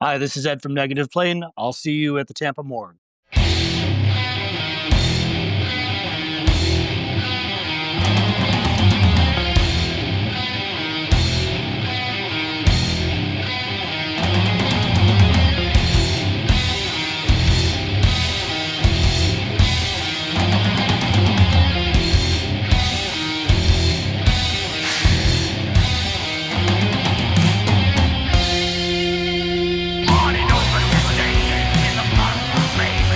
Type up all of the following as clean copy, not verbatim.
Hi, this is Ed from Negative Plane. I'll see you at the Tampa Morgue. On an open station in the month of May,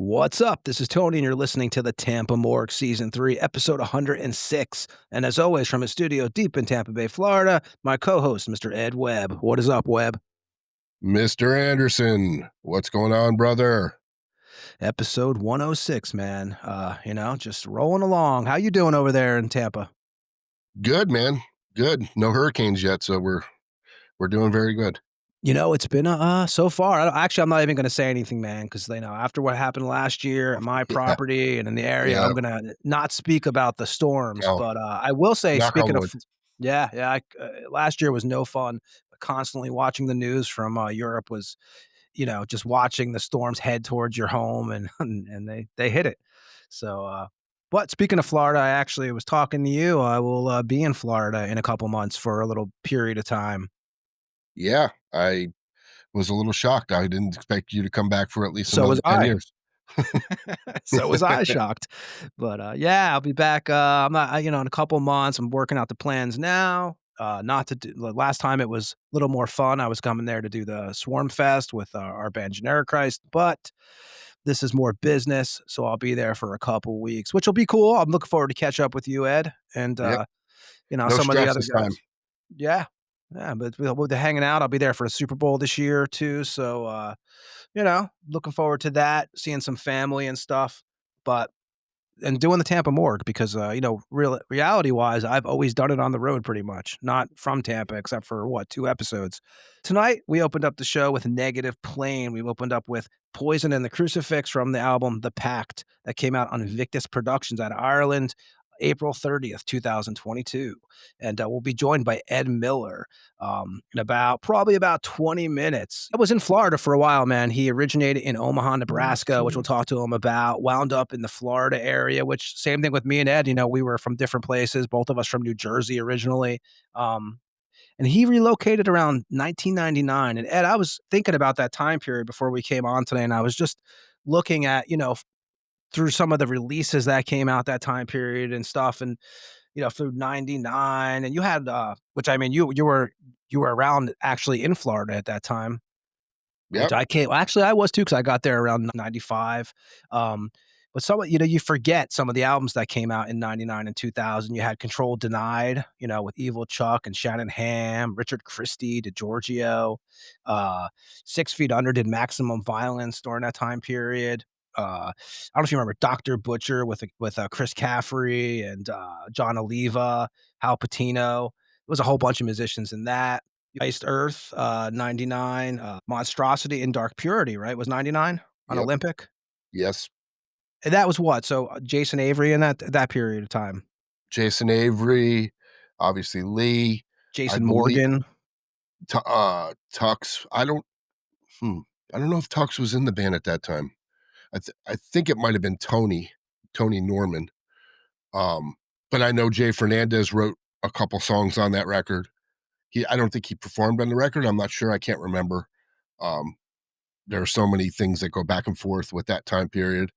What's up? This is Tony, and you're listening to the Tampa Morgue Season 3, Episode 106. And as always, from his studio deep in Tampa Bay, Florida, my co-host, Mr. Ed Webb. What is up, Webb? Mr. Anderson, what's going on, brother? Episode 106, man. Just rolling along. How you doing over there in Tampa? Good, man. Good. No hurricanes yet, so we're doing very good. It's been so far. I'm not even going to say anything, man, because after what happened last year at my Yeah, property and in the area, yeah. I'm gonna not speak about the storms. No, But I will say, knock on speaking of, wood. last year was no fun. Constantly watching the news from Europe was, just watching the storms head towards your home, and and they hit it. So, but speaking of Florida, I actually was talking to you. I will be in Florida in a couple months for a little period of time. Yeah, I was a little shocked. I didn't expect you to come back for at least So was another 10 I. years. So was I shocked. But, yeah, I'll be back, I'm not in a couple months, I'm working out the plans now, not to do the last time it was a little more fun, I was coming there to do the Swarm Fest with, our band Christ, but this is more business, so I'll be there for a couple weeks, which will be cool. I'm looking forward to catch up with you, Ed, and, Yep. No some of the stress other this time. guys. Yeah. Yeah, but we'll be hanging out. I'll be there for the Super Bowl this year too, so, looking forward to that, seeing some family and stuff, but and doing the Tampa Morgue because, reality-wise, I've always done it on the road pretty much, not from Tampa except for, 2 episodes. Tonight, we opened up the show with Negative Plane. We opened up with Poison and the Crucifix from the album The Pact that came out on Invictus Productions out of Ireland, April 30th, 2022. And we'll be joined by Ed Miller in probably about 20 minutes. I was in Florida for a while, man. He originated in Omaha, Nebraska, which we'll talk to him about, wound up in the Florida area, which same thing with me and Ed. We were from different places, both of us from New Jersey originally. And he relocated around 1999. And Ed, I was thinking about that time period before we came on today, and I was just looking at, through some of the releases that came out that time period and stuff, and through 99, and you had which I mean you were around actually in Florida at that time, which Yep. I came actually I was too, because I got there around 95. But you forget some of the albums that came out in 99 and 2000. You had Control Denied, with Evil Chuck and Shannon Ham, Richard Christie, DiGiorgio, uh 6 Feet Under did Maximum Violence during that time period. I don't know if you remember Dr. Butcher with Chris Caffrey and John Oliva, Hal Patino. There was a whole bunch of musicians in that. Iced Earth, 99, Monstrosity in Dark Purity, right? Was 99 on Yep. Olympic? Yes. And that was what? So, Jason Avery in that period of time. Jason Avery, obviously Lee, I Jason believe Morgan. Tux. Hmm, I don't know if Tux was in the band at that time. I think it might have been Tony Norman. Um, but I know Jay Fernandez wrote a couple songs on that record. I don't think he performed on the record. I'm not sure. I can't remember. Um, there are so many things that go back and forth with that time period.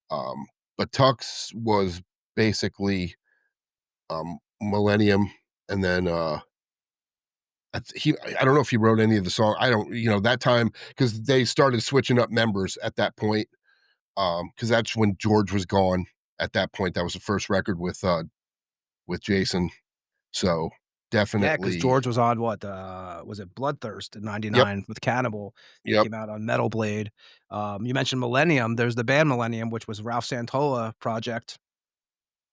Um, but Tux was basically Millennium, and then I don't know if he wrote any of the song. I don't, that time because they started switching up members at that point. Because that's when George was gone. At that point, that was the first record with Jason. So Yeah, because definitely, George was on what, was it Bloodthirst in yep, '99 with Cannibal, yep, came out on Metal Blade. You mentioned Millennium, there's the band Millennium, which was Ralph Santola project.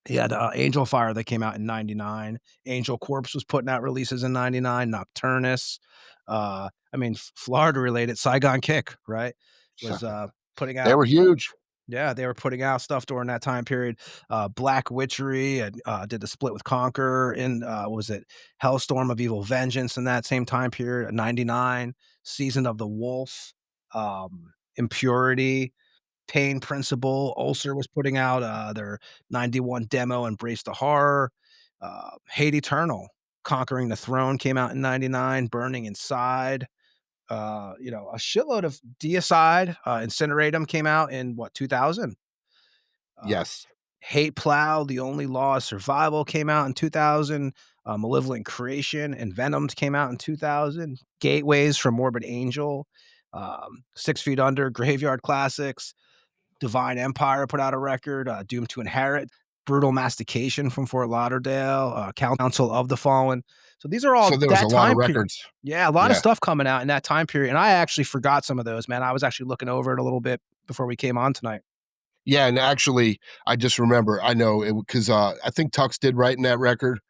He had, Angel Fire that came out in '99. Angel Corpse was putting out releases in '99, Nocturnus. Florida related, Saigon Kick, right? Was, putting they out were huge. Yeah, they were putting out stuff during that time period. Black Witchery and, did the split with Conquer in, was it Hellstorm of Evil Vengeance in that same time period, 99, Season of the Wolf, Impurity, Pain Principle, Ulcer was putting out, their 91 demo, Embrace the Horror, Hate Eternal, Conquering the Throne came out in '99, Burning Inside, a shitload of Deicide, Incineratum came out in what, 2000? Uh, Yes, Hate Plow, The Only Law of Survival came out in 2000. Malevolent Creation and Venomed came out in 2000. Gateways from Morbid Angel, 6 Feet Under, Graveyard Classics. Divine Empire put out a record, Doomed to Inherit, Brutal Mastication from Fort Lauderdale, Council of the Fallen. So these are all So there was a that lot of time period. records. Yeah, a lot of Yeah. stuff coming out in that time period, and I actually forgot some of those, man. I was actually looking over it a little bit before we came on tonight. Yeah, and actually, I just remember, I know it because I think Tux did write in that record.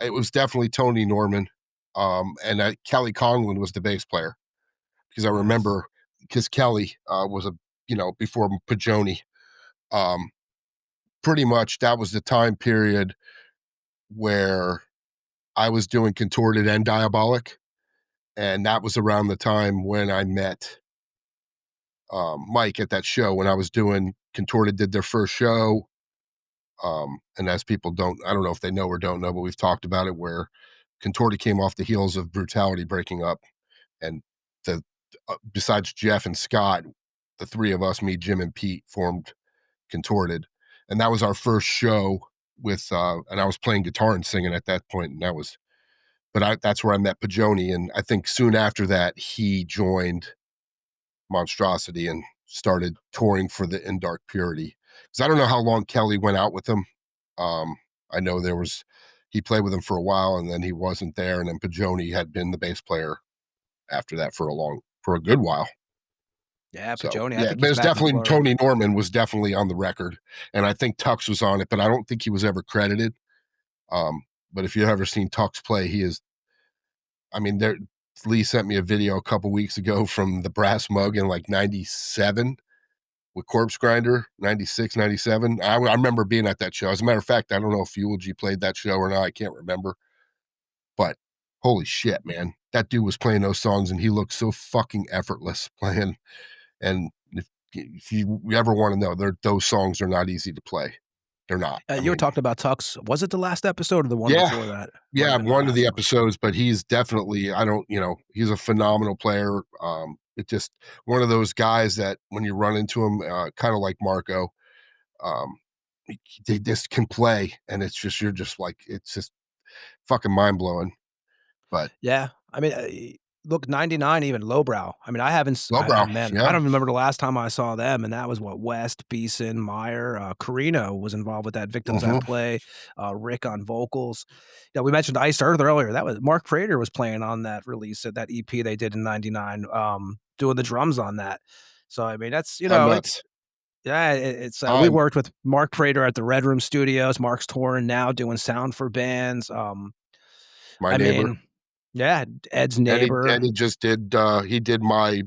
It was definitely Tony Norman, and Kelly Conlon was the bass player because I Nice. remember because Kelly was before Pajoni. Um, Pretty much that was the time period where I was doing Contorted and Diabolic, and that was around the time when I met Mike at that show when I was doing Contorted did their first show. And as people I don't know if they know or don't know, but we've talked about it where Contorted came off the heels of Brutality breaking up. And besides Jeff and Scott, the three of us, me, Jim, and Pete, formed Contorted. And that was our first show with, and I was playing guitar and singing at that point, and that's where I met Pajoni. And I think soon after that, he joined Monstrosity and started touring for the In Dark Purity. Because I don't know how long Kelly went out with him. I know he played with him for a while and then he wasn't there. And then Pajoni had been the bass player after that for a good while. Yeah, So, Pajoni. I yeah, think but he's it's back in definitely Florida. Tony Norman was definitely on the record. And I think Tux was on it, but I don't think he was ever credited. But if you've ever seen Tux play, Lee sent me a video a couple weeks ago from the Brass Mug in like 97 with Corpse Grinder, 96, 97. I remember being at that show. As a matter of fact, I don't know if Eulogy played that show or not. I can't remember. But holy shit, man. That dude was playing those songs and he looked so fucking effortless playing. And if you ever want to know, those songs are not easy to play. They're not. You were talking about Tux. Was it the last episode or the one before that? Might Yeah, have been the one of last the one. episodes, but he's definitely, he's a phenomenal player. It's just one of those guys that when you run into him, kind of like Marco, they just can play, and you're just like, it's just fucking mind blowing. But Yeah, I mean, look, 99, even Lowbrow. I mean, I haven't, Lowbrow, man, yeah. I don't remember the last time I saw them, and that was what West, Beeson, Meyer, Carino was involved with that. Victims at Play, Rick on vocals. Yeah, we mentioned Iced Earth earlier. That was Mark Prater was playing on that release that EP they did in '99, doing the drums on that. So I mean, that's I'm it's nuts. yeah, it's we worked with Mark Prater at the Red Room Studios. Mark's touring now, doing sound for bands. My I neighbor. mean, yeah, Ed's And neighbor. he just did, he did my,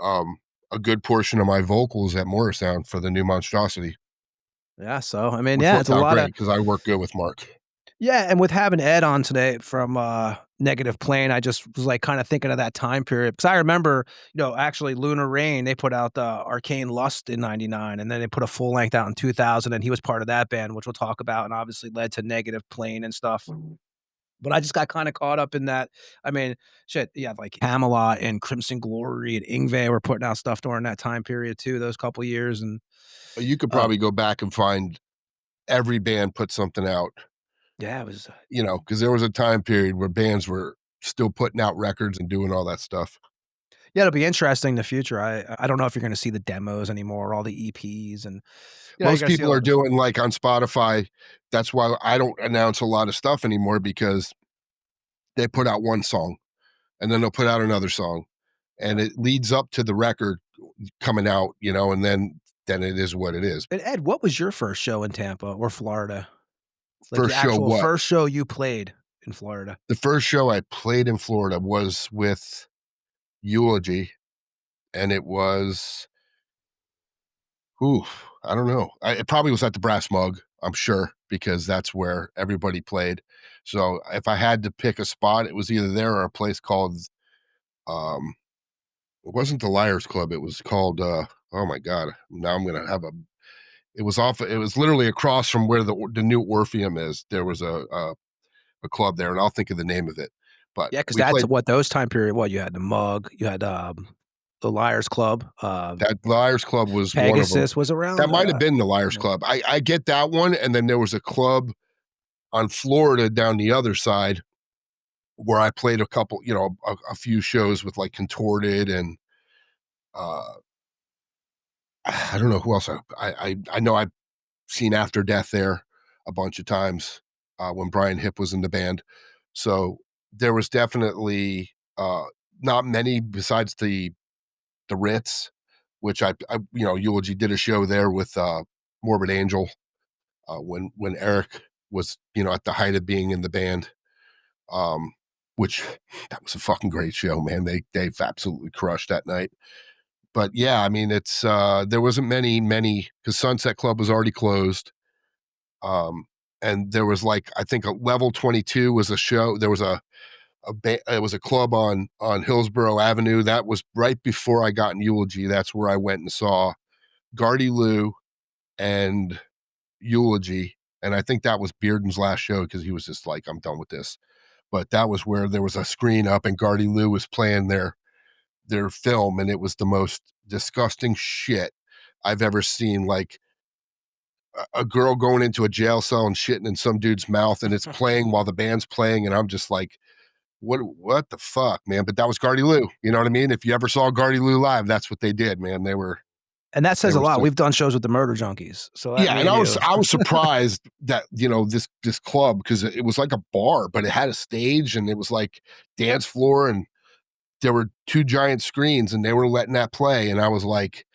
a good portion of my vocals at Morrisound for the new Monstrosity, Yeah, so, I mean, which yeah, it's worked a out lot great of because I work good with Mark. yeah, and with having Ed on today from, Negative Plane, I just was, like, kinda thinking of that time period because I remember, actually Lunar Rain, they put out, Arcane Lust in '99, and then they put a full length out in 2000, and he was part of that band, which we'll talk about, and obviously led to Negative Plane and stuff. But I just got kinda caught up in that. I mean, shit, yeah, like Camelot and Crimson Glory and Yngwie were putting out stuff during that time period too, those couple years, and, You could uh probably go back and find every band put something out, yeah, it was because there was a time period where bands were still putting out records and doing all that stuff. yeah, it'll be interesting in the future. I don't know if you're gonna see the demos anymore, all the EPs and, you're Most gonna see a people are lot of doing like on Spotify. That's why I don't announce a lot of stuff anymore because they put out one song and then they'll put out another song and yeah. it leads up to the record coming out, and then it is what it is. And Ed, what was your first show in Tampa or Florida? Like, First your show, actual what? first show you played in Florida? The first show I played in Florida was with Eulogy, and it was, I don't know. It probably was at the Brass Mug, I'm sure, because that's where everybody played. So if I had to pick a spot, it was either there or a place called, um, it wasn't the Liars Club. It was called, oh my God, now I'm going to have it was literally across from where the new Orpheum is. There was a club there, and I'll think of the name of it. But Yeah, because we that's played what those time period you had the Mug, you had, the Liars Club, that Liars Club was one of them. Pegasus was around, That might have been the Liars yeah. Club. I get that one, and then there was a club on Florida down the other side where I played a couple, a few shows with like Contorted and I don't know who else. I know I've seen After Death there a bunch of times when Brian Hipp was in the band. So there was definitely not many besides the Ritz, which I Eulogy did a show there with Morbid Angel when Eric was at the height of being in the band. Which that was a fucking great show, man. They've absolutely crushed that night. But yeah, I mean, it's there wasn't many because Sunset Club was already closed. And there was I think a Level 22 was a show. There was it was a club on Hillsborough Avenue. That was right before I got in Eulogy. That's where I went and saw Gardy Lou and Eulogy. And I think that was Bearden's last show because he was just like, I'm done with this. But that was where there was a screen up and Gardy Lou was playing their film, and it was the most disgusting shit I've ever seen. Like a girl going into a jail cell and shitting in some dude's mouth, and it's playing while the band's playing, and I'm just like, what the fuck, man? But that was Gardy Lou. You know what I mean? If you ever saw Gardy Lou live, that's what they did, man. And that says a lot. We've done shows with the Murder Junkies. So yeah, and I was surprised that, this club, because it was like a bar, but it had a stage and it was like dance floor, and there were 2 giant screens and they were letting that play. And I was like,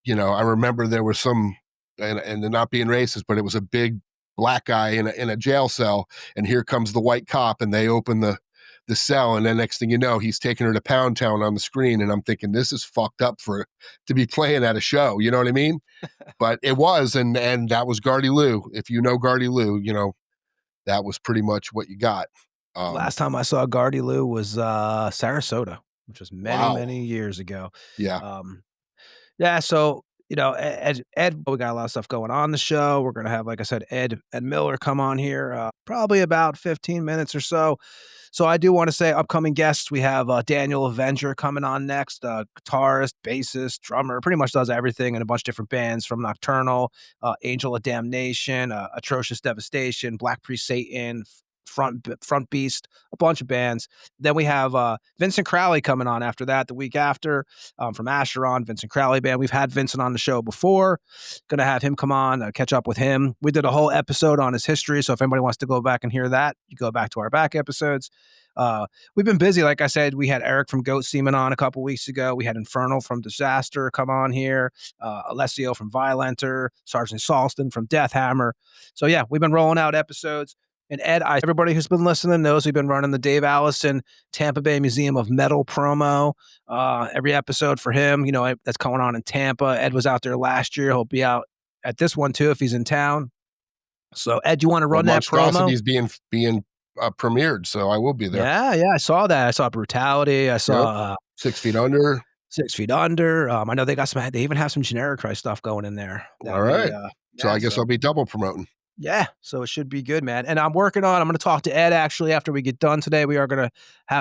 I remember there was some, and they're not being racist, but it was a big black guy in a jail cell, and here comes the white cop, and they open the cell, and then next thing you know, he's taking her to Pound Town on the screen, and I'm thinking, this is fucked up to be playing at a show, you know what I mean? But it was, and that was Gardy Lou. If you know Gardy Lou, that was pretty much what you got. Last time I saw Gardy Lou was Sarasota, which was many years ago. Yeah. Yeah, so Ed, we got a lot of stuff going on the show. We're gonna have, like I said, Ed Miller come on here, probably about 15 minutes or so. So I do want to say upcoming guests. We have Daniel Avenger coming on next, guitarist, bassist, drummer, pretty much does everything in a bunch of different bands from Nocturnal, Angel of Damnation, Atrocious Devastation, Black Priest Satan, Front Beast, a bunch of bands. Then we have Vincent Crowley coming on after that, the week after, from Asheron, Vincent Crowley Band. We've had Vincent on the show before. Going to have him come on, catch up with him. We did a whole episode on his history, so if anybody wants to go back and hear that, you go back to our back episodes. We've been busy. Like I said, we had Eric from Goat Seaman on a couple weeks ago. We had Infernal from Disaster come on here. Alessio from Violenter, Sergeant Salston from Deathhammer. So yeah, we've been rolling out episodes. And Ed, everybody who's been listening knows we've been running the Dave Allison Tampa Bay Museum of Metal promo. Every episode for him, that's going on in Tampa. Ed was out there last year. He'll be out at this one too if he's in town. So Ed, you want to run that promo? He's being premiered, so I will be there. Yeah, I saw that. I saw Brutality. I saw 6 Feet Under. 6 Feet Under. I know they got some. They even have some Generic Christ stuff going in there. All right. So I guess I'll be double promoting. Yeah, so it should be good, man. And I'm going to talk to Ed actually after we get done today. We are going to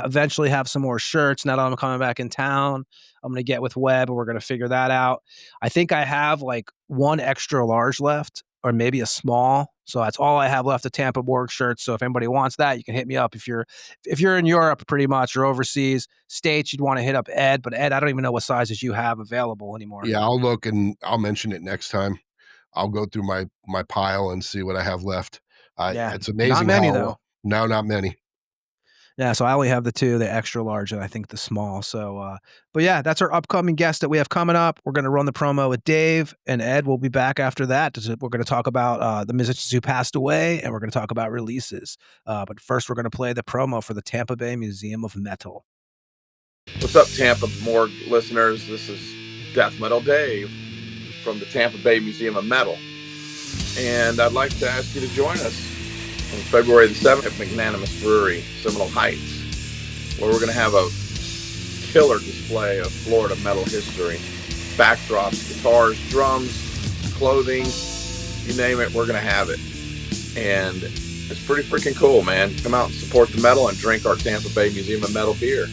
eventually have some more shirts. Now that I'm coming back in town, I'm going to get with Webb and we're going to figure that out. I think I have like one extra large left or maybe a small. So that's all I have left of Tampa Morgue shirts. So if anybody wants that, you can hit me up. If you're in Europe pretty much or overseas states, you'd want to hit up Ed. But Ed, I don't even know what sizes you have available anymore. Yeah, I'll look and I'll mention it next time. I'll go through my pile and see what I have left. It's amazing. Not many though. No, not many. Yeah, so I only have the 2, the extra large, and I think the small. So, but yeah, that's our upcoming guest that we have coming up. We're going to run the promo with Dave, and Ed will be back after that. We're going to talk about the musicians who passed away, and we're going to talk about releases. But first, we're going to play the promo for the Tampa Bay Museum of Metal. What's up, Tampa Morgue listeners? This is Death Metal Dave from the Tampa Bay Museum of Metal. And I'd like to ask you to join us on February the 7th at Magnanimous Brewery, Seminole Heights, where we're going to have a killer display of Florida metal history. Backdrops, guitars, drums, clothing, you name it, we're going to have it. And it's pretty freaking cool, man. Come out and support the metal and drink our Tampa Bay Museum of Metal beer.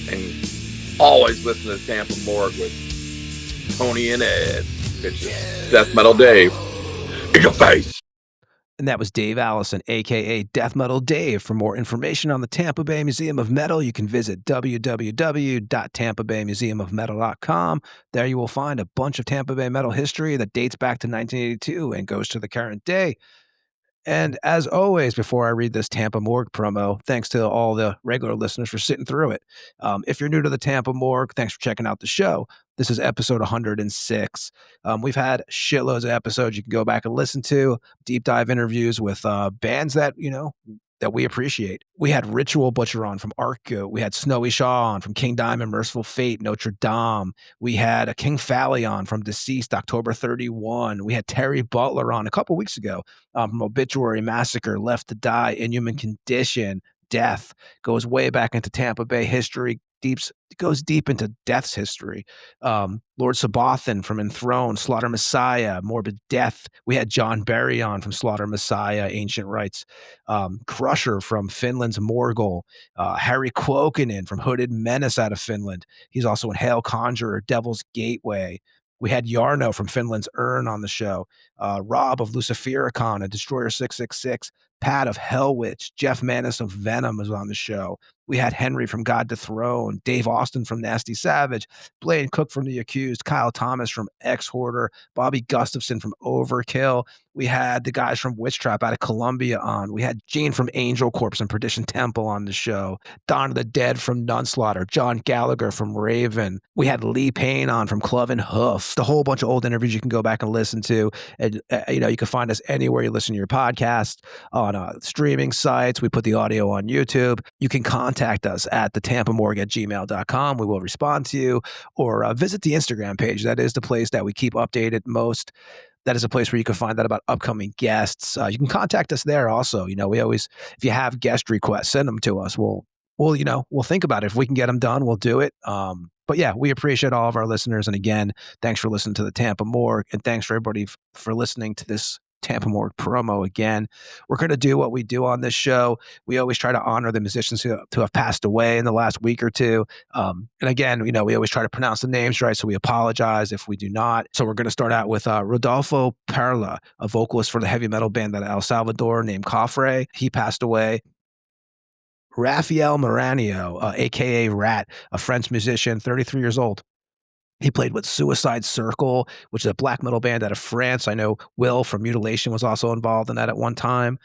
And always listen to Tampa Morgue with Tony and Ed. It's just Death Metal Dave in your face. And that was Dave Allison, aka Death Metal Dave. For more information on the Tampa Bay Museum of Metal, you can visit www.tampabaymuseumofmetal.com. There you will find a bunch of Tampa Bay metal history that dates back to 1982 and goes to the current day. And as always, before I read this Tampa Morgue promo, thanks to all the regular listeners for sitting through it. If you're new to the Tampa Morgue, thanks for checking out the show. This is episode 106. We've had shitloads of episodes you can go back and listen to, deep dive interviews with bands that, that we appreciate. We had Ritual Butcher on from Arco. We had Snowy Shaw on from King Diamond, Merciful Fate, Notre Dame. We had a King Fally on from Deceased, October 31. We had Terry Butler on a couple weeks ago from Obituary, Massacre, Left to Die, Inhuman Condition, Death. Goes way back into Tampa Bay history, goes deep into Death's history. Lord Sabathan from Enthroned, Slaughter Messiah, Morbid Death. We had John Barry on from Slaughter Messiah, Ancient Rites. Crusher from Finland's Morgul. Harry Quokkanen from Hooded Menace out of Finland. He's also in Hail Conjurer, Devil's Gateway. We had Yarno from Finland's Urn on the show. Rob of Lucifericon, a Destroyer 666. Pat of Hell Witch. Jeff Manis of Venom is on the show. We had Henry from God to Throne, Dave Austin from Nasty Savage, Blaine Cook from The Accused, Kyle Thomas from Ex-Hoarder, Bobby Gustafson from Overkill. We had the guys from Witch Trap out of Columbia on. We had Gene from Angel Corpse and Perdition Temple on the show. Dawn of the Dead from Nunslaughter, John Gallagher from Raven. We had Lee Payne on from Club and Hoof. A whole bunch of old interviews you can go back and listen to. And, you can find us anywhere you listen to your podcast, on streaming sites. We put the audio on YouTube. You can contact us at thetampamorgue@gmail.com. We will respond to you, or visit the Instagram page. That is the place that we keep updated most. That is a place where you can find out about upcoming guests. You can contact us there also. We always, if you have guest requests, send them to us. We'll think about it. If we can get them done, we'll do it. But yeah, we appreciate all of our listeners. And again, thanks for listening to the Tampa Morgue, and thanks for everybody for listening to this Tampa Morgue promo again. We're going to do what we do on this show. We always try to honor the musicians who have passed away in the last week or two. And again, we always try to pronounce the names right, so we apologize if we do not. So we're going to start out with Rodolfo Perla, a vocalist for the heavy metal band out of El Salvador named Cofre. He passed away. Rafael Maranio, a.k.a. Rat, a French musician, 33 years old. He played with Suicide Circle, which is a black metal band out of France. I know Will from Mutilation was also involved in that at one time.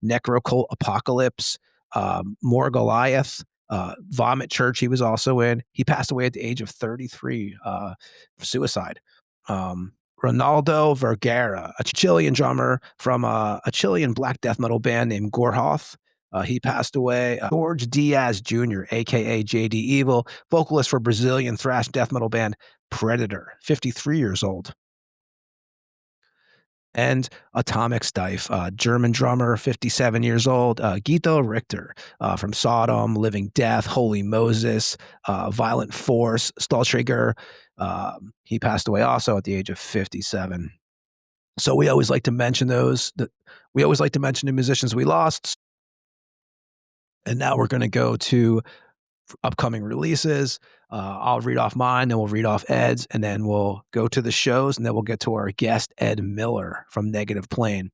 Necrocult Apocalypse, More Goliath, Vomit Church he was also in. He passed away at the age of 33 for suicide. Ronaldo Vergara, a Chilean drummer from a Chilean black death metal band named Gorhoth. He passed away. George Diaz Jr., a.k.a. J.D. Evil, vocalist for Brazilian thrash death metal band Predator, 53 years old. And Atomic Stife, German drummer, 57 years old. Guido Richter from Sodom, Living Death, Holy Moses, Violent Force, Stalltrigger. He passed away also at the age of 57. So we always like to mention those. We always like to mention the musicians we lost. And now we're going to go to upcoming releases. I'll read off mine, then we'll read off Ed's, and then we'll go to the shows, and then we'll get to our guest, Ed Miller from Negative Plane.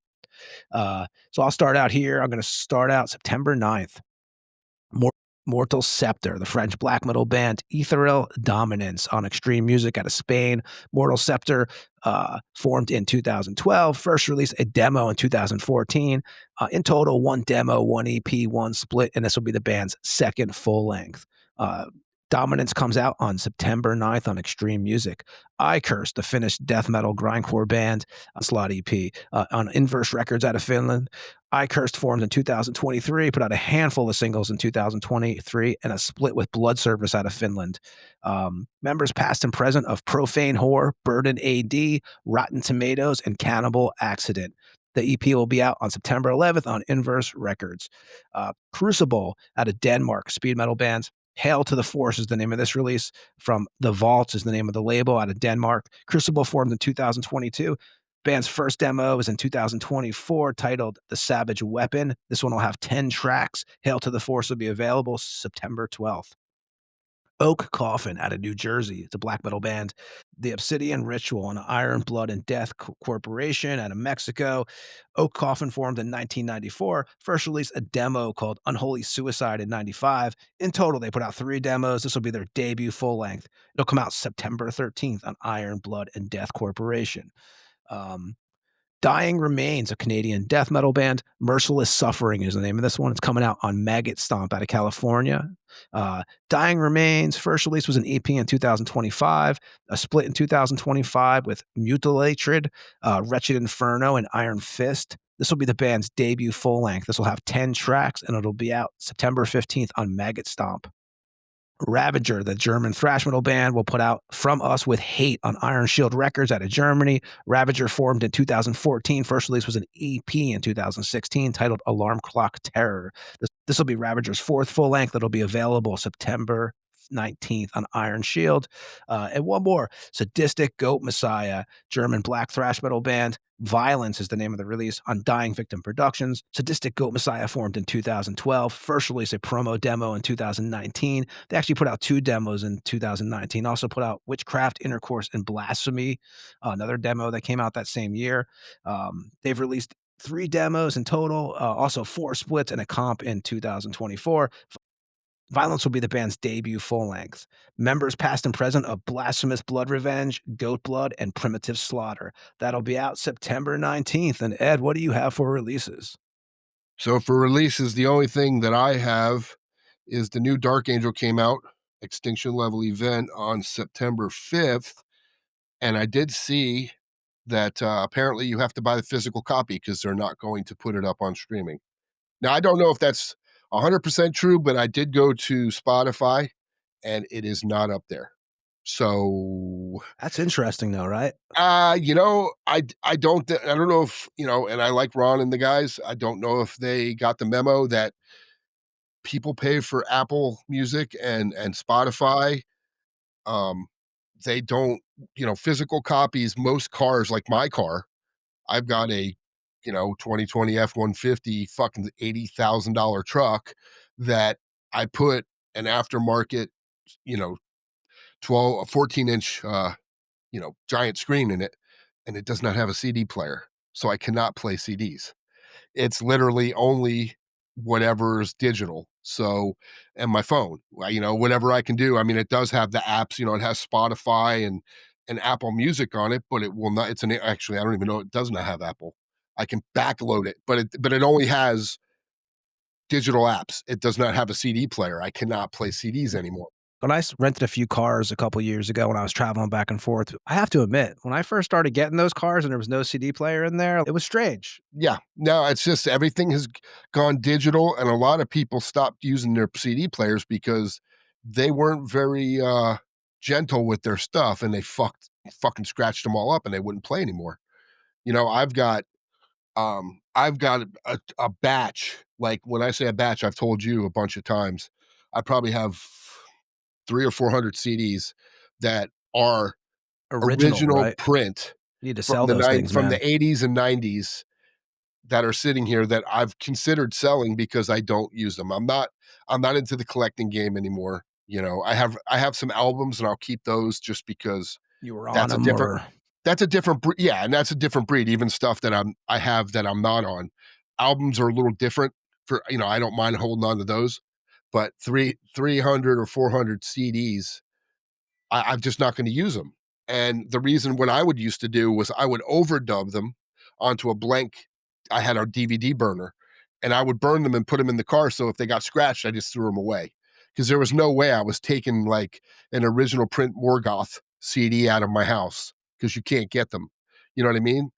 So I'll start out here. I'm going to start out September 9th. Mortal Scepter, the French black metal band Ethereal Dominance on Extreme Music out of Spain. Mortal Scepter formed in 2012, first released a demo in 2014. In total, one demo, one EP, one split, and this will be the band's second full length. Dominance comes out on September 9th on Extreme Music. I Curse, the Finnish death metal grindcore band, a slot EP on Inverse Records out of Finland. I Cursed formed in 2023, put out a handful of singles in 2023, and a split with Blood Service out of Finland. Members past and present of Profane Whore, Burden AD, Rotten Tomatoes, and Cannibal Accident. The EP will be out on September 11th on Inverse Records. Crucible out of Denmark, speed metal bands. Hail to the Force is the name of this release. From The Vaults is the name of the label out of Denmark. Crucible formed in 2022. Band's first demo is in 2024, titled The Savage Weapon. This one will have 10 tracks. Hail to the Force will be available September 12th. Oak Coffin out of New Jersey. It's a black metal band. The Obsidian Ritual and Iron Blood and Death Corporation out of Mexico. Oak Coffin formed in 1994. First released a demo called Unholy Suicide in 95. In total, they put out 3 demos. This will be their debut full length. It'll come out September 13th on Iron Blood and Death Corporation. Um, Dying Remains, a Canadian death metal band. Merciless Suffering is the name of this one. It's coming out on Maggot Stomp out of California. Dying Remains, first release was an EP in 2025, a split in 2025 with Mutilatred, Wretched Inferno, and Iron Fist. This will be the band's debut full length. This will have 10 tracks, and it'll be out September 15th on Maggot Stomp. Ravager, the German thrash metal band, will put out From Us with Hate on Iron Shield Records out of Germany. Ravager formed in 2014. First release was an EP in 2016 titled Alarm Clock Terror. This will be Ravager's 4th full length that'll be available September 19th on Iron Shield. And one more, Sadistic Goat Messiah, German black thrash metal band. Violence is the name of the release on Dying Victim Productions. Sadistic Goat Messiah formed in 2012. First released a promo demo in 2019. They actually put out 2 demos in 2019. Also put out Witchcraft, Intercourse, and Blasphemy, another demo that came out that same year. They've released 3 demos in total, also 4 splits and a comp in 2024. Violence will be the band's debut full length. Members past and present of Blasphemous Blood Revenge, Goat Blood, and Primitive Slaughter. That'll be out September 19th. And Ed, what do you have for releases? So for releases, the only thing that I have is the new Dark Angel came out, Extinction Level Event on September 5th. And I did see that apparently you have to buy the physical copy because they're not going to put it up on streaming. Now, I don't know if that's 100% true, but I did go to Spotify and it is not up there. So That's interesting though, right? I don't know if, and I like Ron and the guys. I don't know if they got the memo that people pay for Apple Music and Spotify. They don't, physical copies, most cars like my car, I've got a 2020 F-150 fucking $80,000 truck that I put an aftermarket, 14-inch, giant screen in it, and it does not have a CD player. So I cannot play CDs. It's literally only whatever's digital. So, and my phone, whatever I can do. I mean, it does have the apps, it has Spotify and Apple Music on it, but it will not, actually, I don't even know, it does not have Apple. I can backload it, but it only has digital apps. It does not have a CD player. I cannot play CDs anymore. When I rented a few cars a couple years ago when I was traveling back and forth, I have to admit, when I first started getting those cars and there was no CD player in there, it was strange. Yeah, no, it's just everything has gone digital, and a lot of people stopped using their CD players because they weren't very gentle with their stuff, and they fucking scratched them all up, and they wouldn't play anymore. I've got a batch. Like when I say a batch, I've told you a bunch of times. I probably have 300 or 400 CDs that are original right? print. You need to sell those things, from man. the 80s and 90s that are sitting here that I've considered selling because I don't use them. I'm not into the collecting game anymore. I have some albums and I'll keep those just because You were on that's a them, different or that's a different yeah, and that's a different breed. Even stuff that I have that I'm not on. Albums are a little different for I don't mind holding on to those, but 300 or 400 CDs, I'm just not going to use them. And the reason what I would used to do was I would overdub them onto a blank. I had our DVD burner, and I would burn them and put them in the car. So if they got scratched, I just threw them away because there was no way I was taking like an original print Morgoth CD out of my house because you can't get them. You know what I mean?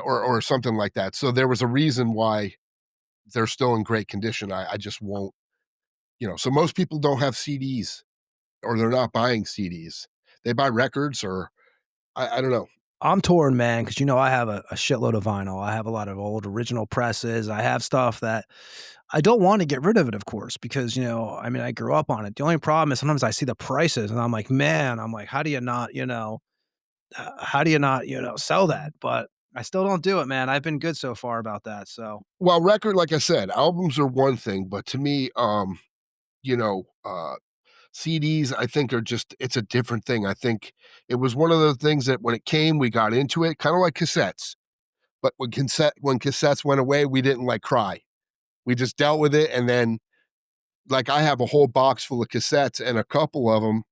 Or something like that. So there was a reason why they're still in great condition. I just won't. So most people don't have CDs, or they're not buying CDs. They buy records, or I don't know. I'm torn, man, because I have a shitload of vinyl. I have a lot of old original presses. I have stuff that I don't want to get rid of it, of course, because I grew up on it. The only problem is sometimes I see the prices and I'm like, man, how do you not, sell that? But I still don't do it, man. I've been good so far about that. So Well, record, like I said, albums are one thing, but to me, CDs, I think, it's a different thing. I think it was one of those things that when it came, we got into it, kind of like cassettes. But when cassettes went away, we didn't like cry. We just dealt with it. And then, like, I have a whole box full of cassettes, and a couple of them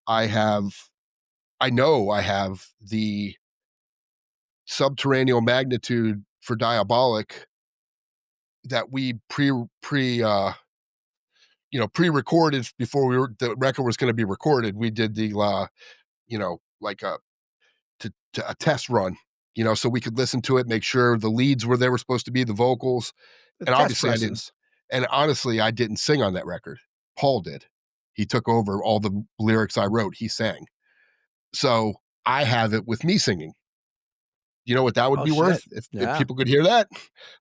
I know I have the Subterranean Magnitude for Diabolic that we pre-recorded before the record was going to be recorded. We did the like a test run, so we could listen to it, make sure the leads were they were supposed to be, the vocals. And obviously honestly, I didn't sing on that record. Paul did. He took over all the lyrics I wrote. He sang. So I have it with me singing. You know what that would be worth if people could hear that?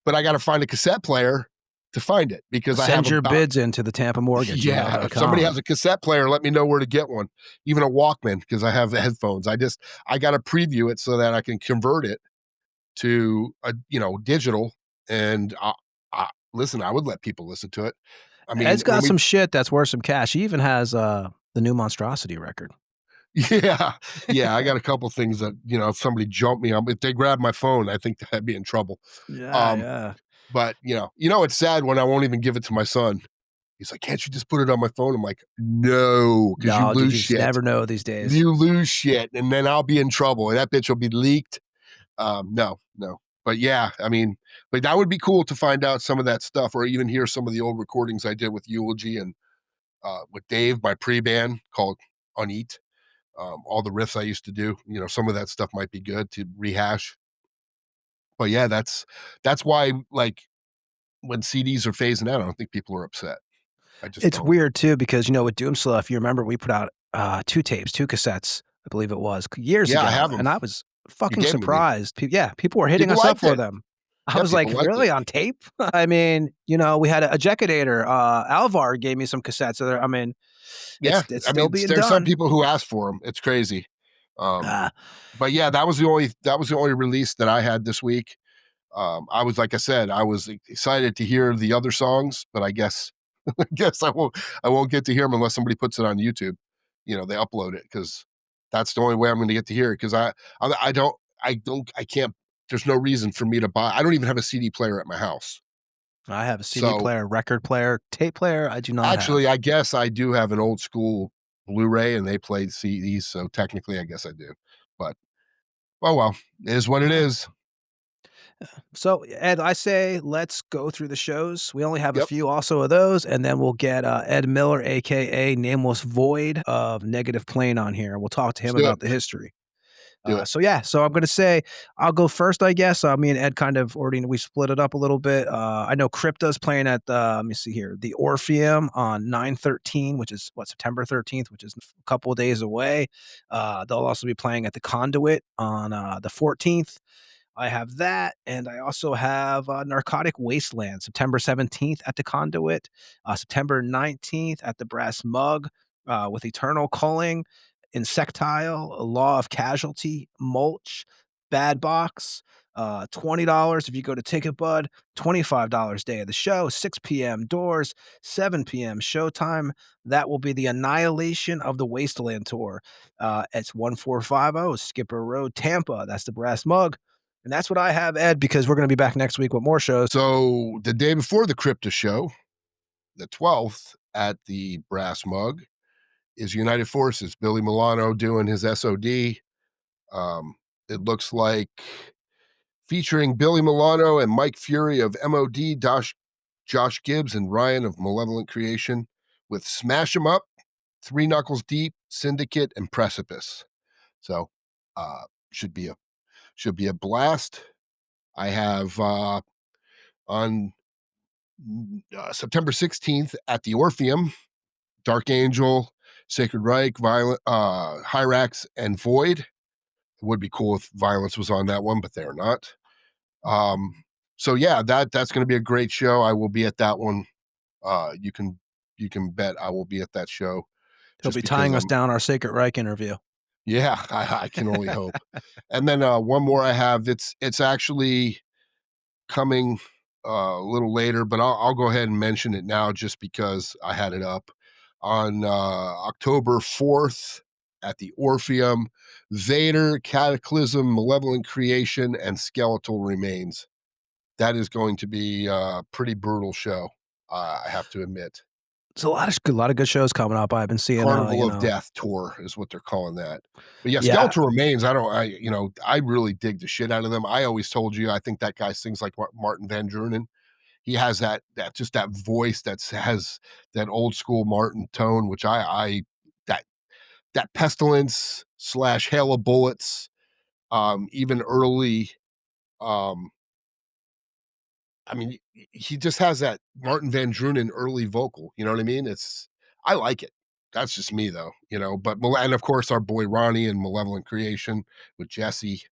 But I got to find a cassette player to find it, because I send your bids into the Tampa Morgue. Yeah, if somebody has a cassette player, let me know where to get one. Even a Walkman, because I have the headphones. I got to preview it so that I can convert it to digital. And listen, I would let people listen to it. I mean, Ed's got some shit that's worth some cash. He even has the new Monstrosity record. Yeah. I got a couple things that, if somebody jumped me, if they grab my phone, I think I'd be in trouble. Yeah. But it's sad when I won't even give it to my son. He's like, "Can't you just put it on my phone?" I'm like, "No, because you lose shit. Never know these days. You lose shit, and then I'll be in trouble, and that bitch will be leaked." No. But yeah, I mean, but that would be cool to find out some of that stuff, or even hear some of the old recordings I did with Eulogy and with Dave, my pre-band called Uneat. All the riffs I used to do, some of that stuff might be good to rehash. But yeah, that's why, like, when CDs are phasing out, I don't think people are upset. It's weird too, because with Doomslaw, if you remember, we put out 2 cassettes, I believe it was, years ago. I have them. And I was fucking surprised. People were hitting us up for them. I was like, really, on tape? I mean, we had a Ejecutator. Alvar gave me some cassettes. I mean, it's still being done. There's some people who ask for them. It's crazy. But yeah, that was the only release that I had this week. I was, like I said, I was excited to hear the other songs, but I guess I won't get to hear them unless somebody puts it on YouTube. They upload it, because that's the only way I'm going to get to hear it. Because I can't. There's no reason for me to buy. I don't even have a CD player at my house. I have a CD player, record player, tape player. I do not. Actually, I guess I do have an old school Blu-ray, and they play CDs, so technically, I guess I do. But oh well, it is what it is. So, Ed, I say let's go through the shows. We only have a few also of those, and then we'll get Ed Miller, a.k.a. Nameless Void of Negative Plane, on here. We'll talk to him about the history. So I'm going to say I'll go first, I guess. Me and Ed kind of we split it up a little bit. I know Crypta's playing at let me see here, the Orpheum on 9/13, which is September 13th, which is a couple of days away. They'll also be playing at the Conduit on the 14th. I have that, and I also have Narcotic Wasteland, September 17th at the Conduit, September 19th at the Brass Mug with Eternal Culling, Insectile, Law of Casualty, Mulch, Bad Box, $20 if you go to Ticketbud, $25 day of the show, 6 p.m. doors, 7 p.m. showtime. That will be the Annihilation of the Wasteland Tour. It's 1450 Skipper Road, Tampa. That's the Brass Mug. And that's what I have, Ed, because we're going to be back next week with more shows. So the day before the Crypta show, the 12th at the Brass Mug, is United Forces. Billy Milano doing his SOD. It looks like featuring Billy Milano and Mike Fury of MOD, Josh Gibbs and Ryan of Malevolent Creation, with Smash 'Em Up, Three Knuckles Deep, Syndicate, and Precipice. So should be a blast. I have on September 16th at the Orpheum, Dark Angel, Sacred Reich, Hyrax, and Void. It would be cool if Violence was on that one, but they're not. So yeah, that's going to be a great show. I will be at that one. You can bet I will be at that show. He'll be tying us down our Sacred Reich interview. Yeah, I can only hope. And then one more I have. It's actually coming a little later, but I'll go ahead and mention it now just because I had it up. on October 4th at the Orpheum. Vader, Cataclysm, Malevolent Creation, and Skeletal Remains. That is going to be a pretty brutal show, I have to admit. There's a lot of good shows coming up. I've been seeing Carnival of Death tour is what they're calling that. But yeah, Skeletal Remains, I really dig the shit out of them. I always told you, I think that guy sings like Martin Van Drunen. He has that voice that has that old school Martin tone, which that Pestilence / Hail of Bullets, even early, he just has that Martin Van Drunen early vocal. You know what I mean? I like it. That's just me though, but, and of course our boy Ronnie and Malevolent Creation with Jesse.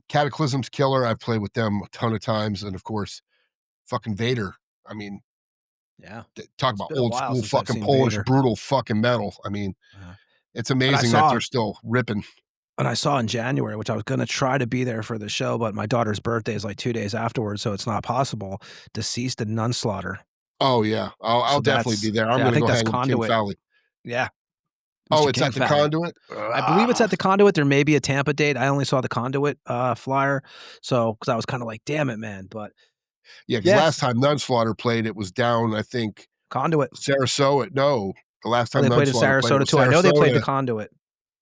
Cataclysm's killer. I've played with them a ton of times. And of course, fucking Vader. Talk about old school fucking Polish Vader. Brutal fucking metal. It's amazing that they're still ripping. And I saw in January, which I was going to try to be there for the show, but my daughter's birthday is like 2 days afterwards, so it's not possible. Deceased and Nunslaughter. Oh, yeah. I'll definitely be there. I'm going to go hang with Kim Fowley. Yeah. Oh, it's at the Conduit? I believe it's at the Conduit. There may be a Tampa date. I only saw the Conduit flyer, because I was kind of like, damn it, man. But yeah, because last time Nunslaughter played, it was down, I think. Conduit. Sarasota. No, the last time they played at Sarasota too. I know they played the Conduit.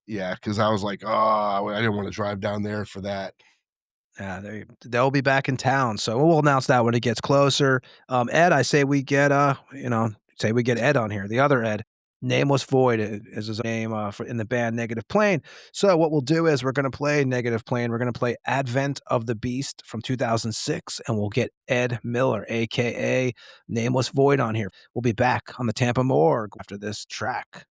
Yeah, because I was like, I didn't want to drive down there for that. Yeah, they'll be back in town, so we'll announce that when it gets closer. Ed, I say we get Ed on here. The other Ed, Nameless Void is his name in the band Negative Plane. So what we'll do is we're going to play Negative Plane. We're going to play Advent of the Beast from 2006, and we'll get Ed Miller, a.k.a. Nameless Void, on here. We'll be back on the Tampa Morgue after this track.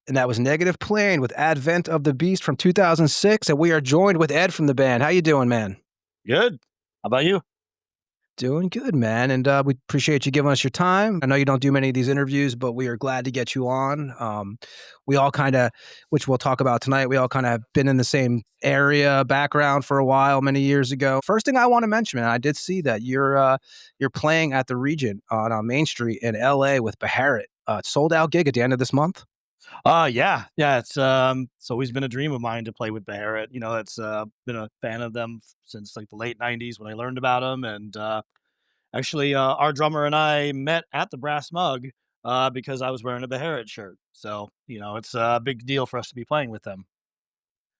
And that was Negative Plane with Advent of the Beast from 2006. And we are joined with Ed from the band. How you doing, man? Good. How about you? Doing good, man. And we appreciate you giving us your time. I know you don't do many of these interviews, but we are glad to get you on. We all kind of, which we'll talk about tonight, we all kind of have been in the same area, background for a while, many years ago. First thing I want to mention, man, I did see that you're playing at the Regent on Main Street in LA with Baharit. Sold out gig at the end of this month. Yeah. It's always been a dream of mine to play with Baharit. It's been a fan of them since like the late '90s when I learned about them. And actually, our drummer and I met at the Brass Mug because I was wearing a Baharit shirt. So it's a big deal for us to be playing with them.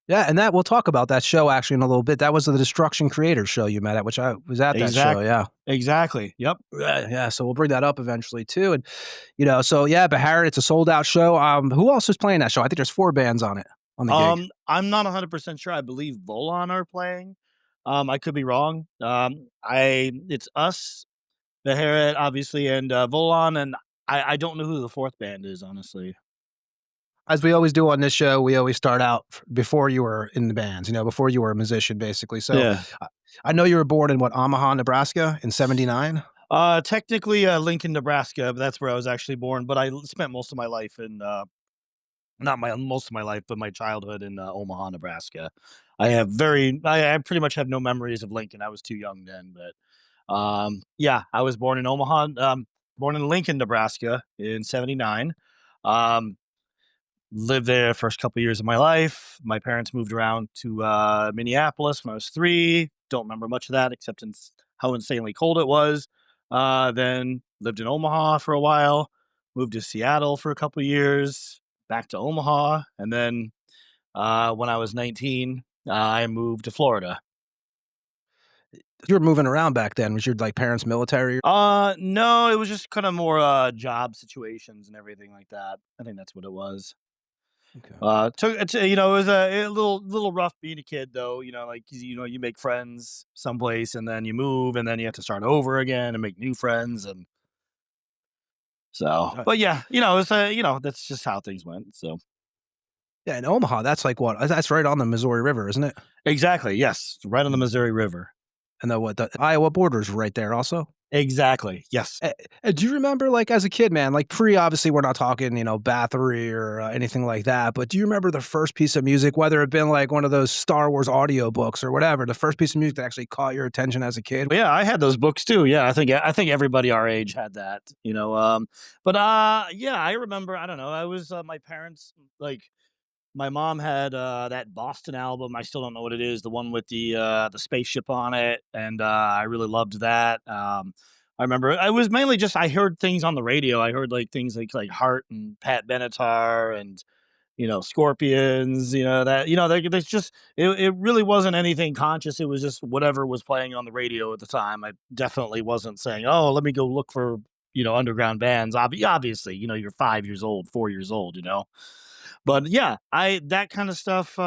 Yeah, and that we'll talk about that show actually in a little bit. That was the Destruction Creator show you met at, which I was at that show. Yeah, Exactly. Yep. yeah. So we'll bring that up eventually too. And so yeah, Baharit, it's a sold out show. Who else is playing that show? I think there's 4 bands on it on the gig. I'm not 100% sure. I believe Volon are playing. I could be wrong. It's us, Baharit, obviously, and Volon, and I don't know who the 4th band is, honestly. As we always do on this show, we always start out before you were in the bands, before you were a musician, basically. So Yeah. I know you were born in Omaha, Nebraska in '79. Technically, Lincoln, Nebraska, but that's where I was actually born. But I spent most of my life in not most of my life, but my childhood in Omaha, Nebraska. I pretty much have no memories of Lincoln. I was too young then, but yeah, I was born in Omaha, born in Lincoln, Nebraska in '79. Lived there the first couple years of my life. My parents moved around to Minneapolis when I was 3. Don't remember much of that except how insanely cold it was. Then lived in Omaha for a while. Moved to Seattle for a couple years. Back to Omaha, and then when I was 19, I moved to Florida. You were moving around back then. Was your parents military? No, it was just kind of more job situations and everything like that. I think that's what it was. Okay. It was a little rough being a kid though. You make friends someplace and then you move and then you have to start over again and make new friends and so. But yeah, it's that's just how things went. So Yeah, in Omaha, that's like what? That's right on the Missouri River, isn't it? exactly, yes, right on the Missouri River. And the Iowa border's right there also. Exactly, yes. Do you remember, as a kid, man, obviously we're not talking, Bathory or anything like that, but do you remember the first piece of music, whether it been one of those Star Wars audiobooks or whatever, the first piece of music that actually caught your attention as a kid? Yeah, I had those books too. Yeah, I think everybody our age had that, But yeah, I remember. I don't know. I was my parents my mom had that Boston album. I still don't know what it is. The one with the spaceship on it, and I really loved that. I remember I was mainly just I heard things on the radio. I heard things like Heart and Pat Benatar and Scorpions. There's just it really wasn't anything conscious. It was just whatever was playing on the radio at the time. I definitely wasn't saying, oh, let me go look for underground bands. Obviously, you're 5 years old, 4 years old. But yeah, that kind of stuff.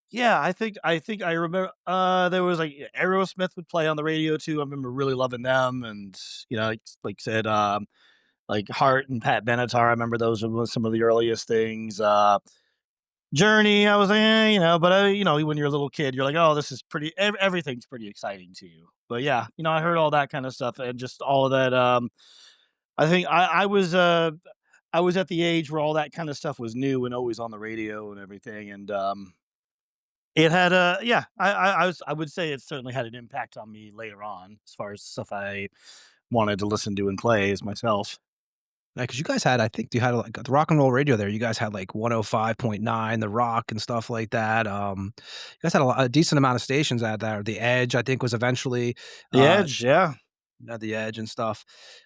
Yeah, I think I remember. There was Aerosmith would play on the radio too. I remember really loving them, and like said, Heart and Pat Benatar. I remember those were some of the earliest things. Journey, I was like, but when you're a little kid, you're like, oh, this is pretty. Everything's pretty exciting to you. But yeah, I heard all that kind of stuff and just all of that. I think I was at the age where all that kind of stuff was new and always on the radio and everything, and it had yeah, I would say it certainly had an impact on me later on as far as stuff I wanted to listen to and play as myself. Yeah, because you guys had, I think you had the rock and roll radio there. You guys had 105.9, the rock and stuff like that. You guys had a decent amount of stations out there. The Edge, I think, was eventually The Edge, yeah. The Edge and stuff.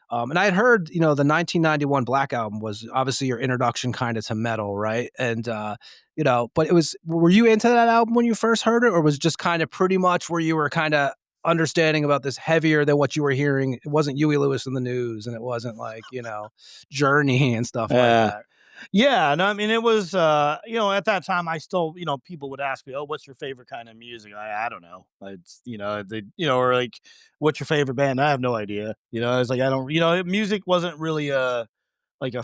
And I had heard, the 1991 Black Album was obviously your introduction kind of to metal, right? And but were you into that album when you first heard it, or was it just kind of pretty much where you were kind of understanding about this heavier than what you were hearing? It wasn't Huey Lewis in the News, and it wasn't Journey and stuff like that. Yeah, no, I mean it was at that time I still, people would ask me, "Oh, what's your favorite kind of music?" I don't know. It's or what's your favorite band? I have no idea. It's I don't music wasn't really like a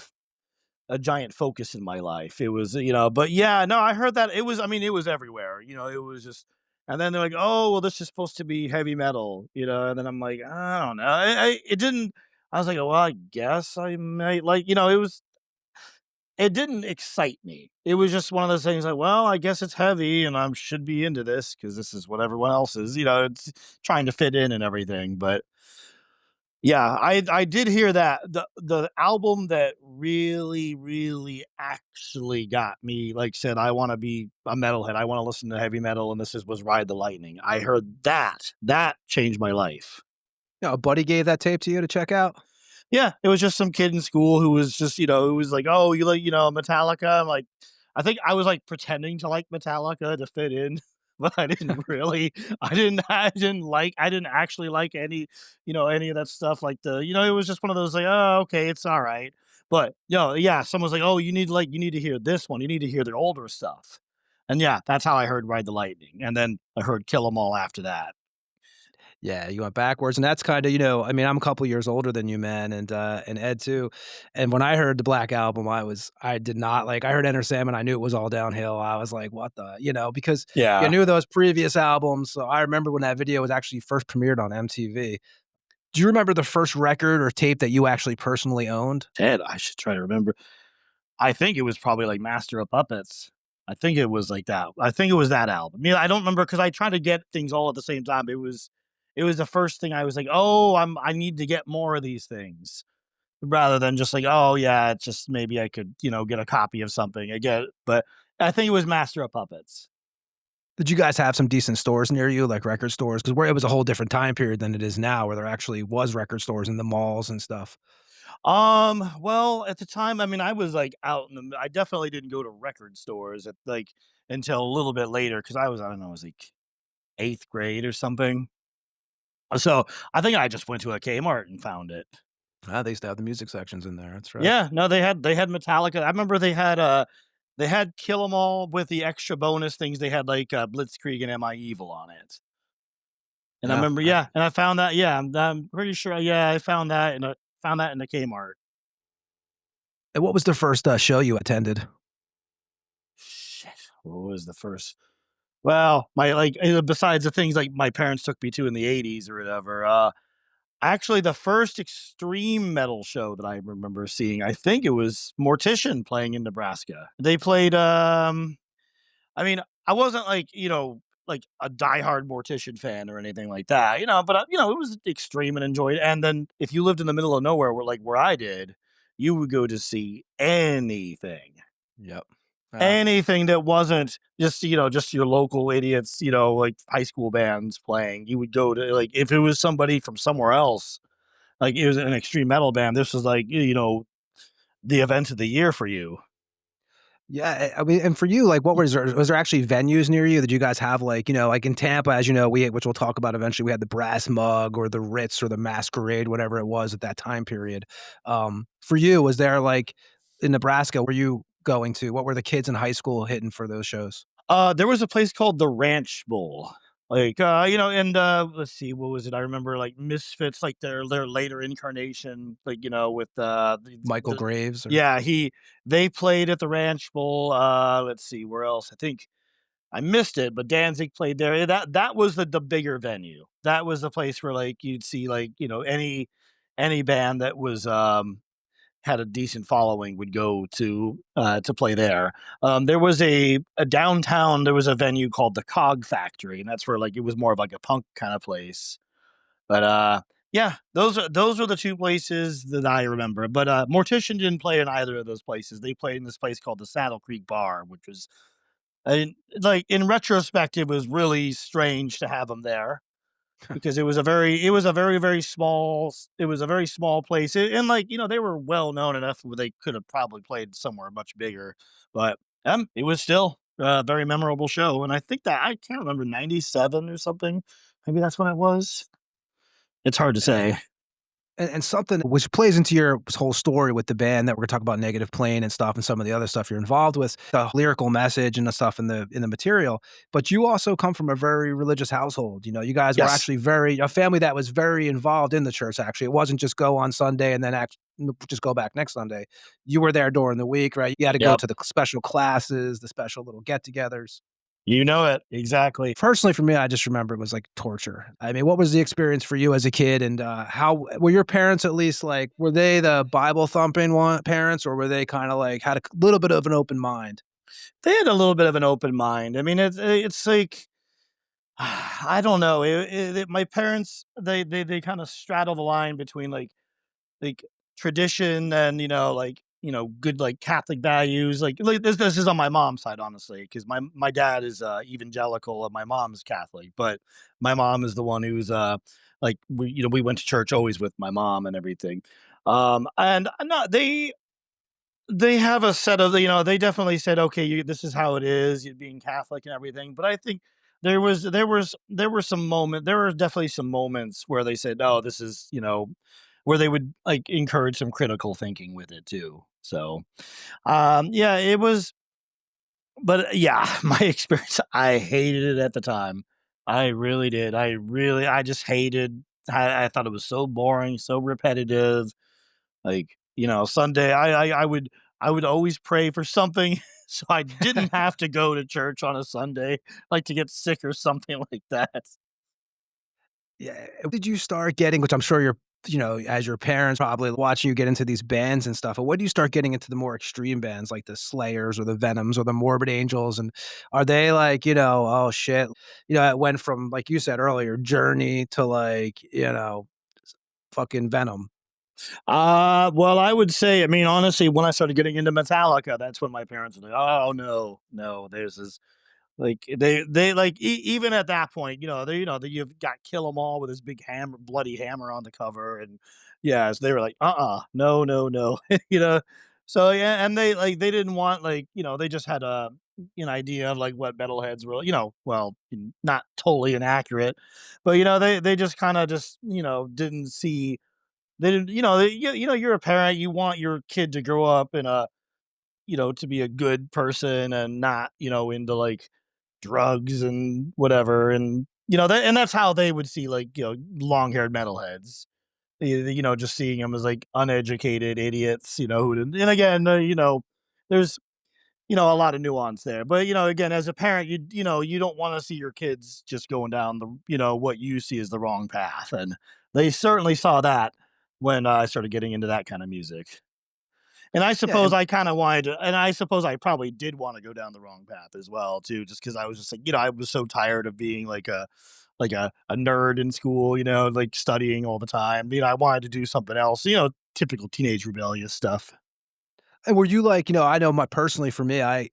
a giant focus in my life. It was, but yeah, no, I heard that it was, I mean, it was everywhere, it was just, and then they're like, oh, well, this is supposed to be heavy metal, and then I'm like, I don't know. It didn't, I was like, well, I guess I might like, it didn't excite me. It was just one of those things like, well, I guess it's heavy and I should be into this because this is what everyone else is, it's trying to fit in and everything. But yeah, I did hear that. The album that really, really actually got me, like, said, "I wanna be a metalhead, I wanna listen to heavy metal," and was Ride the Lightning. I heard that. That changed my life. A buddy gave that tape to you to check out? Yeah, it was just some kid in school who was just, who was like, "Oh, you like, Metallica?" I'm like, I think I was, like, pretending to like Metallica to fit in, but I didn't really. I didn't actually like any of that stuff, like it was just one of those like, "Oh, okay, it's alright." But, yeah, someone's like, "Oh, you need to hear this one, you need to hear their older stuff." And yeah, that's how I heard Ride the Lightning, and then I heard Kill 'Em All after that. Yeah, you went backwards, and that's kinda, I mean, I'm a couple years older than you, man, and Ed too, and when I heard the Black Album, I did not like I heard Enter Sandman, I knew it was all downhill, I was like, "What the," because you Yeah. knew those previous albums, so I remember when that video was actually first premiered on MTV. Do you remember the first record or tape that you actually personally owned? Ted, I should try to remember. I think it was probably like Master of Puppets. I think it was like that. I think it was that album. I don't remember because I tried to get things all at the same time. It was the first thing I was like, "Oh, I need to get more of these things," rather than just like, "Oh, yeah, it's just maybe I could, get a copy of something." I get it, but I think it was Master of Puppets. Did you guys have some decent stores near you, like record stores? Because where it was a whole different time period than it is now, where there actually was record stores in the malls and stuff. Well, at the time, I mean, I was like out in the I definitely didn't go to record stores at like until a little bit later because I don't know, I was like 8th grade or something. So, I think I just went to a Kmart and found it. Ah, they used to have the music sections in there, that's right. Yeah, no, they had Metallica. I remember they had Kill 'Em All with the extra bonus things. They had like Blitzkrieg and Am I Evil on it. And I Yeah, remember, yeah, and I found that, yeah, I'm pretty sure, yeah, I found that in the Kmart. and what was the first, show you attended? Shit, what was the first? Well, my like besides the things like my parents took me to in the '80s or whatever. Actually, the first extreme metal show that I remember seeing, I think it was Mortician playing in Nebraska. They played. I mean, I wasn't like like a diehard Mortician fan or anything like that, but it was extreme and enjoyed. And then if you lived in the middle of nowhere, where I did, you would go to see anything. Yep. Ah. Anything that wasn't just your local idiots, like high school bands playing. You would go to, like, if it was somebody from somewhere else, like it was an extreme metal band, this was like, the event of the year for you. Yeah, I mean, and for you, like, what was there actually venues near you? Did you guys have, like, like in Tampa, as you know, which we'll talk about eventually, we had the Brass Mug or the Ritz or the Masquerade, whatever it was at that time period. For you, was there, like, in Nebraska, were you going to what were the kids in high school hitting for those shows? There was a place called the Ranch Bowl. Like, and let's see, what was it? I remember like Misfits, like their later incarnation, like, with Michael Graves or yeah, they played at the Ranch Bowl. Let's see, where else? I think I missed it, but Danzig played there. That was the bigger venue. That was the place where like you'd see like, any band that was had a decent following would go to play there. There was a downtown. There was a venue called the Cog Factory, and that's where like it was more of like a punk kind of place. But yeah, those are the two places that I remember. But Mortician didn't play in either of those places. They played in this place called the Saddle Creek Bar, which was, like, in retrospect, it was really strange to have them there because it was a very small place, and like, they were well known enough where they could have probably played somewhere much bigger, but it was still a very memorable show, and I think that I can't remember, 97 or something. Maybe that's when it was. It's hard to say. and something which plays into your whole story with the band that we're gonna talk about Negative Plane and stuff and some of the other stuff you're involved with, the lyrical message and the stuff in the material. But you also come from a very religious household. You guys were Yes. actually a family that was very involved in the church, actually. It wasn't just go on Sunday and then just go back next Sunday. You were there during the week, right? You had to go Yep. to the special classes, the special little get-togethers. You know it. Exactly. Personally, for me, I just remember it was like torture. I mean, what was the experience for you as a kid, and how were your parents at least like? Were they the Bible thumping one parents, or were they kind of like had a little bit of an open mind? They had a little bit of an open mind. I mean, it's like I don't know. My parents, they kind of straddle the line between like tradition and like good like Catholic values. Like this is on my mom's side, honestly, because my dad is evangelical and my mom's Catholic, but my mom is the one who's like we went to church always with my mom and everything. And not they have a set of they definitely said, okay, this is how it is, you being Catholic and everything. But I think there were some moment there were definitely some moments where they said, no, this is where they would like encourage some critical thinking with it too. So yeah, it was. But yeah, my experience, I hated it at the time. I really did. I just hated. I thought it was so boring, so repetitive. Like, Sunday, I would always pray for something so I didn't have to go to church on a Sunday, like to get sick or something like that. Yeah. Did you start getting, which I'm sure as your parents probably watching you get into these bands and stuff, but when do you start getting into the more extreme bands like the Slayers or the Venoms or the Morbid Angels? And are they like, oh shit, it went from, like you said earlier, Journey to like, fucking Venom. Well, I would say, I mean, honestly, when I started getting into Metallica, that's when my parents were like, "Oh no, no, there's this." Like they like even at that point, you've got Kill 'Em All with his big hammer, bloody hammer on the cover, and yeah, so they were like, no, no, no, you know. So yeah, and they didn't want like they just had an idea of like what metalheads were, well, not totally inaccurate, but they just kind of just didn't see they didn't you're a parent, you want your kid to grow up in a to be a good person and not into like drugs and whatever, and that's how they would see like long-haired metalheads. Just seeing them as like uneducated idiots, who didn't, and again, there's a lot of nuance there, but again, as a parent, you don't want to see your kids just going down the what you see as the wrong path, and they certainly saw that when I started getting into that kind of music. And I Yeah. suppose I kinda wanted to, and I suppose I probably did wanna go down the wrong path as well too, just because I was just like, I was so tired of being like a nerd in school, like studying all the time. I wanted to do something else, typical teenage rebellious stuff. And were you like, I know personally for me, I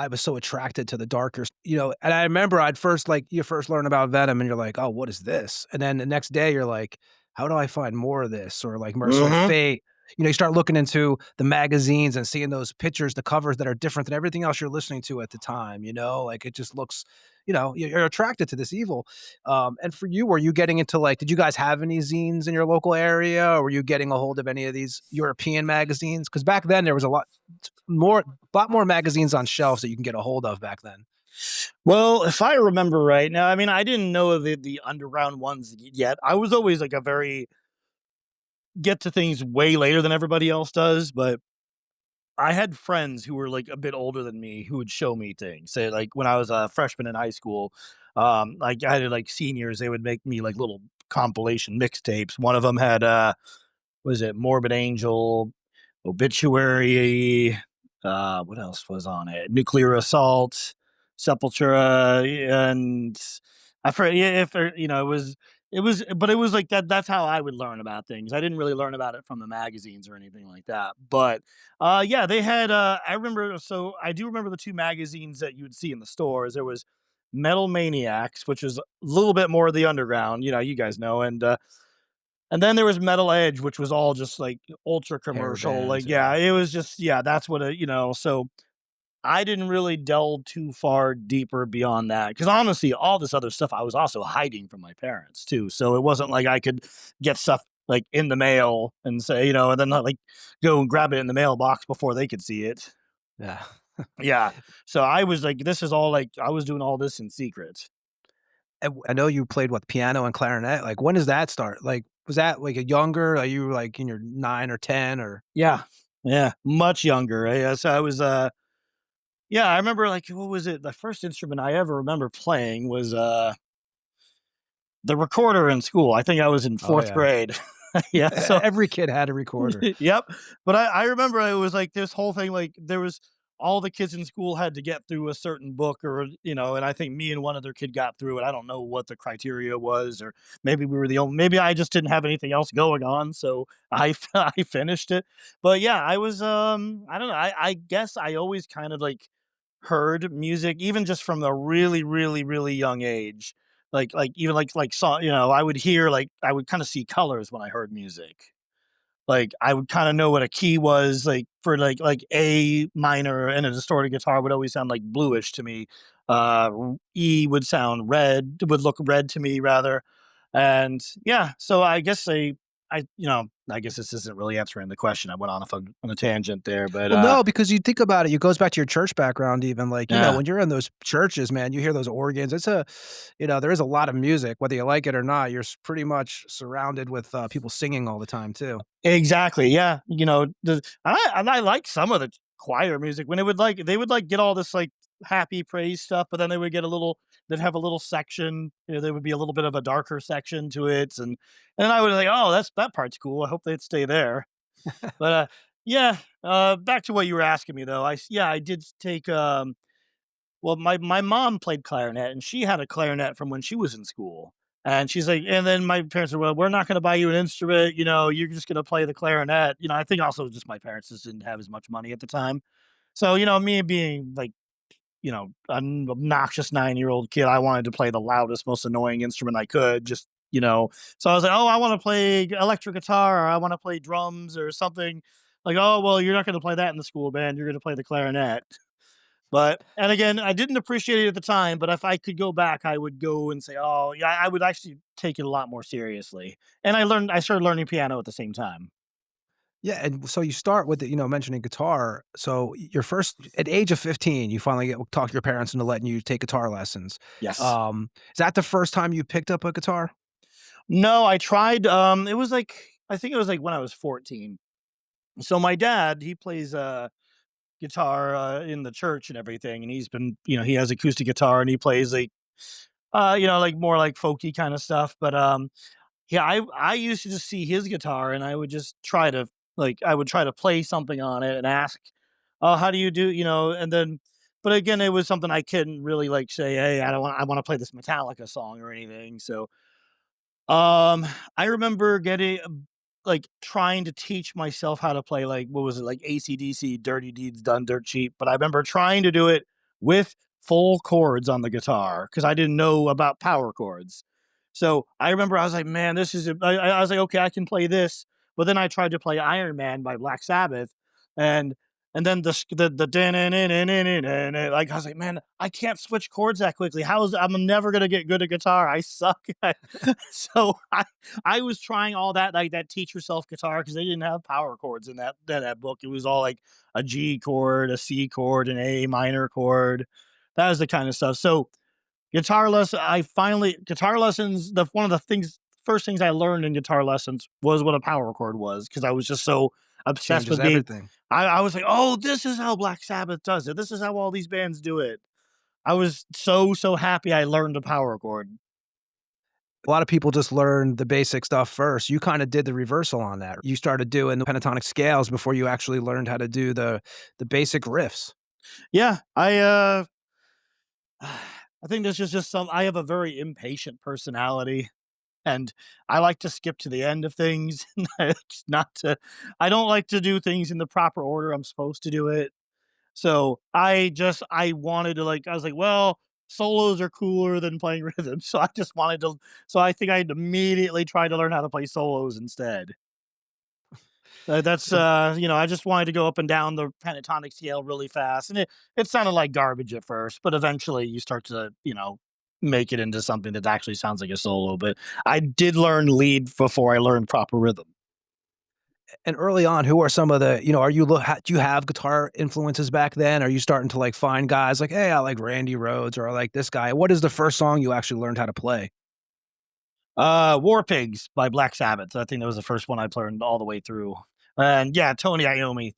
was so attracted to the darker, and I remember I'd first like you first learn about Venom and you're like, oh, what is this? And then the next day you're like, how do I find more of this? Or like Merciful Mhm. Fate. You start looking into the magazines and seeing those pictures, the covers that are different than everything else you're listening to at the time, like it just looks, you're attracted to this evil. And for you, were you getting into like, did you guys have any zines in your local area? Or were you getting a hold of any of these European magazines? Because back then there was a lot more magazines on shelves that you can get a hold of back then. Well, if I remember right now, I mean, I didn't know the underground ones yet. I was always like a very get to things way later than everybody else does, but I had friends who were like a bit older than me who would show me things. Say like when I was a freshman in high school, like I had like seniors, they would make me like little compilation mixtapes. One of them had was it Morbid Angel, Obituary, what else was on it? Nuclear Assault, Sepultura, and I forget, yeah, if but it was like that. That's how I would learn about things. I didn't really learn about it from the magazines or anything like that. But yeah, they had. I remember. So I do remember the two magazines that you would see in the stores. There was Metal Maniacs, which is a little bit more of the underground. You guys know, and then there was Metal Edge, which was all just like ultra Hair commercial. bands, Like, yeah. yeah, it was just yeah. That's what So I didn't really delve too far deeper beyond that because honestly, all this other stuff I was also hiding from my parents too. So it wasn't like I could get stuff like in the mail and say, and then not like go and grab it in the mailbox before they could see it. Yeah. Yeah. So I was like, this is all like I was doing all this in secret. And I know you played piano and clarinet. Like, when does that start? Like, Was that, like, a younger, like, you were, like, in your 9 or 10 or Yeah. Yeah, much younger. So I was, yeah, I remember, like, what was it? The first instrument I ever remember playing was, the recorder in school. I think I was in Oh, 4th yeah. grade. Yeah, so Every kid had a recorder. yep. But I remember it was like this whole thing, like there was all the kids in school had to get through a certain book or, and I think me and one other kid got through it. I don't know what the criteria was, or maybe we were the only, maybe I just didn't have anything else going on. So I finished it. But yeah, I was, I don't know. I guess I always kind of like heard music, even just from a really, really, really young age. Like even like saw, I would hear like I would kind of see colors when I heard music. Like, I would kinda know what a key was, like, for, like, A minor and a distorted guitar would always sound, like, bluish to me. E would sound red would look red to me rather, and, yeah, so I guess I guess this isn't really answering the question. I went off on a tangent there, but, Well, no, because you think about it, it goes back to your church background even, like, yeah. when you're in those churches, man, you hear those organs, there is a lot of music, whether you like it or not, you're pretty much surrounded with, people singing all the time too. Exactly, yeah, I like some of the choir music when it would, like they would, like, get all this, like, happy praise stuff, but then they would get a little they'd have a little section, there would be a little bit of a darker section to it, and I would like, "Oh, that part's cool, I hope they'd stay there." But, yeah, back to what you were asking me, though, I did take, well, my mom played clarinet, and she had a clarinet from when she was in school. And she's like, and then my parents were, well, we're not going to buy you an instrument. You're just going to play the clarinet. I think also just my parents just didn't have as much money at the time. So, me being like, an obnoxious 9-year-old kid, I wanted to play the loudest, most annoying instrument I could. So I was like, oh, I want to play electric guitar, or I want to play drums or something. Like, oh, well, you're not going to play that in the school band. You're going to play the clarinet. But and again, I didn't appreciate it at the time, but if I could go back, I would go and say, "Oh, yeah," I would actually take it a lot more seriously. And I started learning piano at the same time. Yeah, and so you start with mentioning guitar, so your first at age of 15, you finally talk your parents into letting you take guitar lessons. Yes. Is that the first time you picked up a guitar? No, I tried, it was like I think it was like when I was 14. So my dad, he plays, guitar, in the church and everything, and he has acoustic guitar and he plays like, like more like folky kinda stuff, but, yeah, I used to just see his guitar and I would just try to I would try to play something on it and ask, "Oh, how do you do," and then but again, it was something I couldn't really like say, "Hey, I wanna play this Metallica song," or anything, so, um, I remember trying to teach myself how to play, like, what was it, like AC/DC, Dirty Deeds Done Dirt Cheap, but I remember trying to do it with full chords on the guitar because I didn't know about power chords. So I remember I was like, "Man, this is I was like, "Okay, I can play this." But then I tried to play Iron Man by Black Sabbath, and then the like, I was like, "Man, I can't switch chords that quickly. I'm never gonna get good at guitar. I suck." So I was trying all that, like, that teach yourself guitar because they didn't have power chords in that book. It was all, like, a G chord, a C chord, an A minor chord. That was the kinda stuff. So guitar lessons, the one of the things first things I learned in guitar lessons was what a power chord was because I was just so obsessed Changes with being everything. I was like, "Oh, this is how Black Sabbath does it. This is how all these bands do it." I was so, so happy I learned a power chord. A lot of people just learn the basic stuff first. You kinda did the reversal on that. You started doing the pentatonic scales before you actually learned how to do the basic riffs. Yeah, I think this is just some I have a very impatient personality, and I like to skip to the end of things, it's not to I don't like to do things in the proper order I'm supposed to do it. So, I wanted to, I was like, "Well, solos are cooler than playing rhythm," so I just wanted to so I think I immediately tried to learn how to play solos instead. That's, So I just wanted to go up and down the pentatonic scale really fast, and it sounded like garbage at first, but eventually you start to, make it into something that actually sounds like a solo, but I did learn lead before I learned proper rhythm. and early on, who are some of the are you do you have guitar influences back then? Are you starting to, like, find guys like, "Hey, I like Randy Rhoads," or, "I like this guy." What is the first song you actually learned how to play? War Pigs by Black Sabbath. I think that was the first one I learned all the way through. And yeah, Tony Iommi,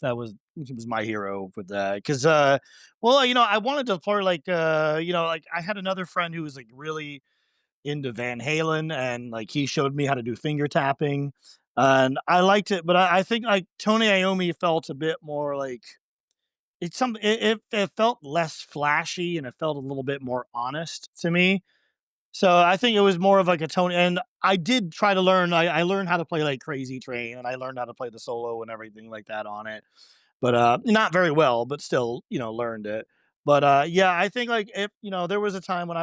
he was my hero with that. Because well, I wanted to play like like I had another friend who was like really into Van Halen, and like he showed me how to do finger tapping, and I liked it. But I think like Tony Iommi felt a bit more like it felt less flashy, and it felt a little bit more honest to me. So I think it was more of like a tone, and I did try to learn. I learned how to play like Crazy Train, and I learned how to play the solo and everything like that on it. But not very well, but still, learned it. But yeah, I think like if there was a time when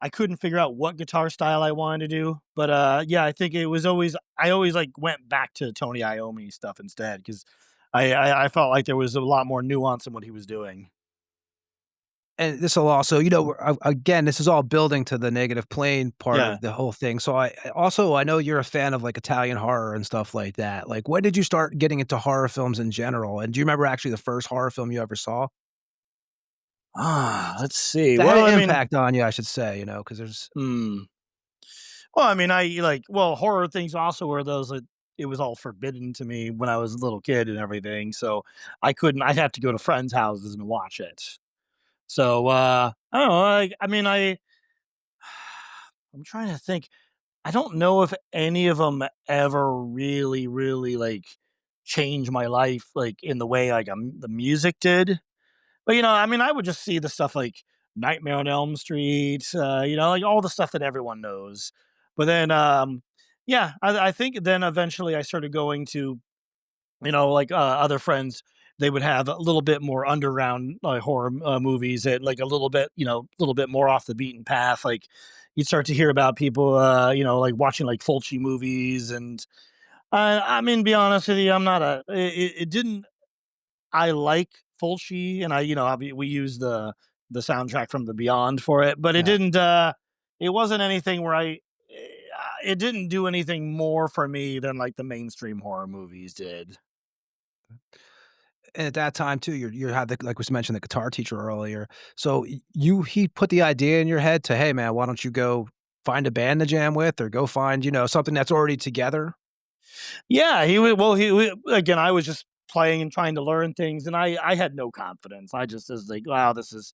I couldn't figure out what guitar style I wanted to do. But yeah, I think it was always I always like went back to Tony Iommi stuff instead because I felt like there was a lot more nuance in what he was doing. And this will also, again, this is all building to the negative plane part Yeah. of the whole thing. So I know you're a fan of like Italian horror and stuff like that. Like, when did you start getting into horror films in general? And do you remember actually the first horror film you ever saw? Let's see. That had Well, an I mean, impact on you, I should say, because there's hmm. Well, I mean, horror things also were those that it was all forbidden to me when I was a little kid and everything. So I'd have to go to friends' houses and watch it. So I don't know. I mean, I'm trying to think. I don't know if any of them ever really, really like changed my life like in the way like the music did. But I mean, I would just see the stuff like Nightmare on Elm Street, like all the stuff that everyone knows. But then, yeah, I think then eventually I started going to, like other friends. They would have a little bit more underground horror movies that like a little bit more off the beaten path. Like you'd start to hear about people, like watching like Fulci movies. And I mean, be honest with you, I'm not it didn't I like Fulci, and we use the soundtrack from The Beyond for it, but yeah. it wasn't anything where it didn't do anything more for me than like the mainstream horror movies did. And at that time too, you had the like was mentioned the guitar teacher earlier. So he put the idea in your head to, hey man, why don't you go find a band to jam with, or go find something that's already together. Yeah, again, I was just playing and trying to learn things, and I had no confidence. I just was like, wow, this is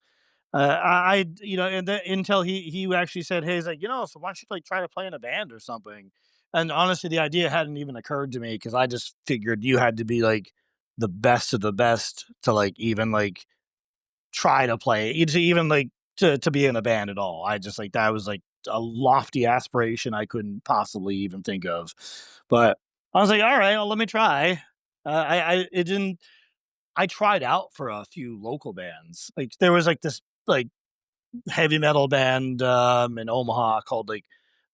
and then until he actually said, "Hey," he's like, so why don't you like try to play in a band or something? And honestly, the idea hadn't even occurred to me because I just figured you had to be like the best of the best to like even like try to play, to even like to be in a band at all. I just like that was like a lofty aspiration I couldn't possibly even think of. But I was like, all right, well, let me try. I it didn't. I tried out for a few local bands. Like there was like this like heavy metal band in Omaha called like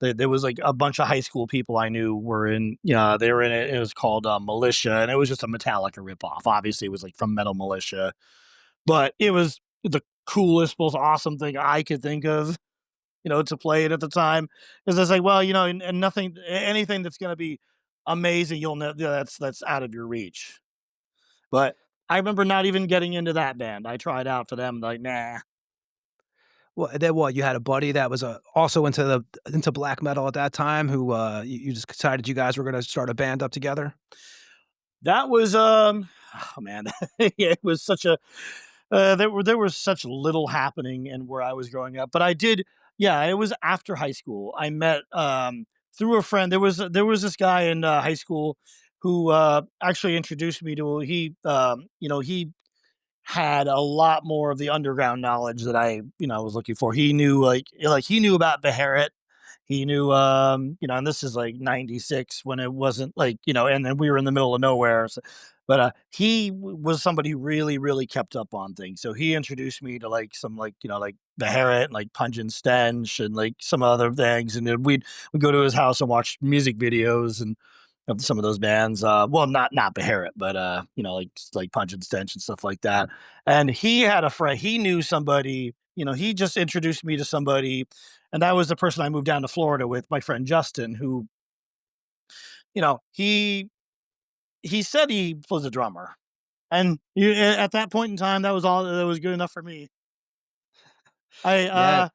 there was like a bunch of high school people I knew were in they were in it. It was called Militia, and it was just a Metallica ripoff. Obviously, it was like from Metal Militia, but it was the coolest, most awesome thing I could think of. To play it at the time, because I was like, well, and nothing, anything that's gonna be amazing, you'll know that's out of your reach. But I remember not even getting into that band. I tried out for them, like, nah. Well, and then what? You had a buddy that was also into black metal at that time, who you just decided you guys were going to start a band up together. That was oh man, yeah, it was such a there was such little happening in where I was growing up, but I did, yeah, it was after high school. I met through a friend. There was this guy in high school who actually introduced me to he had a lot more of the underground knowledge that I was looking for. He knew like he knew about Beharit. He knew and this is like 96 when it wasn't like, and then we were in the middle of nowhere. So, but was somebody who really, really kept up on things. So he introduced me to like some like, like Beharit and like Pungent Stench and like some other things. And then we'd go to his house and watch music videos and of some of those bands. Well, not Beharit, but like Punch and Stench and stuff like that. And he had a friend. He knew somebody. He just introduced me to somebody, and that was the person I moved down to Florida with, my friend Justin, who he said he was a drummer, and at that point in time, that was all that was good enough for me. I Yeah.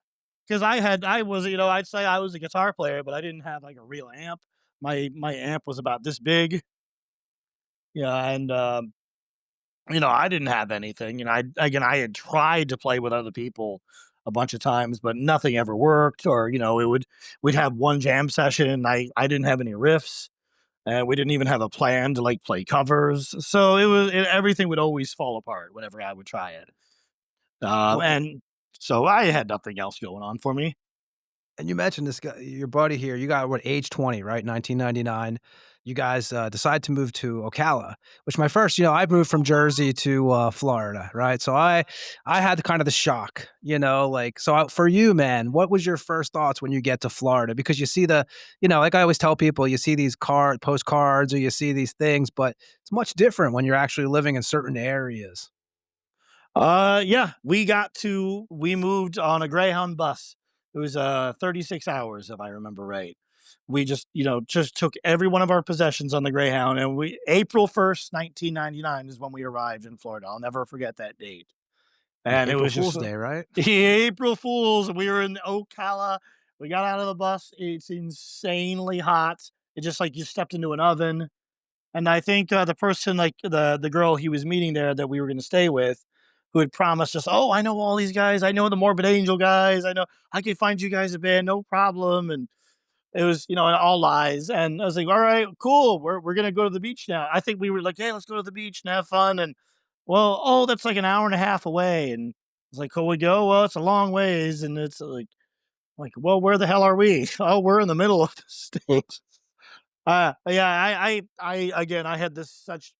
because I was, I'd say I was a guitar player, but I didn't have like a real amp. My amp was about this big, yeah, and I didn't have anything. I had tried to play with other people a bunch of times, but nothing ever worked. Or we'd have one jam session, and I didn't have any riffs, and we didn't even have a plan to like play covers. So everything would always fall apart whenever I would try it. Well, And so I had nothing else going on for me. and you mentioned this guy, your buddy here. You got what, age 20, right? 1999. You guys decide to move to Ocala, which my first, I moved from Jersey to Florida, right? So I had kind of the shock, like for you, man, what was your first thoughts when you get to Florida? Because you see like I always tell people, you see these postcards or you see these things, but it's much different when you're actually living in certain areas. Yeah, we moved on a Greyhound bus. It was 36 hours, if I remember right. We just took every one of our possessions on the Greyhound, and we April 1st, 1999 is when we arrived in Florida. I'll never forget that date. Like And it April was Fool's just Day, right? April Fools. We were in Ocala. We got out of the bus. It's insanely hot. It's just like you stepped into an oven. And I think the person, like the girl he was meeting there that we were going to stay with, who had promised us, "Oh, I know all these guys. I know the Morbid Angel guys. I know I can find you guys a band, no problem." And it was, all lies. And I was like, "All right, cool. We're gonna go to the beach now." I think we were like, "Hey, let's go to the beach and have fun." And well, oh, that's like an hour and a half away. And it's like, "Could we go?" Well, it's a long ways, and it's well, where the hell are we? Oh, we're in the middle of the state. Yeah, I again, I had this such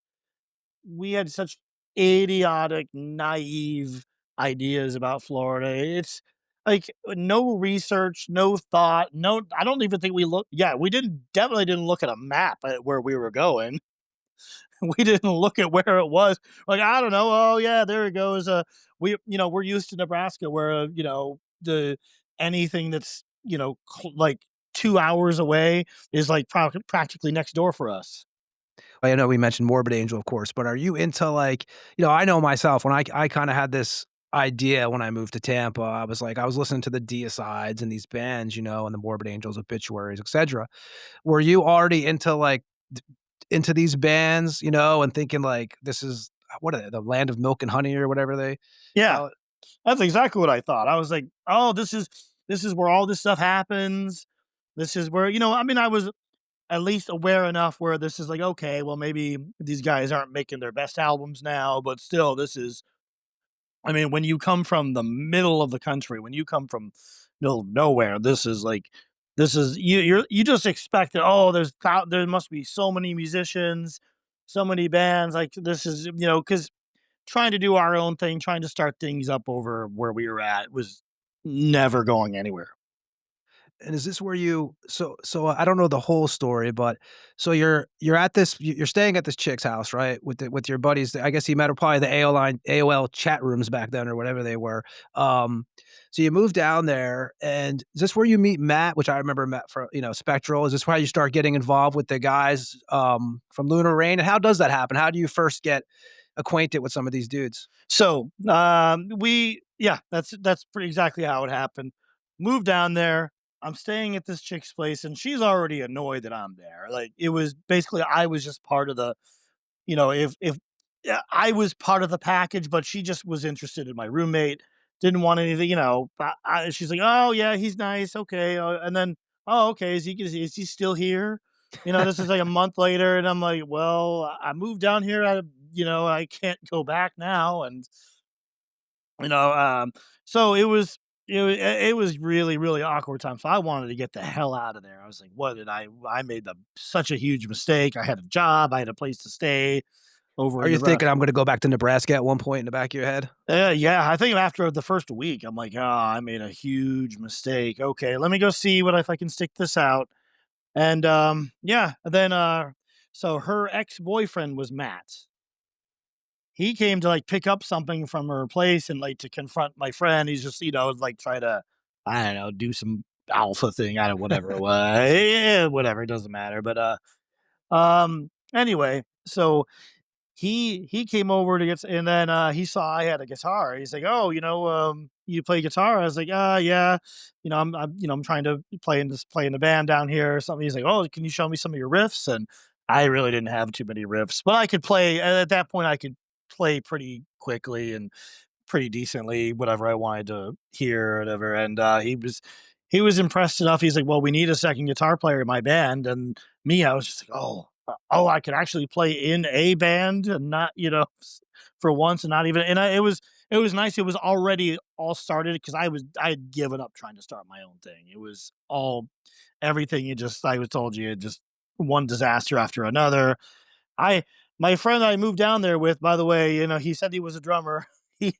we had such idiotic, naive ideas about Florida. It's like no research, no thought, no. I don't even think we looked. Yeah, we definitely didn't look at a map at where we were going. We didn't look at where it was. Like I don't know. Oh yeah, there it goes. We're used to Nebraska, where the anything that's like 2 hours away is like practically next door for us. I know we mentioned Morbid Angel, of course, but are you into like, I know myself when I kind of had this idea when I moved to Tampa. I was listening to the Deicides and these bands, and the Morbid Angels, Obituaries, etc. Were you already into like into these bands, and thinking like this is what are they, the land of milk and honey or whatever they Yeah, call it? that's exactly what I thought. I was like, "Oh, this is where all this stuff happens. This is where." I mean, I was at least aware enough where this is like, okay, well, maybe these guys aren't making their best albums now, but still, this is. I mean, when you come from the middle of the country, when you come from middle of nowhere, this is you just expect that. Oh, there must be so many musicians, so many bands. Like this is because trying to do our own thing, trying to start things up over where we were at was never going anywhere. And is this where I don't know the whole story, but so you're at this you're staying at this chick's house, right? With your buddies. I guess you met her probably the AOL chat rooms back then or whatever they were. Um, so you move down there, and is this where you meet Matt, which I remember Matt from, Spectral? Is this why you start getting involved with the guys from Lunar Rain? And how does that happen? How do you first get acquainted with some of these dudes? So yeah, that's pretty exactly how it happened. Moved down there. I'm staying at this chick's place, and she's already annoyed that I'm there. Like it was basically I was just part of the, if yeah, I was part of the package, but she just was interested in my roommate. Didn't want anything, she's like, "Oh yeah, he's nice, okay," and then, "Oh okay, is he still here?" This is like a month later, and I'm like, "Well, I moved down here. I can't go back now," and you know, um, so it was really, really awkward time. So I wanted to get the hell out of there. I was like, "What did I made such a huge mistake. I had a job, I had a place to stay over Are in you thinking Nebraska." I'm going to go back to Nebraska at one point in the back of your head? Yeah, I think after the first week, I'm like, "Oh, I made a huge mistake. Okay, let me go see what if I can stick this out." And yeah, then so her ex-boyfriend was Matt. He came to like pick up something from her place and like to confront my friend. He's just, like try to, I don't know, do some alpha thing. I don't whatever it was. Yeah, whatever, it doesn't matter. But anyway, so he came over to get, and then he saw I had a guitar. He's like, "Oh, you play guitar?" I was like, yeah. I'm trying to play in the band down here or something." He's like, "Oh, can you show me some of your riffs?" And I really didn't have too many riffs, but I could play. At that point, I could play pretty quickly and pretty decently whatever I wanted to hear or whatever. And he was impressed enough. He's like, "Well, we need a second guitar player in my band." And me, I was just like, "Oh, I could actually play in a band and not, for once, and not even." And it was nice. It was already all started because I had given up trying to start my own thing. It was all everything. I was told you, just one disaster after another. I My friend I moved down there with, by the way, he said he was a drummer. He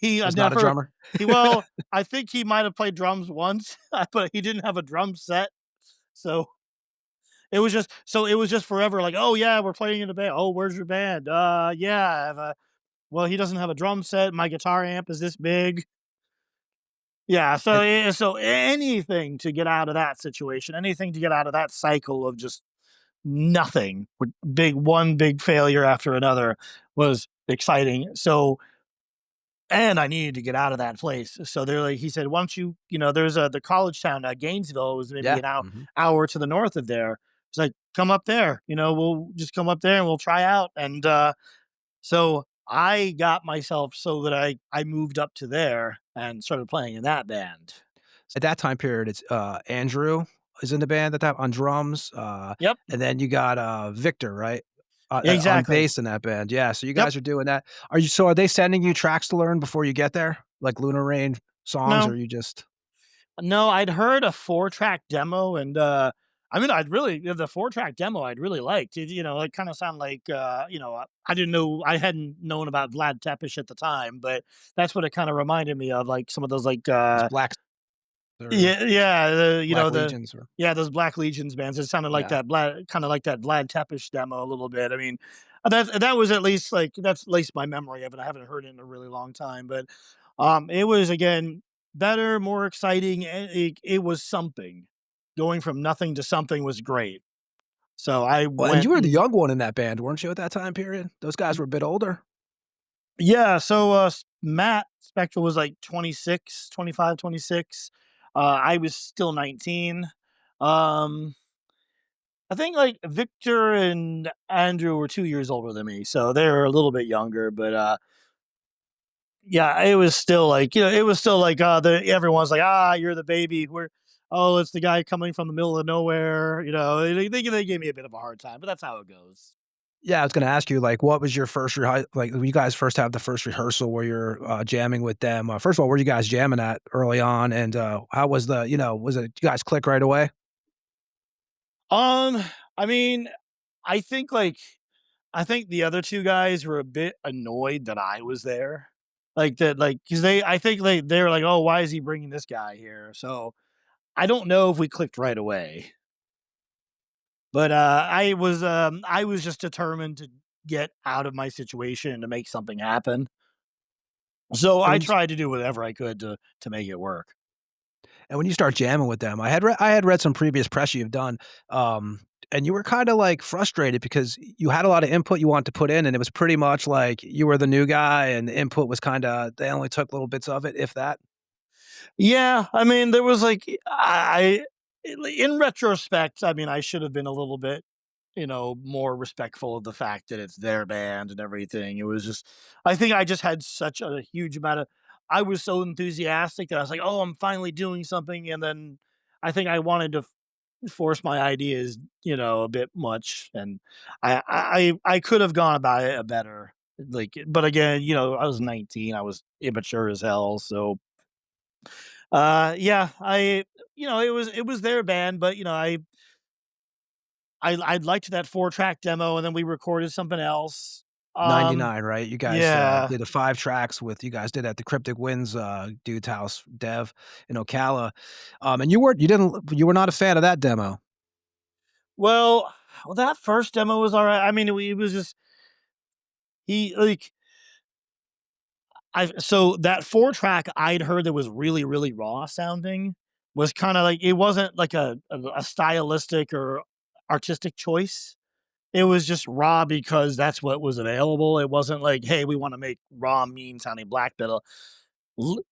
he He's I've not a never drummer. he well, I think he might have played drums once, but he didn't have a drum set. So it was just forever like, "Oh yeah, we're playing in a band." "Oh, where's your band?" Yeah, I have a well, he doesn't have a drum set. My guitar amp is this big. Yeah, And so anything to get out of that situation, anything to get out of that cycle of just nothing, with one big failure after another was exciting. So, and I needed to get out of that place. So he said, "Why don't you, there's the college town, Gainesville, was maybe yeah. an hour, Mhm. hour to the north of there." It's like, "Come up there, we'll just come up there and we'll try out." And so I got myself so that I moved up to there and started playing in that band. At that time period, it's, Andrew is in the band at that on drums, Yep, and then you got, Victor, right? On exactly. bass in that band, yeah, so you Yep. guys are doing that. Are they sending you tracks to learn before you get there? Like Lunar Rain songs, or No, you just no, I'd heard a 4-track demo, and I mean, the 4-track demo I'd really liked. It kind of sounded like I didn't know, I hadn't known about Vlad Tepes at the time, but that's what it kind of reminded me of, like some of those like those Black or yeah, yeah, Black Legions or yeah, those Black Legions bands. It sounded like yeah. that kind of like that Vlad Tepes demo a little bit. I mean, that was at least like that's at least my memory of it. I haven't heard it in a really long time, but it was again better, more exciting. And it was something. Going from nothing to something was great. So I Well, and you went were the and young one in that band, weren't you, at that time period? Those guys were a bit older. yeah. So Matt Spectral was like 26, 25, 26. I was still 19. Um, I think like Victor and Andrew were 2 years older than me, so they were a little bit younger. But yeah, it was still like it was still like everyone's like, you're the baby. It's the guy coming from the middle of nowhere. They gave me a bit of a hard time, but that's how it goes. Yeah, I was gonna ask you, like, what was your first when you guys first have the first rehearsal where you're, jamming with them, first of all, where you guys jamming at early on, and, how was was it you guys click right away? Um, I mean, I think like I think the other two guys were a bit annoyed that I was there. Like that, like because I think they were like, "Oh, why is he bringing this guy here?" So I don't know if we clicked right away, but I was just determined to get out of my situation and to make something happen. So And I when you tried to do whatever I could to make it work. and when you start jamming with them, I had read some previous press you've done, and you were kinda, like, frustrated because you had a lot of input you wanted to put in, and it was pretty much like you were the new guy, and the input was kinda they only took little bits of it, if that. Yeah, I mean, there was like in retrospect, I mean, I should have been a little bit, more respectful of the fact that it's their band and everything. It was just, I think I just had such a huge amount of, I was so enthusiastic that I was like, "Oh, I'm finally doing something," and then I think I wanted to force my ideas, a bit much, and I could have gone about it a better. Like, but again, I was 19, I was immature as hell, so yeah, it was their band, but I liked that 4-track demo, and then we recorded something else. Um, 99, right? You guys, yeah. did the 5 tracks with you guys did at the Cryptic Winds, dude's house, Dev, in Ocala, and you were not a fan of that demo. Well, that first demo was alright. I mean, it was just he like I so that 4-track I'd heard that was really, really raw sounding was kinda like it wasn't like a stylistic or artistic choice. It was just raw because that's what was available. It wasn't like, hey, we want to make raw, mean sounding black metal.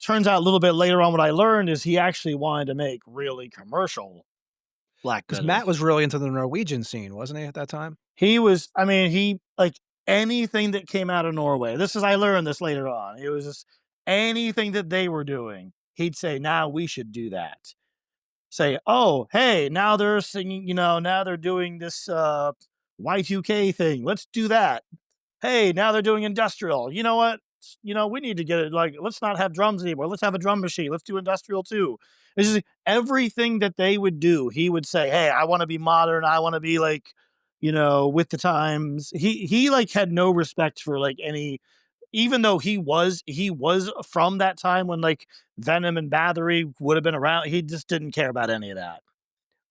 Turns out a little bit later on, what I learned is he actually wanted to make really commercial black Because metal. Matt was really into the Norwegian scene, wasn't he, at that time? He was, I mean, he like anything that came out of Norway. I learned this later on. It was just anything that they were doing. He'd say, now we should do that. Say, oh, hey, now they're singing, now they're doing this Y2K thing. Let's do that. Hey, now they're doing industrial. You know what? We need to get it. Like, let's not have drums anymore. Let's have a drum machine. Let's do industrial too. It's just everything that they would do. He would say, "Hey, I want to be modern. I want to be like, with the times." He like had no respect for like any, even though he was from that time when like Venom and Bathory would have been around. He just didn't care about any of that.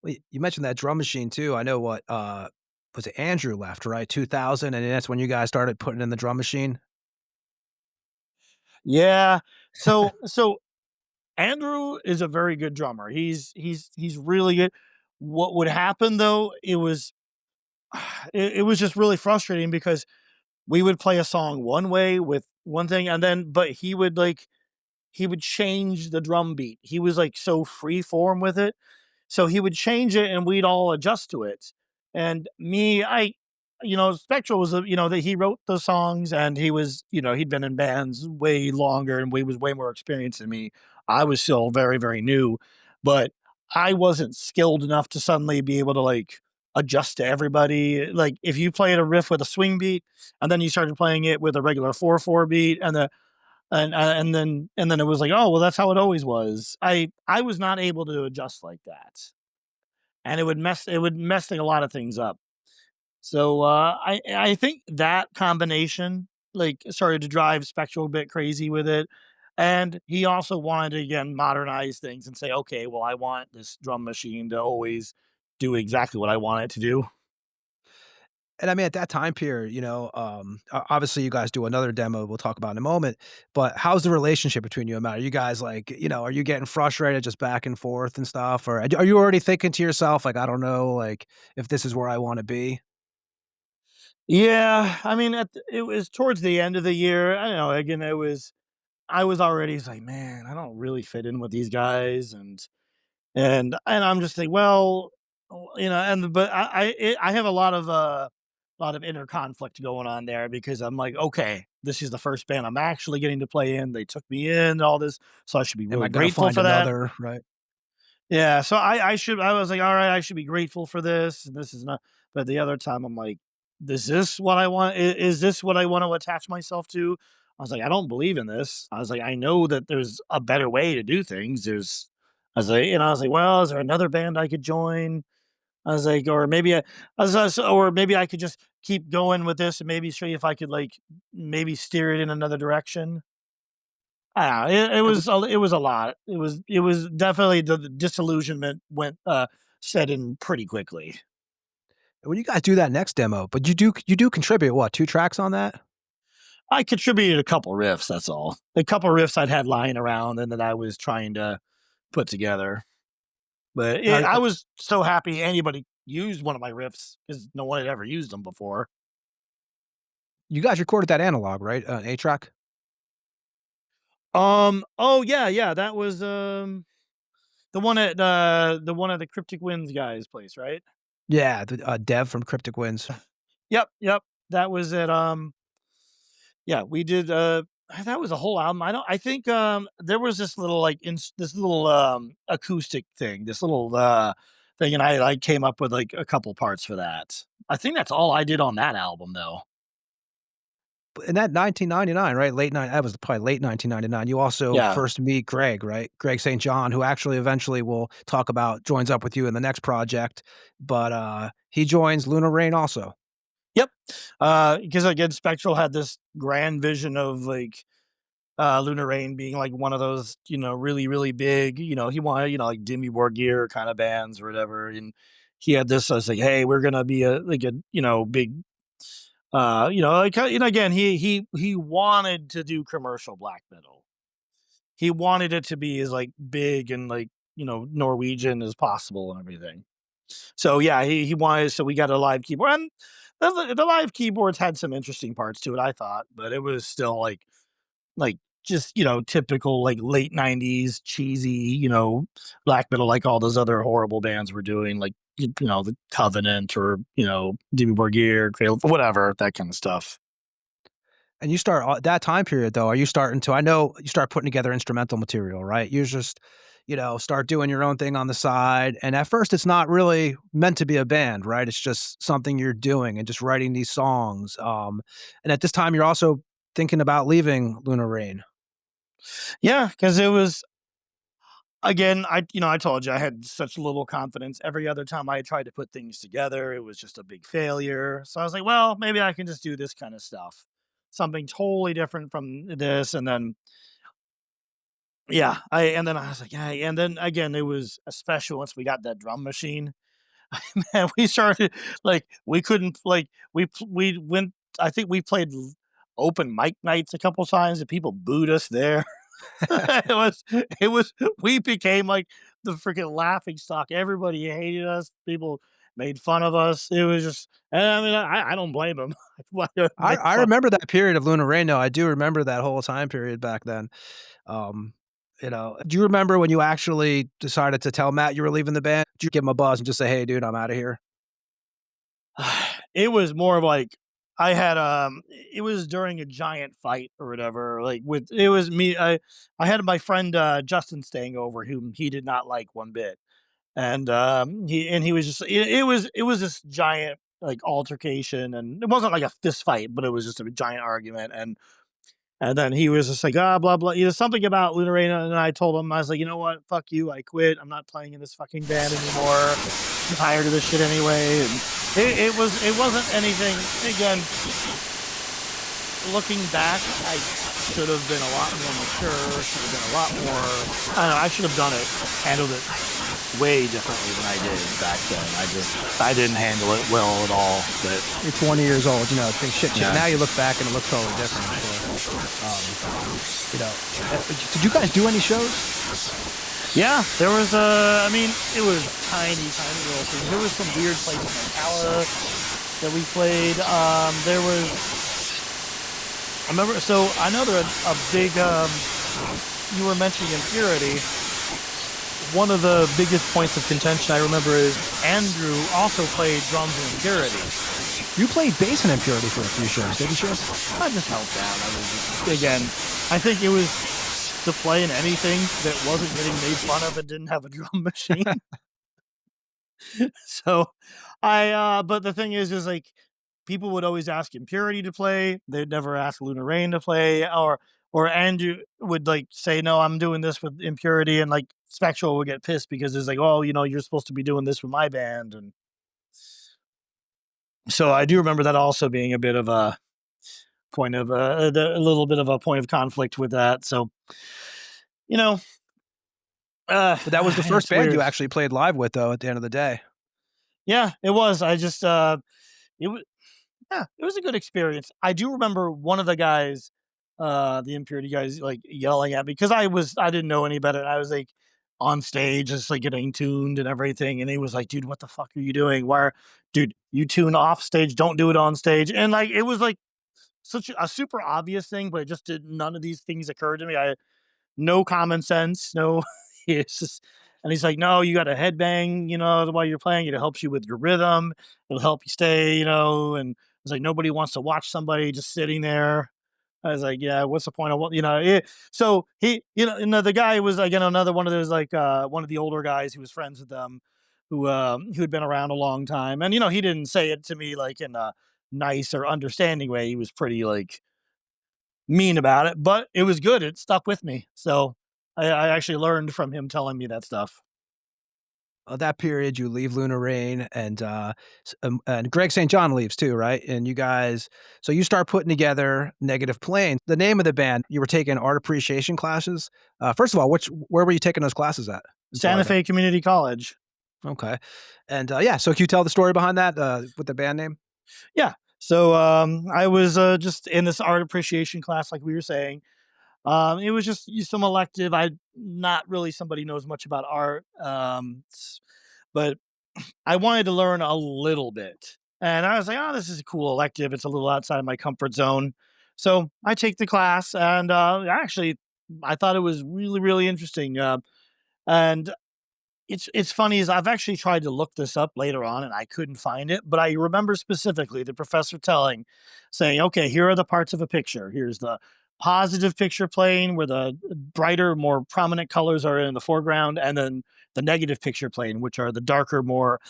Well, you mentioned that drum machine too. I know what, was it Andrew left, right? 2000, and that's when you guys started putting in the drum machine? Yeah. So Andrew is a very good drummer. He's really good. What would happen though, it was just really frustrating because we would play a song one way with one thing and then but he would change the drum beat. He was like so free form with it. So he would change it and we'd all adjust to it. And me, Spectral was, that he wrote the songs and he was, he'd been in bands way longer and he was way more experienced than me. I was still very, very new, but I wasn't skilled enough to suddenly be able to like adjust to everybody. Like if you played a riff with a swing beat and then you started playing it with a regular 4/4 beat and then it was like, oh well, that's how it always was. I was not able to adjust like that, and it would mess a lot of things up. So I think that combination like started to drive Spectral a bit crazy with it, and he also wanted to again modernize things and say, okay, well I want this drum machine to always do exactly what I want it to do. And I mean, at that time period, obviously you guys do another demo we'll talk about in a moment, but how's the relationship between you and Matt? Are you guys like, are you getting frustrated just back and forth and stuff? Or are you already thinking to yourself, like, I don't know, like if this is where I want to be? Yeah, I mean, it was towards the end of the year. I don't know. Again, I was already like, man, I don't really fit in with these guys, and I'm just like, well, and but I have a lot of inner conflict going on there because I'm like, okay, this is the first band I'm actually getting to play in. They took me in, all this, so I should be Am really I gonna grateful find for that. another, right? Yeah, so I was like, all right, I should be grateful for this, and this is not. But the other time, I'm like, is this what I want? Is this what I want to attach myself to? I was like, I don't believe in this. I was like, I know that there's a better way to do things. I was like, well, is there another band I could join? I was like, or maybe or maybe I could just keep going with this and maybe see if I could like maybe steer it in another direction. I don't know. It was a lot. It was definitely the disillusionment went set in pretty quickly. When you guys do that next demo, but you do contribute what, 2 tracks on that? I contributed a couple riffs. That's all. A couple riffs I'd had lying around and that I was trying to put together. But Now, I was so happy anybody used one of my riffs because no one had ever used them before. you guys recorded that analog, right? An 8 track? Oh yeah, yeah. That was the one at the Cryptic Winds guys' place, right? Yeah, the, Dev from Cryptic Winds. Yep, yep. That was it. Yeah, we did. That was a whole album. I think there was this little like this little acoustic thing, this little thing, and I came up with like a couple parts for that. I think that's all I did on that album, though. In that 1999, right? That was probably late 1999. You also Yeah. first meet Greg, right? Greg St. John, who actually eventually will talk about joins up with you in the next project, but, he joins Lunar Rain also. Yep. Because again, Spectral had this grand vision of like Lunar Rain being like one of those, really, really big, he wanted, like Dimmy Borgir kind of bands or whatever. And he had this, I was like, hey, we're gonna be a big like again, he wanted to do commercial black metal. He wanted it to be as like big and like, Norwegian as possible and everything. So yeah, he wanted, so we got a live keyboard. And The live keyboards had some interesting parts to it, I thought, but it was still like just typical like late '90s cheesy black metal like all those other horrible bands were doing, like the Covenant or Dimmu Borgir, Cradle, whatever that kind of stuff. And you start that time period though, are you starting to I know you start putting together instrumental material, right? You just, start doing your own thing on the side, and at first it's not really meant to be a band, right? It's just something you're doing and just writing these songs, and at this time, you're also thinking about leaving Lunar Rain. Yeah, because it was again, I told you I had such little confidence. Every other time I tried to put things together, it was just a big failure. So I was like, well, maybe I can just do this kind of stuff. Something totally different from this. And then yeah, I was like, yeah, and then again, it was especially once we got that drum machine. Man, we started like we couldn't like we went I think we played open mic nights a couple times and people booed us there. it was it was we became like the freaking laughing stock. Everybody hated us. People made fun of us. It was just, and I mean, I don't blame them. I I remember that period of Lunar Rain, though, I do remember that whole time period back then. Um, do you remember when you actually decided to tell Matt you were leaving the band? Did you give him a buzz and just say, "Hey, dude, I'm outta here?" It was more of like I had it was during a giant fight or whatever. Like with it was me. I had my friend Justin staying over, whom he did not like one bit, and he was just it was this giant like altercation, and it wasn't like a fist fight, but it was just a giant argument, and then he was just like, ah, blah, blah. Something about Lunarena. And I told him, I was like, you know what? Fuck you. I quit. I'm not playing in this fucking band anymore. I'm tired of this shit anyway. And it wasn't anything. Again, looking back, I should have been a lot more mature. Should have been a lot more. I don't know. I should have handled it way differently than I did back then. I didn't handle it well at all. But You're 20 years old, think shit. yeah. Now you look back and it looks totally different, I'm sure. Did you guys do any shows? Yeah, there was I mean, it was tiny little things. There was some weird places in Ocala that we played. There was, I remember, so I know there a big, you were mentioning Impurity. One of the biggest points of contention I remember is Andrew also played drums in Impurity. You played bass in Impurity for a few shows, didn't you? I just helped out. I was again, I think it was to play in anything that wasn't getting made fun of and didn't have a drum machine. So but the thing is like people would always ask Impurity to play. They'd never ask Lunar Rain to play, or Andrew would like say, no, I'm doing this with Impurity, and like Spectral would get pissed because it's like, oh, you're supposed to be doing this with my band. And so I do remember that also being a bit of a point of a little bit of a point of conflict with that. So, you know, But that was the first it's band you weird. actually played live with, though, at the end of the day. Yeah, it was. I just it was yeah, it was a good experience. I do remember one of the guys, the Impurity guys, like yelling at me because I didn't know any better. And I was like on stage, just like getting tuned and everything. And he was like, dude, what the fuck are you doing? Dude, you tune off stage, don't do it on stage. And like, it was like such a super obvious thing, but it just did none of these things occurred to me. I no common sense, no, it's just, and he's like, no, you got to headbang, while you're playing. It helps you with your rhythm. It'll help you stay, and it's like, nobody wants to watch somebody just sitting there. I was like, yeah, what's the point of so he, the guy was again, another one of those, like, one of the older guys who was friends with them who had been around a long time. And, he didn't say it to me like in a nice or understanding way. He was pretty like mean about it, but it was good. It stuck with me. So I actually learned from him telling me that stuff. That period, you leave Lunar Rain, and Greg St. John leaves too, right? And you guys, so you start putting together Negative Plane. The name of the band, you were taking art appreciation classes. First of all, where were you taking those classes at? Santa Fe Community College. Okay, and yeah, so can you tell the story behind that with the band name? Yeah. So I was just in this art appreciation class, like we were saying. It was just some elective. I not really somebody knows much about art, but I wanted to learn a little bit. And I was like, "Oh, this is a cool elective. It's a little outside of my comfort zone." So I take the class, and actually, I thought it was really, really interesting. And it's funny is I've actually tried to look this up later on and I couldn't find it, but I remember specifically the professor saying, "Okay, here are the parts of a picture. Here's the positive picture plane where the brighter, more prominent colors are in the foreground, and then the negative picture plane, which are the darker, more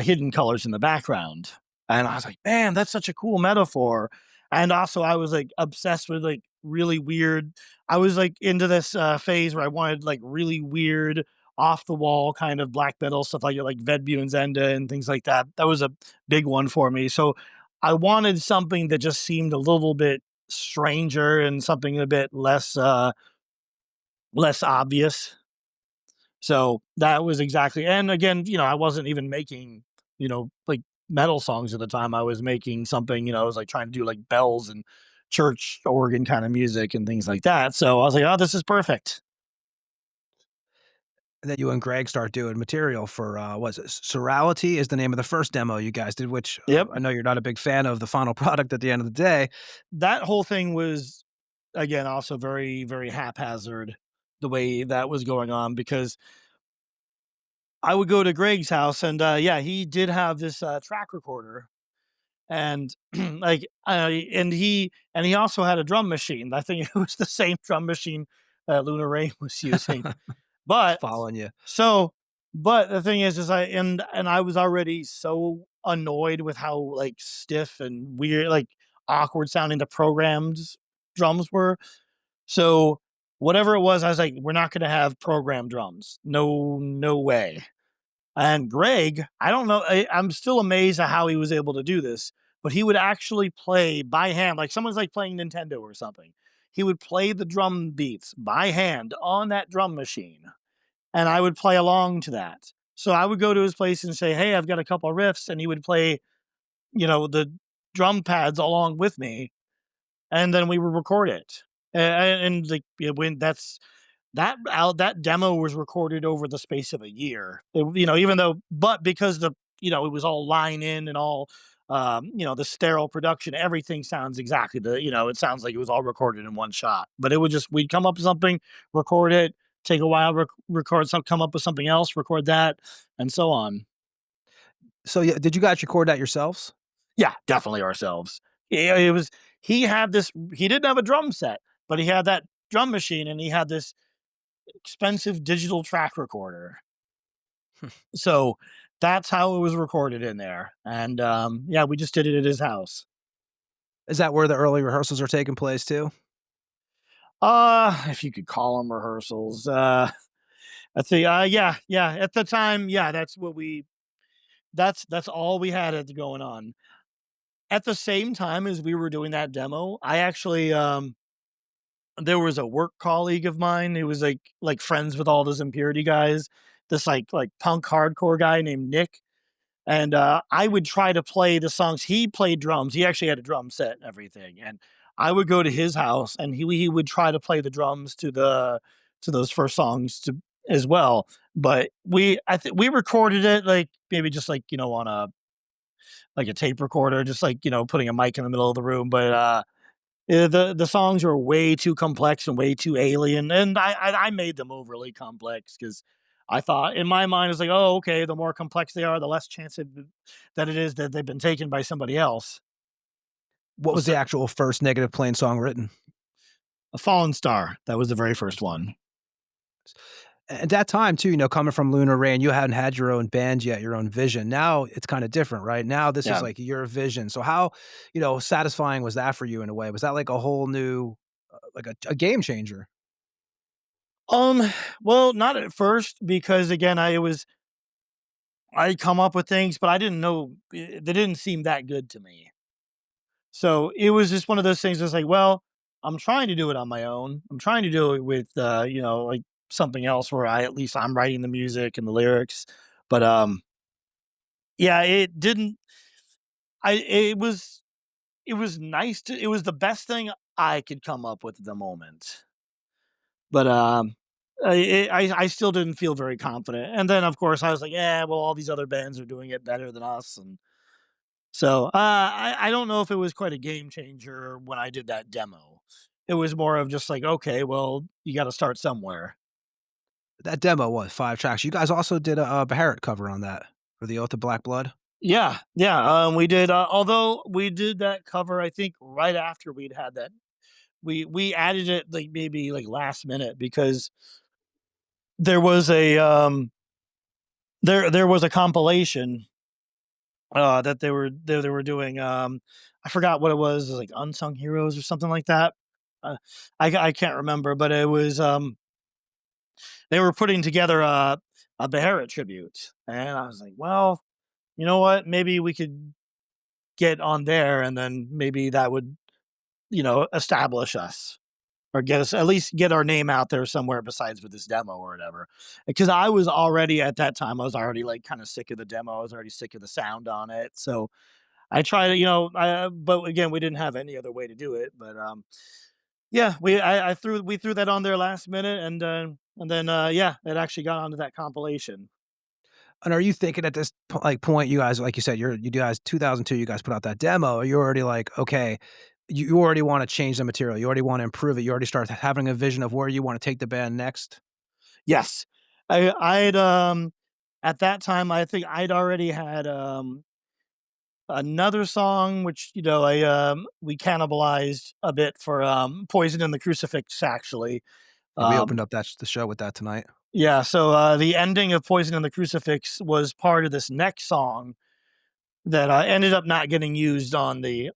hidden colors in the background." And I was like, "Man, that's such a cool metaphor." And also, I was like obsessed with like really weird. I was like into this phase where I wanted like really weird off the wall kind of black metal stuff like Vedbu and Zenda and things like that. That was a big one for me. So I wanted something that just seemed a little bit stranger and something a bit less obvious. So that was exactly, and again, I wasn't even making, like metal songs at the time. I was making something, I was like trying to do like bells and church organ kind of music and things like that. So I was like, oh, this is perfect. And then you and Greg start doing material for, was it Sorality is the name of the first demo you guys did, which, Yep. I know you're not a big fan of the final product at the end of the day. That whole thing was, again, also very, very haphazard the way that was going on because I would go to Greg's house and yeah, he did have this track recorder and and he also had a drum machine. I think it was the same drum machine that Luna Ray was using. But Following you. so but the thing is and I was already so annoyed with how like stiff and weird, like awkward sounding the programmed drums were. So whatever it was, I was like, we're not gonna have programmed drums. No, no way. And Greg, I don't know, I'm still amazed at how he was able to do this, but he would actually play by hand, like someone's like playing Nintendo or something. He would play the drum beats by hand on that drum machine, and I would play along to that. So I would go to his place and say, "Hey, I've got a couple of riffs," and he would play, the drum pads along with me, and then we would record it. And like when that demo was recorded over the space of a year. Even though, but because it was all line in and all, the sterile production, everything sounds exactly it sounds like it was all recorded in one shot. But it would just we'd come up with something, record it, take a while, record some, come up with something else, record that, and so on. So, yeah, did you guys record that yourselves? Yeah, definitely ourselves. Yeah, it was. He had this. He didn't have a drum set, but he had that drum machine, and he had this expensive digital track recorder. So that's how it was recorded in there. And yeah, we just did it at his house. Is that where the early rehearsals are taking place too? If you could call them rehearsals. I think yeah, yeah. At the time, yeah, that's all we had it going on. At the same time as we were doing that demo, I actually there was a work colleague of mine who was like friends with all those Impurity guys, this like punk hardcore guy named Nick. And I would try to play the songs. He played drums. He actually had a drum set and everything. And I would go to his house and he would try to play the drums to those first songs to as well. But I think we recorded it like maybe just like, on a tape recorder, just like, putting a mic in the middle of the room. But the songs were way too complex and way too alien, and I made them overly complex because I thought in my mind, it's like, "Oh, okay, the more complex they are, the less chance that it is that they've been taken by somebody else." What Well, was the so actual first Negative Plane song written? A Fallen Star, that was the very first one. At that time too, coming from Lunar Rain, you hadn't had your own band yet, your own vision. Now it's kinda different, right? Now this is Yeah. like your vision. So how, satisfying was that for you in a way? Was that like a whole new, like a game changer? Um, well, not at first because again, I come up with things, but I didn't know they didn't seem that good to me. So it was just one of those things that's like, well, I'm trying to do it on my own. I'm trying to do it with like something else where at least I'm writing the music and the lyrics. But yeah, it didn't I it was nice to it was the best thing I could come up with at the moment. But I still didn't feel very confident. And then of course I was like, yeah, well all these other bands are doing it better than us and So I don't know if it was quite a game changer when I did that demo. It was more of just like, okay, well, you got to start somewhere. That demo, what, 5 tracks? You guys also did a Beharit cover on that for the Oath of Black Blood? Yeah, yeah. We did. Although we did that cover, I think right after we'd had that, we added it like maybe like last minute because there was a there was a compilation that they were doing. I forgot what it was like Unsung Heroes or something like that. I can't remember, but it was they were putting together a Beharit tribute, and I was like, well, you know what? Maybe we could get on there, and then maybe that would establish us or get us at least get our name out there somewhere besides with this demo or whatever. Because I was already at that time, I was already like kind of sick of the demo. I was already sick of the sound on it. So I tried to, but again, we didn't have any other way to do it. But yeah, we threw that on there last minute, and then yeah, it actually got onto that compilation. And are you thinking at this point, you guys, like you said, you guys 2002, you guys put out that demo. You're already like, okay, you already want to change the material. You already want to improve it. You already start having a vision of where you want to take the band next. Yes, I'd at that time I think I'd already had another song which I we cannibalized a bit for Poison and the Crucifix actually. Yeah, we opened Um, up the show with that tonight. yeah, so the ending of Poison and the Crucifix was part of this next song that ended up not getting used on the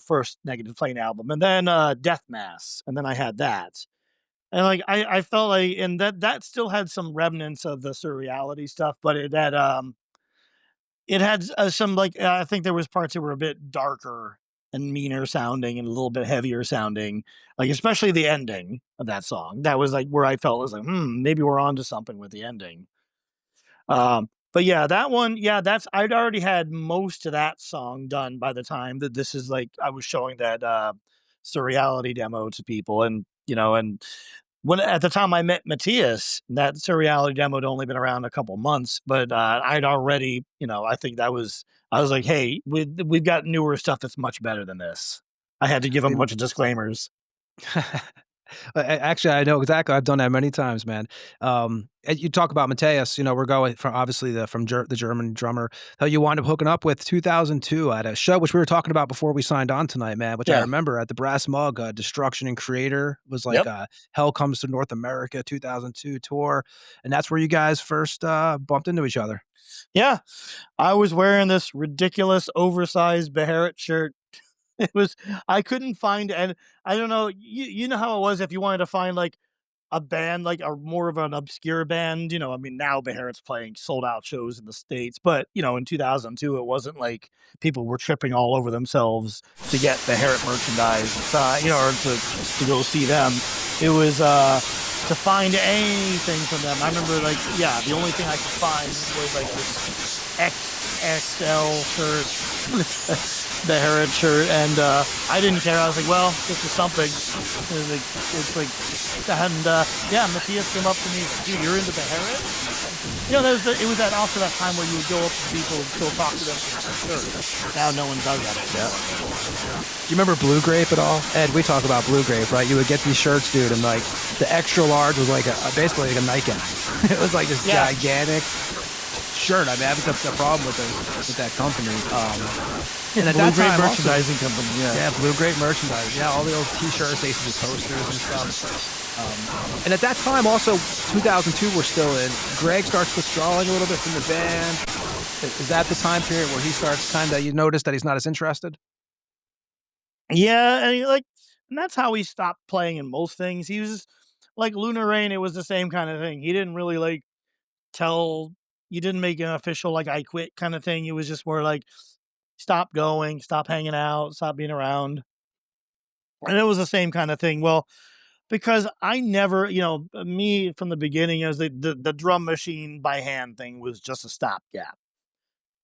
first Negative Plane album, and then Death Mass, and then I had that. And like I felt like and that still had some remnants of the surreality stuff, but it had some like I think there was parts that were a bit darker and meaner sounding and a little bit heavier sounding, like especially the ending of that song. That was like where I felt was like, maybe we're onto something with the ending. But yeah, that one, yeah, that's I'd already had most of that song done by the time that this is like I was showing that surreality demo to people, and and when at the time I met Matthias, that surreality demo had only been around a couple months, but I'd already, I think that was I was like, hey, we've got newer stuff that's much better than this. I had to give him a bunch of disclaimers. Actually, I know exactly. I've done that many times, man. And you talk about Mateus. We're going from obviously the German drummer. How you wind up hooking up with 2002 at a show which we were talking about before we signed on tonight, man. Which I Yeah. remember at the Brass Mug, Destruction and Creator was like Yep. Hell Comes to North America 2002 tour, and that's where you guys first bumped into each other. Yeah. I was wearing this ridiculous oversized Beharit shirt. It was I couldn't find, and I don't know, you know how it was if you wanted to find like a band, like a more of an obscure band, I mean now Beharit's playing sold out shows in the States, but in 2002 it wasn't like people were tripping all over themselves to get Beharit merchandise, or to go see them. It was to find anything from them. I remember like yeah, the only thing I could find was like this XXL shirt. The Herod shirt, and I didn't care. I was like, well, this is something. It's like, and yeah, Matthias came up to me, like, dude, you're into the Herod? It was also that time where you would go up to people and still talk to them for sure. Now no one does that anymore. Do you remember Blue Grape at all? Ed, we talk about Blue Grape, right? You would get these shirts, dude, and like the extra large was like basically like a nightgown. It was like this gigantic shirt. I mean, that's the problem with that company. And at Blue that Grape time, merchandising company, yeah, Blue Grape merchandise. Yeah, all the old T-shirts, they used to do posters and stuff. And at that time, also 2002, we're still in. Greg starts withdrawing a little bit from the band. Is that the time period where he starts you notice that he's not as interested? Yeah, and and that's how he stopped playing in most things. He was like Lunar Rain. It was the same kind of thing. He didn't really like tell. You didn't make an official like I quit kind of thing. It was just more like stop going, stop hanging out, stop being around. And it was the same kind of thing. Well, because I never, me from the beginning as the drum machine by hand thing was just a stopgap.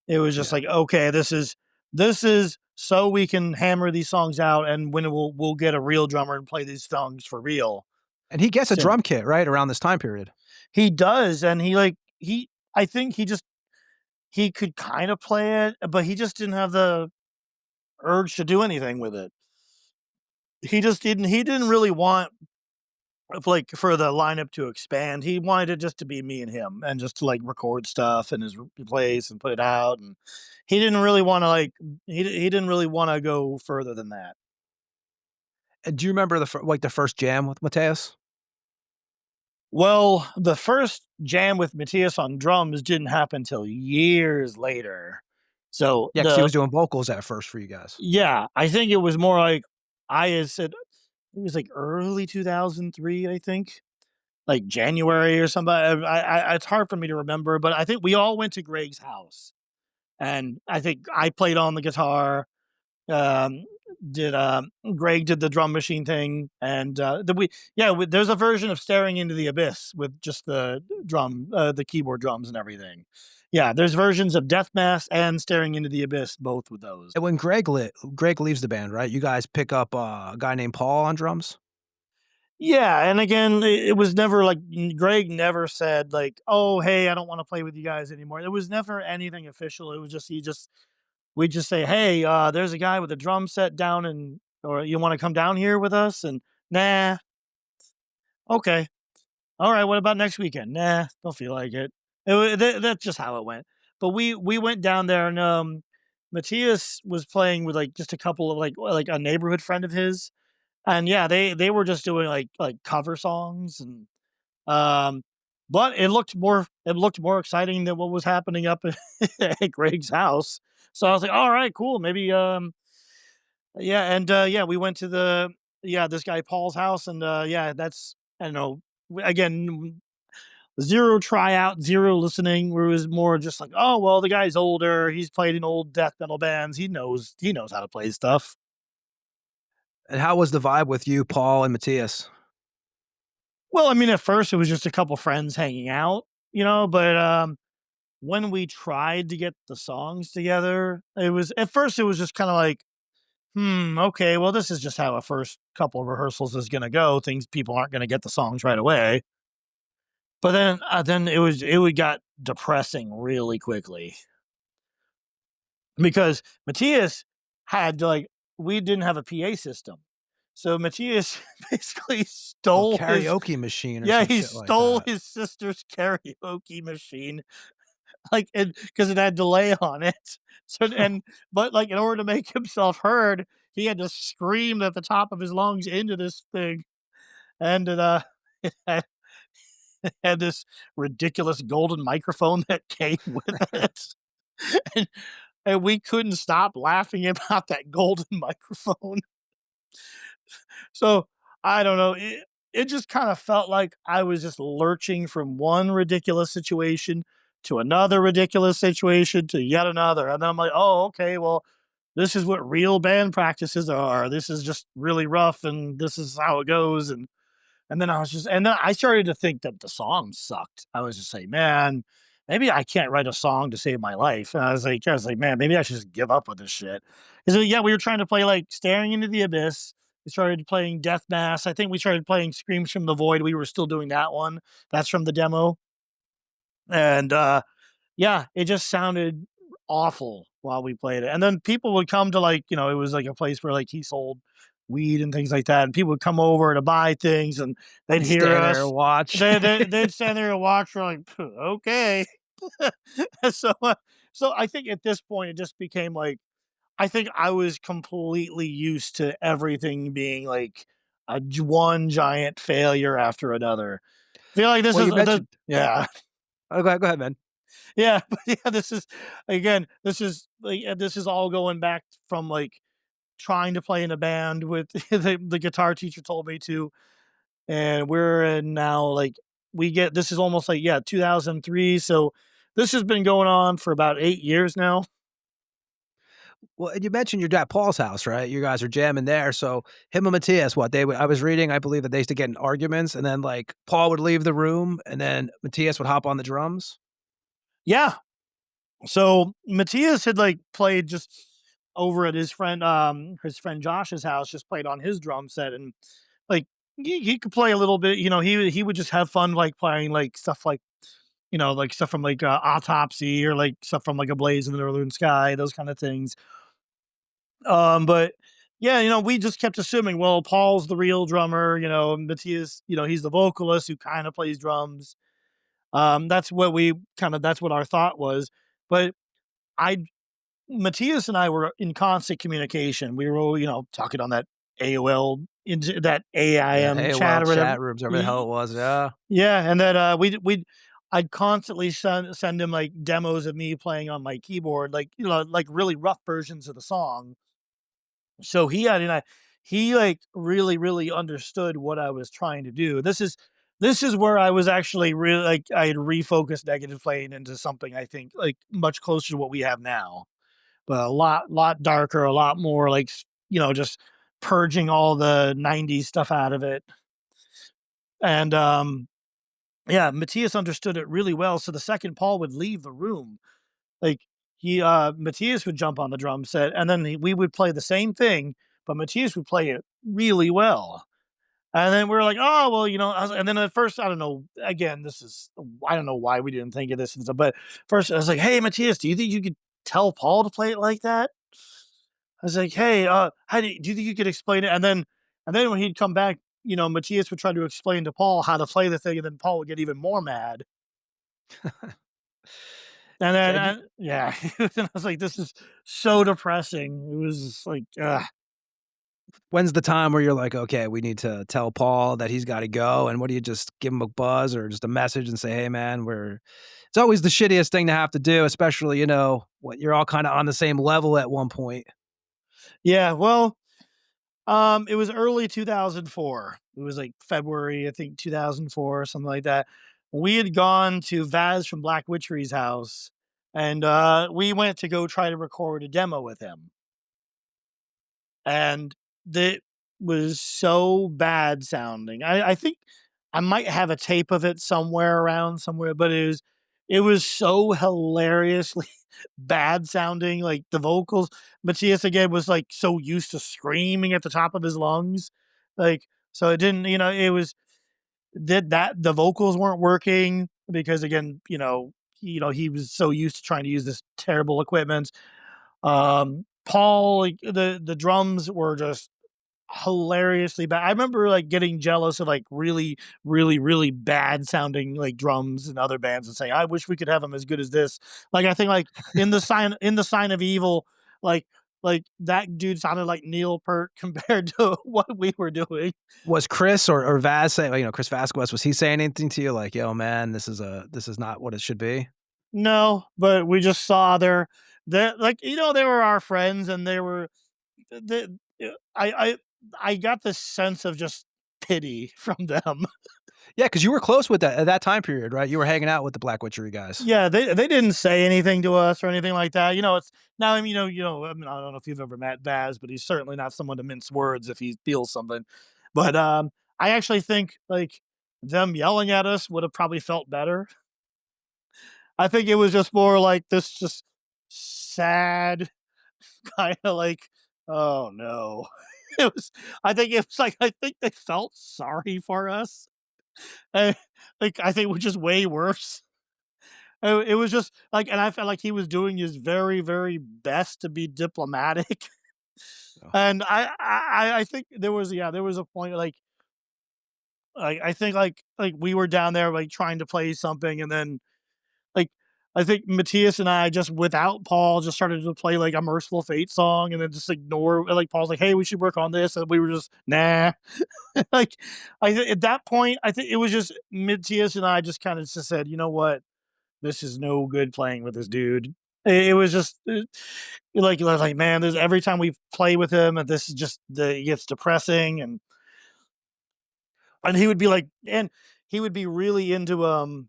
It was just Yeah. like, okay, this is so we can hammer these songs out, and when we'll get a real drummer and play these songs for real. And he gets a So drum kit, right, around this time period. he does, and he I think he just he could kind of play it, but he just didn't have the urge to do anything with it. He didn't really want like for the lineup to expand. He wanted it just to be me and him and just to like record stuff in his place and put it out. And he didn't really want to like he didn't really want to go further than that. And do you remember the first jam with Mateus? Well, the first jam with Matthias on drums didn't happen till years later. So Yeah, because he was doing vocals at first for you guys. yeah, I think it was more like I had said it was like early 2003, I think, like January or something. It's hard for me to remember, but I think we all went to Greg's house, and I think I played on the guitar. Um, did Greg did the drum machine thing, and there's a version of "Staring into the Abyss" with just the keyboard drums and everything. Yeah, there's versions of Death Mass and "Staring into the Abyss," both with those. And when Greg leaves the band, right? You guys pick up a guy named Paul on drums? Yeah, and again, it was never like Greg never said like, "Oh, hey, I don't want to play with you guys anymore." It was never anything official. It was just we just say, "Hey, there's a guy with a drum set down, and or you want to come down here with us?" And nah, okay, all right. What about next weekend? Nah, don't feel like it. That's just how it went. But we went down there, and Matthias was playing with like just a couple of like a neighborhood friend of his, and yeah, they were just doing like cover songs and um. But it looked more exciting than what was happening up at Greg's house. So I was like, all right, cool. Maybe yeah, and we went to this guy Paul's house, and that's I don't know. Again, zero tryout, zero listening. Where it was more just like, oh well, the guy's older. He's played in old death metal bands. He knows how to play stuff. And how was the vibe with you, Paul, and Matthias? Well, I mean, at first it was just a couple friends hanging out, but when we tried to get the songs together, at first it was just kind of like, okay, well, this is just how a first couple of rehearsals is gonna go. People aren't gonna get the songs right away. But then it got depressing really quickly because Matthias had like we didn't have a PA system, so Matthias basically Oh, stole his karaoke machine or yeah some he shit like stole that. his sister's karaoke machine like because it had delay on it. So but like in order to make himself heard, he had to scream at the top of his lungs into this thing, and it had this ridiculous golden microphone that came with it, and, and we couldn't stop laughing about that golden microphone. So I don't know. It just kind of felt like I was just lurching from one ridiculous situation to another ridiculous situation to yet another. And then I'm like, oh, okay, well, this is what real band practices are. This is just really rough and this is how it goes. And then I started to think that the songs sucked. I was just like, man, maybe I can't write a song to save my life. And I was like, man, maybe I should just give up with this shit. Because yeah, we were trying to play like Staring into the Abyss. We started playing Death Mass. I think we started playing Screams from the Void. We were still doing that one. That's from the demo. And yeah, it just sounded awful while we played it. And then people would come to like, it was like a place where like he sold weed and things like that. And people would come over to buy things and they'd And hear stand there us. and watch. They'd stand there and watch. We're like, okay. so, so I think at this point it just became like, I think I was completely used to everything being like one giant failure after another. I feel like this Well, is you mentioned yeah. Oh, go ahead, man. Yeah, but yeah, this is all going back from like trying to play in a band with the guitar teacher told me to, and we're in now like this is almost like 2003, so this has been going on for about 8 years now. Well, and you mentioned your dad Paul's house, right? You guys are jamming there. So him and Matthias, I was reading, I believe that they used to get in arguments, and then like Paul would leave the room, and then Matthias would hop on the drums. Yeah, so Matthias had like played just over at his friend Josh's house, just played on his drum set, and like he could play a little bit. He would just have fun like playing like stuff like like stuff from like Autopsy or like stuff from like A Blaze in the Northern Sky, those kind of things. But yeah, we just kept assuming, well, Paul's the real drummer, Matthias, he's the vocalist who kind of plays drums. That's what our thought was. But I Matthias and I were in constant communication. We were, talking on that AOL, that Yeah, AIM chat AOL or whatever. chat rooms, whatever the hell it was. Yeah. Yeah, and that I'd constantly send him like demos of me playing on my keyboard, like like really rough versions of the song. So he like really really understood what I was trying to do. This is where I was actually really like I had refocused negative playing into something I think like much closer to what we have now, but a lot darker, a lot more like just purging all the '90s stuff out of it. And yeah, Matthias understood it really well. So the second Paul would leave the room, like Matthias would jump on the drum set, and then we would play the same thing, but Matthias would play it really well. And then we are like, oh well, and then at first I don't know. Again, I don't know why we didn't think of this and stuff. But first I was like, hey Matthias, do you think you could tell Paul to play it like that? I was like, hey, do you think you could explain it? And then when he'd come back, Matthias would try to explain to Paul how to play the thing, and then Paul would get even more mad. And then, And yeah, and I was like, this is so depressing. It was just like, when's the time where you're like, okay, we need to tell Paul that he's got to go? And what do you just give him a buzz or just a message and say, hey man, it's always the shittiest thing to have to do, especially, what you're all kind of on the same level at one point. yeah. Well, it was early 2004. It was like February, I think 2004 or something like that. We had gone to Vaz from Black Witchery's house, and we went to go try to record a demo with him. And that was so bad sounding. I think I might have a tape of it somewhere, but it was so hilariously bad sounding. Like the vocals, Matthias again was like so used to screaming at the top of his lungs, like so it didn't. It was did that the vocals weren't working because again, he was so used to trying to use this terrible equipment. Paul, like the drums were just hilariously bad. I remember like getting jealous of like really, really, really bad sounding like drums in other bands and saying, I wish we could have them as good as this. Like I think like in the sign of evil, like that dude sounded like Neil Peart compared to what we were doing. Was Chris or Vaz saying, Chris Vasquez, was he saying anything to you like, yo man, this is not what it should be? No, but we just saw their like they were our friends and they were the I got this sense of just pity from them. Yeah, because you were close with that at that time period, right? You were hanging out with the Black Witchery guys. Yeah, they didn't say anything to us or anything like that. It's now, I mean, I mean, I don't know if you've ever met Baz, but he's certainly not someone to mince words if he feels something. But I actually think like them yelling at us would have probably felt better. I think it was just more like this just sad kind of like, oh no. I think they felt sorry for us. Uh, like I think it was just way worse. It was just like, and I felt like he was doing his very, very best to be diplomatic. Oh. And I think there was a point like I think like we were down there like trying to play something, and then like I think Matthias and I just without Paul just started to play like a Merciful Fate song, and then just ignore like Paul's like, hey, we should work on this, and we were just nah. Like at that point I think it was just Matthias and I just kind of just said, you know what, this is no good playing with this dude. It was just like I was like, man, there's every time we play with him, and this is just it gets depressing, and he would be like, and he would be really into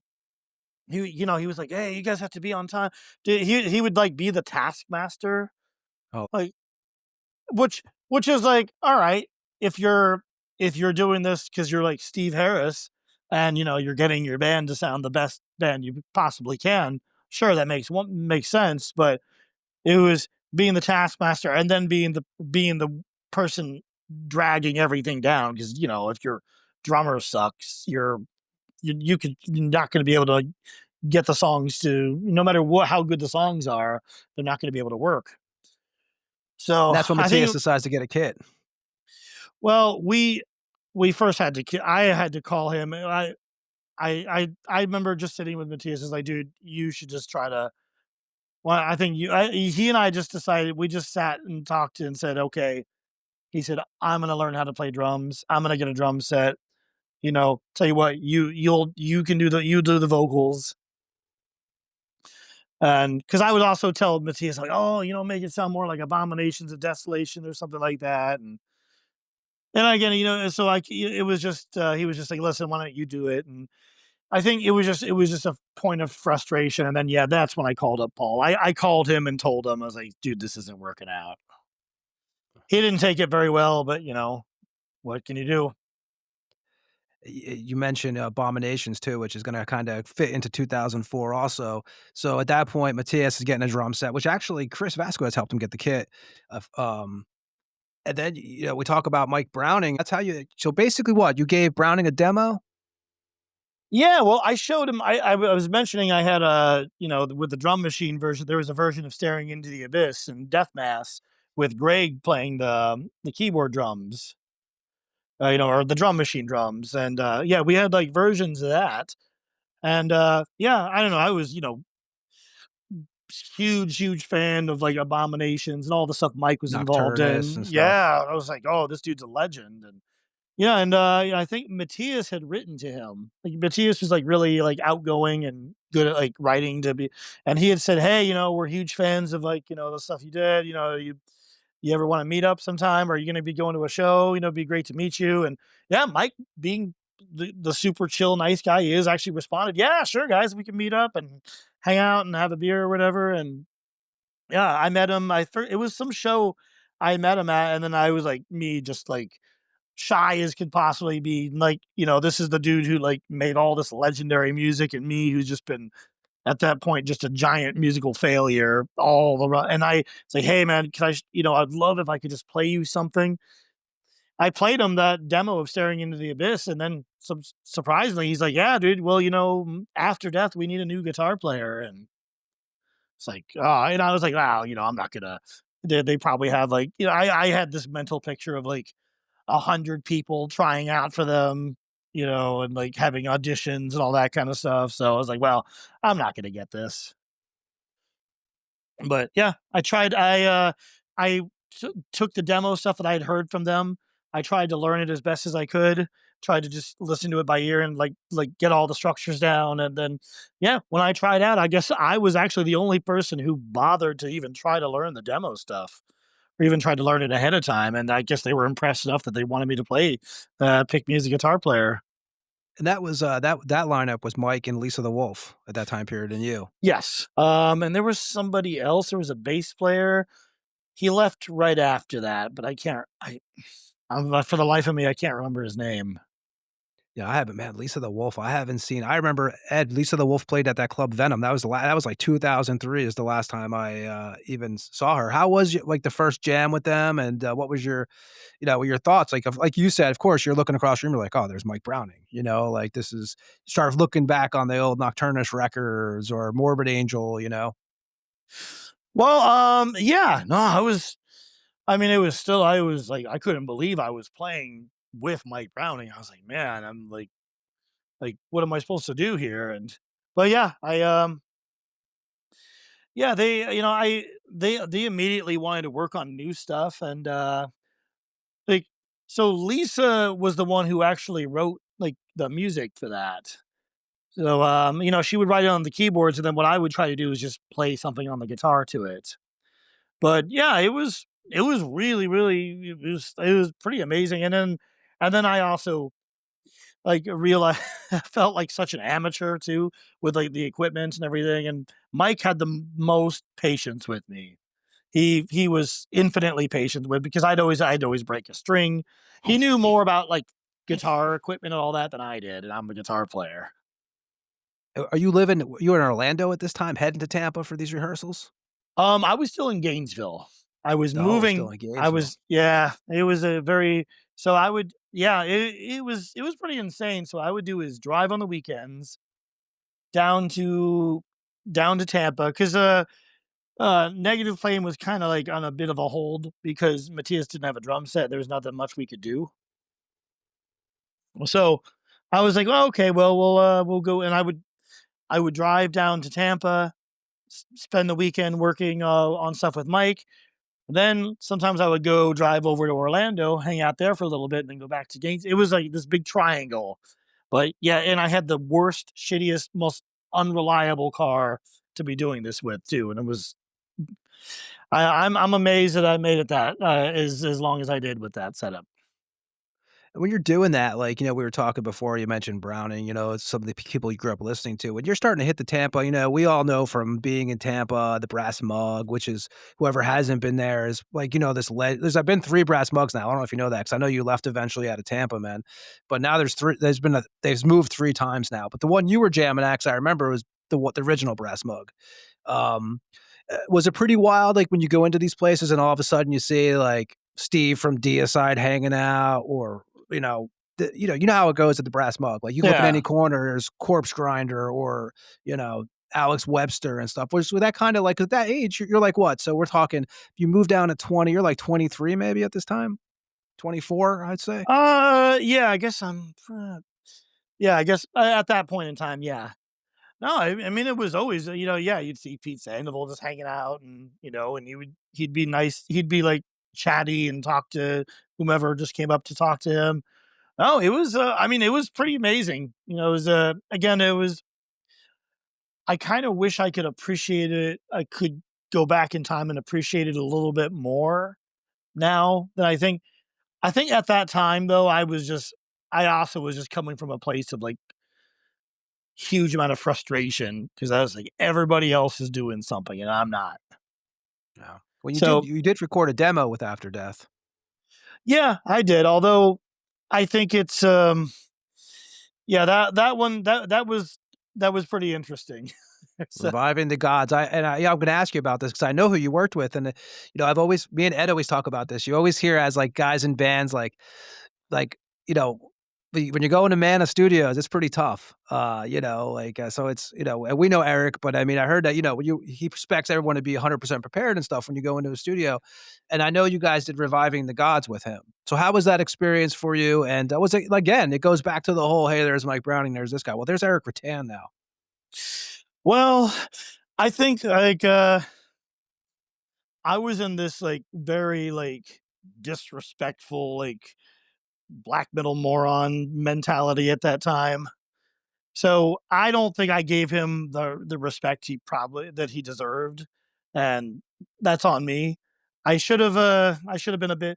he was like, hey, you guys have to be on time. He would like be the taskmaster, Oh. like which is like, all right, if you're doing this because you're like Steve Harris and you're getting your band to sound the best band you possibly can, sure, that makes sense. But it was being the taskmaster and then being the person dragging everything down, because if your drummer sucks, you're not going to be able to get the songs to, no matter how good the songs are, they're not going to be able to work. And So that's when I Matthias think, decides to get a kit. well, we first had to, I had to call him. I remember just sitting with Matthias. Is like, dude, you should just try to. Well, I think he and I just decided. We just sat and talked and said, okay. He said, I'm gonna learn how to play drums. I'm gonna get a drum set. Tell you what, you can you do the vocals. And because I would also tell Matthias, like, oh, make it sound more like Abominations of Desolation or something like that. And again, so it was just he was just like, listen, why don't you do it? And I think it was just a point of frustration. And then yeah, that's when I called up Paul. I called him and told him, I was like, dude, this isn't working out. He didn't take it very well, but what can you do? You mentioned Abominations too, which is going to kind of fit into 2004 also. So at that point, Matthias is getting a drum set, which actually Chris Vasquez helped him get the kit. Of, and then we talk about Mike Browning. That's how you. So basically, what you gave Browning a demo? Yeah, well, I showed him. I was mentioning I had with the drum machine version. There was a version of Staring into the Abyss and Death Mass with Greg playing the keyboard drums, or the drum machine drums, and yeah, we had like versions of that, and yeah, I don't know. I was huge fan of like Abominations and all the stuff Mike was involved Nocturnus in. and stuff. Yeah, I was like, oh, this dude's a legend, and yeah, and I think Matthias had written to him. Like Matthias was like really like outgoing and good at like writing to be, and he had said, "Hey, we're huge fans of like the stuff you did. You ever want to meet up sometime? Or are you going to be going to a show? It'd be great to meet you." And yeah, Mike, being the super chill, nice guy he is, actually responded, "Yeah, sure, guys, we can meet up and hang out and have a beer or whatever." And yeah, I met him. It was some show I met him at, and then I was like, me just like shy as could possibly be, like, this is the dude who like made all this legendary music, and me who's just been at that point just a giant musical failure all the run. And I say, hey man, can I'd love if I could just play you something. I played him that demo of Staring into the Abyss, and then surprisingly he's like, yeah dude, well after death we need a new guitar player. And it's like, oh, and I was like, wow, I'm not gonna, they probably have like, I had this mental picture of like 100 people trying out for them, and like having auditions and all that kind of stuff. So I was like, well, I'm not going to get this. But yeah, I tried. I took the demo stuff that I had heard from them. I tried to learn it as best as I could. Tried to just listen to it by ear and like get all the structures down. And then, yeah, when I tried out, I guess I was actually the only person who bothered to even try to learn the demo stuff, or even tried to learn it ahead of time. And I guess they were impressed enough that they wanted me to pick me as a guitar player. And that was that lineup was Mike and Lisa the Wolf at that time period, and you. Yes. And there was somebody else. There was a bass player. He left right after that, but I can't. For the life of me, I can't remember his name. Yeah, I haven't, man. Lisa the Wolf, I haven't seen. I remember Lisa the Wolf played at that club Venom. That was that was like 2003 is the last time I even saw her. How was like the first jam with them, and what was your, your thoughts? Like you said, of course, you're looking across the room, you're like, oh, there's Mike Browning. Like this is start looking back on the old Nocturnus records or Morbid Angel. Well, yeah, no, I was. I mean, it was still. I was like, I couldn't believe I was playing with Mike Browning. I was like, man, I'm like, what am I supposed to do here? And but yeah, yeah, they immediately wanted to work on new stuff, and like, so Lisa was the one who actually wrote like the music for that. So she would write it on the keyboards, and then what I would try to do is just play something on the guitar to it. But yeah, it was really it was pretty amazing. And then I also like realized I felt like such an amateur too with like the equipment and everything. And Mike had the most patience with me. He was infinitely patient with, because I'd always break a string. He knew more about like guitar equipment and all that than I did, and I'm a guitar player. Are you living? You in Orlando at this time, heading to Tampa for these rehearsals? I was still in Gainesville. I was Oh, still moving. in I Gainesville. was, yeah. It was a very, so I would, yeah. It was pretty insane. So I would do is drive on the weekends, down to Tampa because Negative Flame was kind of like on a bit of a hold because Matthias didn't have a drum set. There was nothing much we could do. So I was like, well, okay, well, we'll go, and I would drive down to Tampa, spend the weekend working on stuff with Mike. Then sometimes I would go drive over to Orlando, hang out there for a little bit, and then go back to Gainesville. It was like this big triangle. But yeah, and I had the worst, shittiest, most unreliable car to be doing this with too. And it was, I'm amazed that I made it that as long as I did with that setup. When you're doing that, like, we were talking before, you mentioned Browning, it's some of the people you grew up listening to. When you're starting to hit the Tampa, we all know from being in Tampa, the Brass Mug, which is whoever hasn't been there is like, I've been 3 Brass Mugs now. I don't know if you know that because I know you left eventually out of Tampa, man. But now there's 3. They've moved 3 times now. But the one you were jamming at, 'cause I remember, was the original Brass Mug. Um, was it pretty wild, like when you go into these places and all of a sudden you see like Steve from Deicide hanging out, or you know how it goes at the Brass Mug. Like you look in Yeah. any corner, there's Corpse Grinder or Alex Webster and stuff. Which with that kind of like at that age, you're like what? So we're talking. If you move down to 20, you're like 23 maybe at this time, 24, I'd say. Yeah, I guess yeah, I guess at that point in time, yeah. No, I mean, it was always, yeah, you'd see Pete Sandoval just hanging out and, and he'd be nice. He'd be like chatty and talk to whomever just came up to talk to him. Oh, it was, I mean, it was pretty amazing. It was, again, I kind of wish I could appreciate it. I could go back in time and appreciate it a little bit more now than I think at that time though, I also was just coming from a place of like huge amount of frustration because I was like, everybody else is doing something and I'm not. Yeah. Well, So you did record a demo with After Death. yeah, I did. Although I think it's yeah, that one that was pretty interesting. So, Reviving the Gods. Yeah, I'm gonna ask you about this because I know who you worked with, and me and Ed always talk about this. You always hear as like guys in bands, like you know, when you go into Mana Studios, it's pretty tough. So it's and we know Eric, but I mean, I heard that he expects everyone to be 100% prepared and stuff when you go into a studio, and I know you guys did Reviving the Gods with him. So how was that experience for you? And was it again? It goes back to the whole, hey, there's Mike Browning, there's this guy. Well, there's Eric Rattan now. well, I think like I was in this like very like disrespectful like black metal moron mentality at that time. So I don't think I gave him the respect he deserved, and that's on me. I should have been a bit.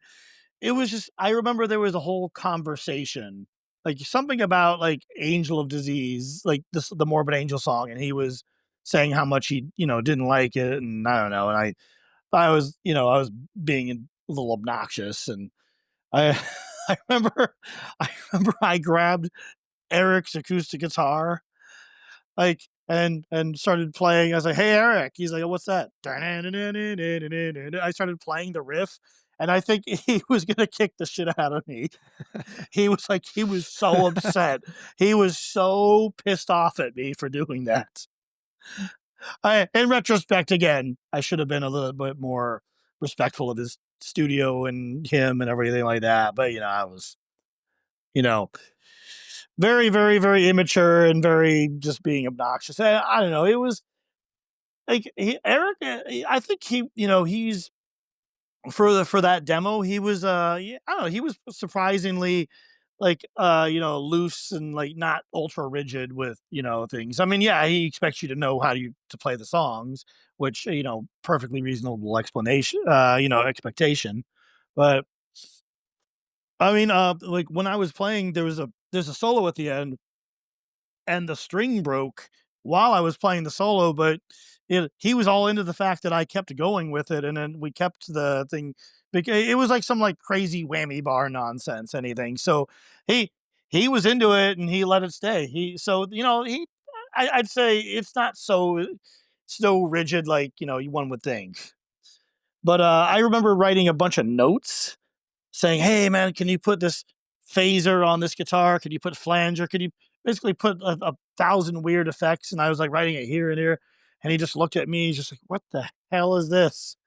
It was just I remember there was a whole conversation, like something about like Angel of Disease, like the Morbid Angel song, and he was saying how much he didn't like it, and I don't know, and I was I was being a little obnoxious, and I I remember I grabbed Eric's acoustic guitar, like, and started playing. I was like, "Hey, Eric." He's like, "What's that?" I started playing the riff, and I think he was gonna kick the shit out of me. He was so upset. He was so pissed off at me for doing that. In retrospect, again, I should have been a little bit more respectful of his studio and him and everything like that. But I was, you know, very, very, very immature and very just being obnoxious. I don't know. It was like Eric. I think he's for that demo. He was yeah, I don't know. He was surprisingly like loose and like not ultra rigid with things. I mean, yeah, he expects you to know how to play the songs, which perfectly reasonable explanation. Expectation, but I mean, like when I was playing, there's a solo at the end and the string broke while I was playing the solo, but he was all into the fact that I kept going with it, and then we kept the thing. It was like some like crazy whammy bar nonsense, anything. So he he was into it, and he let it stay. I'd say it's not so rigid like one would think. But I remember writing a bunch of notes saying, "Hey, man, can you put this phaser on this guitar? Could you put flanger? Could you basically put a thousand weird effects, and I was like writing it here and here, and he just looked at me. He's just like, "What the hell is this?"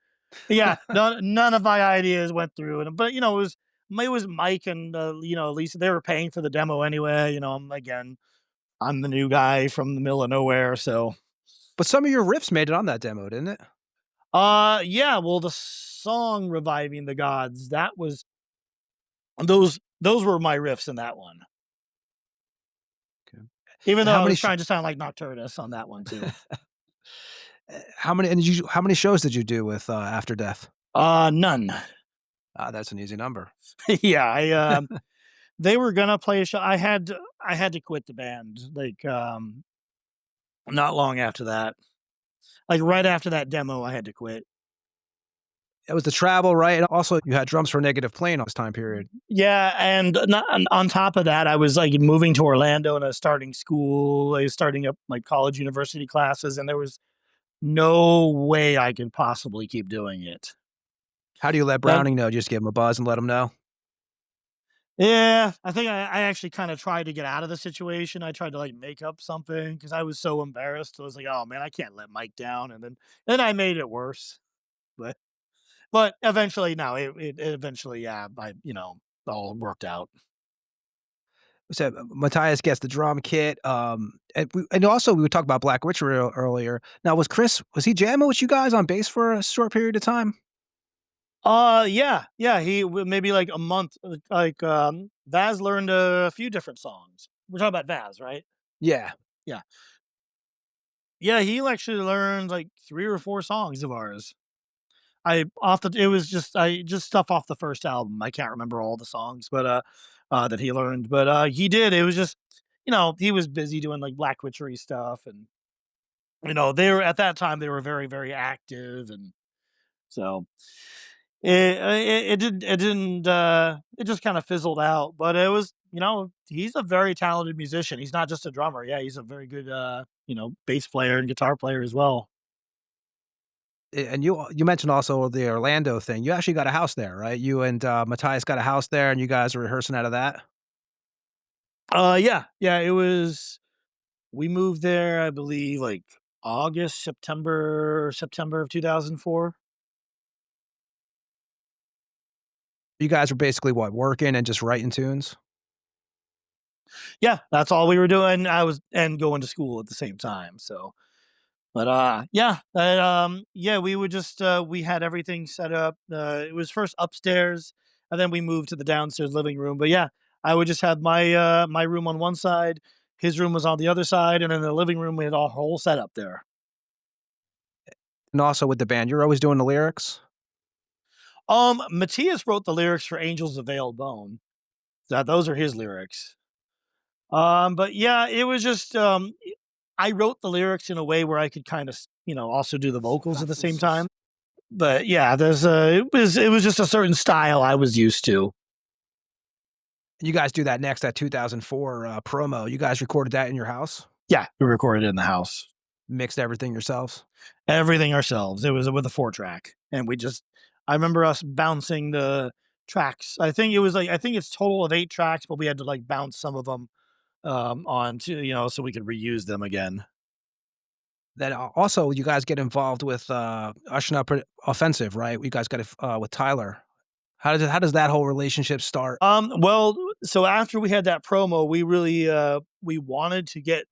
Yeah, none of my ideas went through, but it was Mike and Lisa. They were paying for the demo anyway. I'm the new guy from the middle of nowhere, so But some of your riffs made it on that demo, didn't it? yeah. Well, the song "Reviving the Gods" those were my riffs in that one. Okay. Even And though how I many was trying to sound like Nocturnus on that one too. how many shows did you do with After Death? None. That's an easy number. Yeah, they were gonna play a show. I had to quit the band like not long after that. Like right after that demo, I had to quit. It was the travel, right? And also, you had drums for Negative Plane on this time period. Yeah, and on top of that, I was like moving to Orlando and I was starting school. I was starting up my college university classes, and there was no way I could possibly keep doing it. How do you let That Browning know? Just give him a buzz and let him know? Yeah, I think I actually kind of tried to get out of the situation. I tried to like make up something because I was so embarrassed. I was like, "Oh man, I can't let Mike down," and then I made it worse. But but eventually, no, it eventually, yeah, all worked out. So Matthias gets the drum kit, and also we would talk about Black Witch earlier. Now, was he jamming with you guys on bass for a short period of time? Yeah, maybe like a month. Like Vaz learned a few different songs. We're talking about Vaz, right? Yeah. Yeah, yeah. He actually learned like 3 or 4 songs of ours. It was just stuff off the first album. I can't remember all the songs, but that he learned. But he did. It was just he was busy doing like Black Witchery stuff, and they were at that time they were very very active, and so it just kind of fizzled out. But it was he's a very talented musician. He's not just a drummer. Yeah, he's a very good bass player and guitar player as well. And you mentioned also the Orlando thing. You actually got a house there, right? You and Matthias got a house there, and you guys are rehearsing out of that. Yeah, it was. We moved there, I believe, like August, September of 2004. You guys were basically what, working and just writing tunes? Yeah, that's all we were doing. I was and going to school at the same time. So, but yeah, we would just we had everything set up. It was first upstairs, and then we moved to the downstairs living room. But yeah, I would just have my room on one side, his room was on the other side, and in the living room we had a whole setup there. And also with the band, you're always doing the lyrics? Matthias wrote the lyrics for "Angels of Veiled Bone." Those are his lyrics. But yeah, it was just I wrote the lyrics in a way where I could kind of also do the vocals at the same time. But yeah, it was just a certain style I was used to. You guys do that next, that 2004 promo. You guys recorded that in your house? Yeah, we recorded it in the house. Mixed everything yourselves? Everything ourselves. It was with a 4-track, and I remember us bouncing the tracks. I think it's total of 8 tracks, but we had to like bounce some of them on to so we could reuse them again. Then also you guys get involved with Ushing Up Offensive, right? You guys got it with Tyler. How does that whole relationship start? Well, so after we had that promo, we really we wanted to get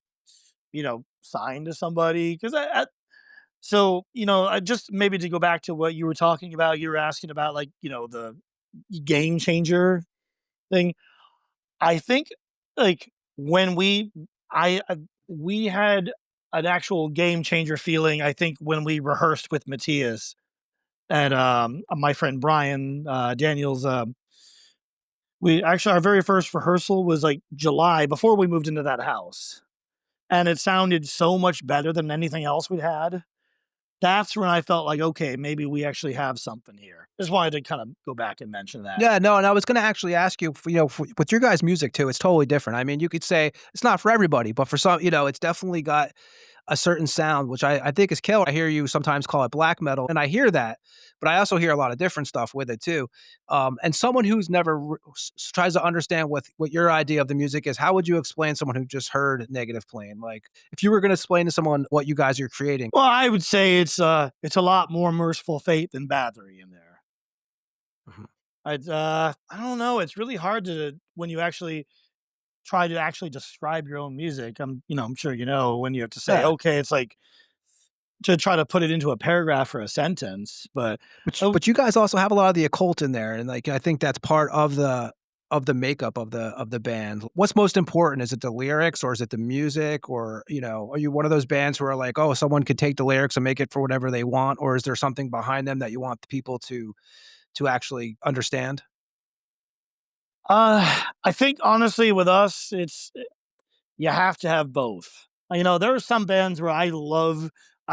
signed to somebody because I just maybe to go back to what you were talking about. You were asking about like the game changer thing. I think like when we had an actual game changer feeling. I think when we rehearsed with Matthias and my friend Brian Daniels. We actually our very first rehearsal was like July before we moved into that house, and it sounded so much better than anything else we had. That's when I felt like, okay, maybe we actually have something here. Just wanted to kind of go back and mention that. Yeah, no, and I was going to actually ask you, with your guys' music too, it's totally different. I mean, you could say it's not for everybody, but for some, it's definitely got a certain sound, which I think is killer. I hear you sometimes call it black metal, and I hear that, but I also hear a lot of different stuff with it too. And someone who's never tries to understand what your idea of the music is, how would you explain someone who just heard Negative Plane? Like, if you were going to explain to someone what you guys are creating. Well, I would say it's a lot more Merciful Fate than Bathory in there. Mhm. I don't know. It's really hard to when you actually try to actually describe your own music. I'm sure when you have to say, Yeah. okay, it's like to try to put it into a paragraph or a sentence. But But you guys also have a lot of the occult in there, and like I think that's part of the makeup of the band. What's most important? Is it the lyrics, or is it the music, or are you one of those bands who are like, oh, someone could take the lyrics and make it for whatever they want, or is there something behind them that you want the people to actually understand? I think honestly with us, it's you have to have both. There are some bands where I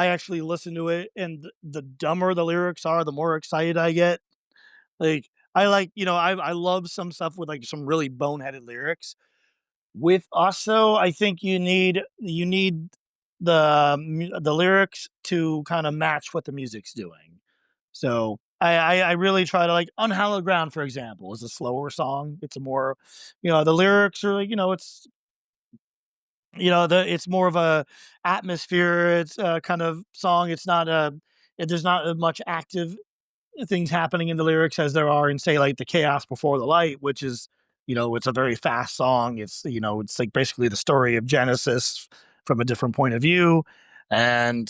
actually listen to it, and the dumber the lyrics are, the more excited I get. Like I like, I love some stuff with like some really boneheaded lyrics. With us though, I think you need the lyrics to kind of match what the music's doing. So I really try to like Unhallowed Ground, for example, is a slower song. It's a more, the lyrics are like, it's more of a atmosphere. It's a kind of song. It's not there's not as much active things happening in the lyrics as there are in say like the Chaos Before the Light, which is, it's a very fast song. It's like basically the story of Genesis from a different point of view. And,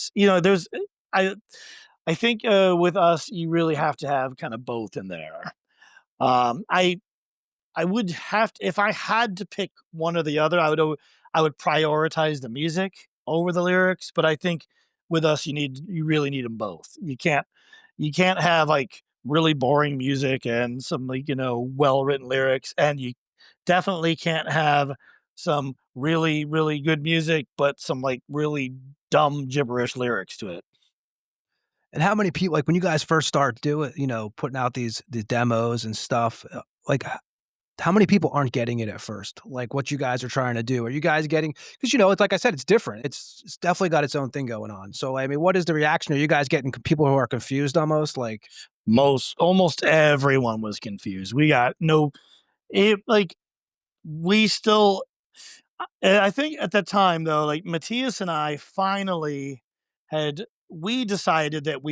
I, I think with us, you really have to have kind of both in there. I would have to, if I had to pick one or the other, I would prioritize the music over the lyrics. But I think with us, you really need them both. You can't have like really boring music and some like well written lyrics, and you definitely can't have some really really good music but some like really dumb gibberish lyrics to it. And how many people, like when you guys first start doing, putting out the demos and stuff, like how many people aren't getting it at first? Like what you guys are trying to do? Are you guys getting, because it's like I said, it's different. It's definitely got its own thing going on. So I mean, what is the reaction? Are you guys getting people who are confused almost? Like, Almost everyone was confused. We got no it like we still I think at that time though, like Matthias and I finally had we decided that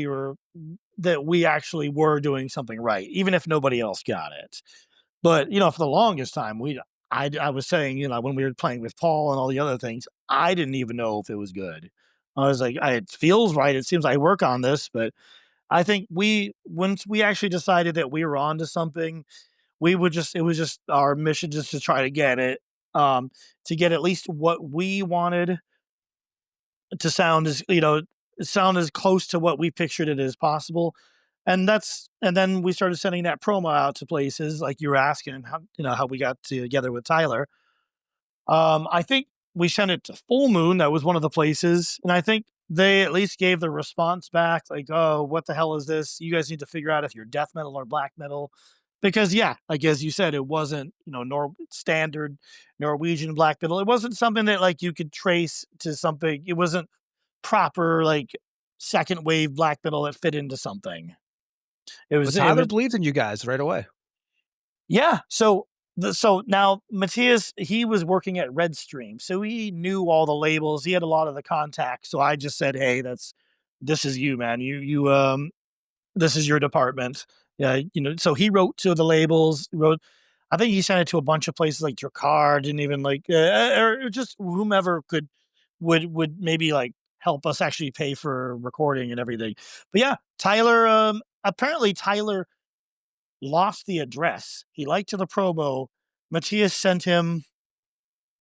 we actually were doing something right, even if nobody else got it. But for the longest time, I was saying, when we were playing with Paul and all the other things, I didn't even know if it was good. I was like, it feels right. It seems I work on this, but I think once we actually decided that we were onto something, it was just our mission just to try to get it, um, to get at least what we wanted to sound as close to what we pictured it as possible. And then we started sending that promo out to places like you were asking how we got together with Tyler. I think we sent it to Full Moon. That was one of the places. And I think they at least gave the response back like, oh, what the hell is this? You guys need to figure out if you're death metal or black metal. Because, yeah, like as you said, it wasn't, standard Norwegian black metal. It wasn't something that like you could trace to something. It wasn't proper like second wave black metal that fit into something. but It Tyler was believes in you guys right away. Yeah. So now Matthias, he was working at Redstream, so he knew all the labels. He had a lot of the contacts. So I just said, "Hey, this is you, man. This is your department." Yeah, So he wrote to the labels. I think he sent it to a bunch of places like Drakkar. Didn't even like, or just whomever would maybe like help us actually pay for recording and everything. But yeah, Tyler. Apparently Tyler lost the address. He liked the promo. Matthias sent him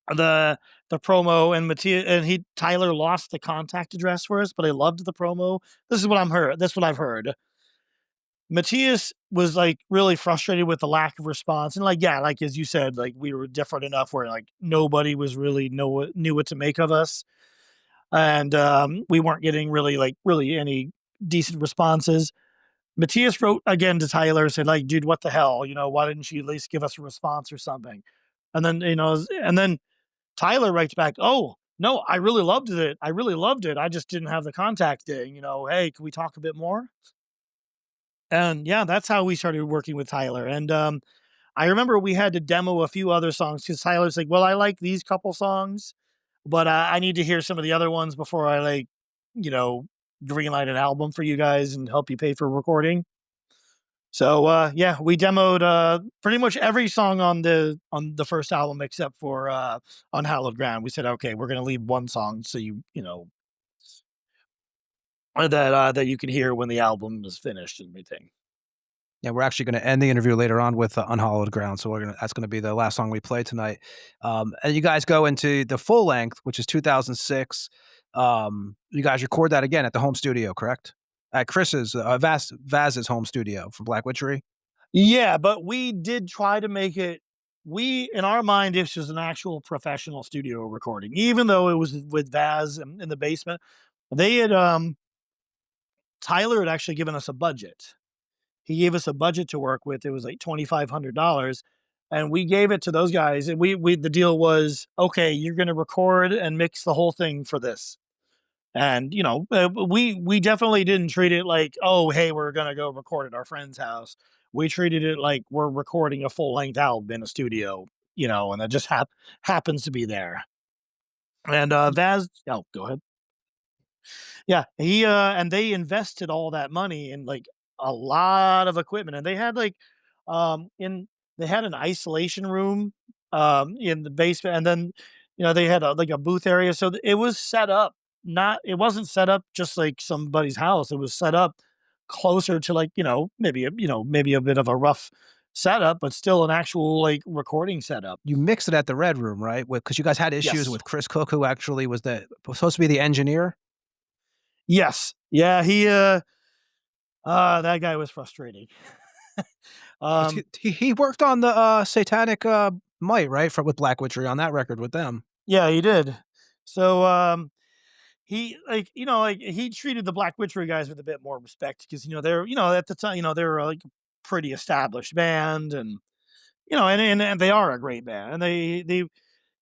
the promo, and Tyler lost the contact address for us, but I loved the promo. This is what I'm heard. That's what I've heard. Matthias was like really frustrated with the lack of response, and like like as you said, like we were different enough where like nobody was really knew what to make of us, and we weren't getting really any decent responses. Matthias wrote again to Tyler, said like, "Dude, what the hell? Why didn't you at least give us a response or something?" And then Tyler writes back, "Oh, No, I really loved it. I really loved it. I just didn't have the contact thing, "Hey, can we talk a bit more?" And yeah, that's how we started working with Tyler. And I remember we had to demo a few other songs because Tyler's like, "Well, I like these couple songs, but I need to hear some of the other ones before I you know, greenlight an album for you guys and help you pay for recording." So yeah, we demoed pretty much every song on the first album except for Unhallowed Ground. We said, okay, we're gonna leave one song so that you can hear when the album is finished and everything. Yeah, we're actually gonna end the interview later on with, "Unhallowed Ground," so that's gonna be the last song we play tonight. And you guys go into the full length, which is 2006. You guys record that again at the home studio, correct? At Chris's, Vaz's home studio for Black Witchery? Yeah, but we did try to make it. We in our mind, this was an actual professional studio recording, even though it was with Vaz in the basement. They had Tyler had actually given us a budget. He gave us a budget to work with. It was like $2,500, and we gave it to those guys. And we the deal was, okay, you're going to record and mix the whole thing for this. And we definitely didn't treat it like, oh, hey, we're going to go record at our friend's house. We treated it like we're recording a full length album in a studio, and that just happens to be there. And Vaz, oh, go ahead. Yeah, he and they invested all that money in like a lot of equipment, and they had in they had an isolation room in the basement, and then they had like a booth area, so it was set up. Not it wasn't set up just like somebody's house. It was set up closer to like maybe a bit of a rough setup, but still an actual like recording setup. You mixed it at the Red Room, right? Because you guys had issues Yes. with Chris Cook, who actually was supposed to be the engineer? Yes, yeah, that guy was frustrating. He worked on the, Satanic, Might, right? With Black Witchery on that record with them. Yeah, he did. So, he he treated the Black Witchery guys with a bit more respect because they're at the time they were like a pretty established band and and they are a great band and they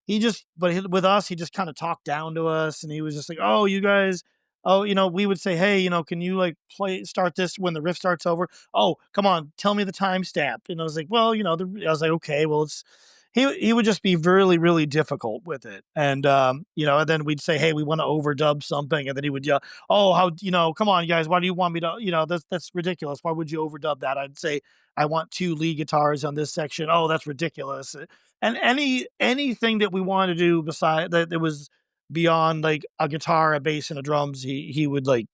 he just with us he just kind of talked down to us and he was just like, oh, you guys, oh, we would say, hey, can you like start this when the riff starts over? Oh, come on, tell me the timestamp. And I was like, well, I was like, okay, well, it's he would just be really really difficult with it. And and then we'd say, hey, we want to overdub something, and then he would yell, oh, how, come on guys, why do you want me to, that's ridiculous, why would you overdub that? I'd say, I want two lead guitars on this section. Oh, that's ridiculous. And anything that we wanted to do beside that was beyond like a guitar, a bass, and a drums, he would like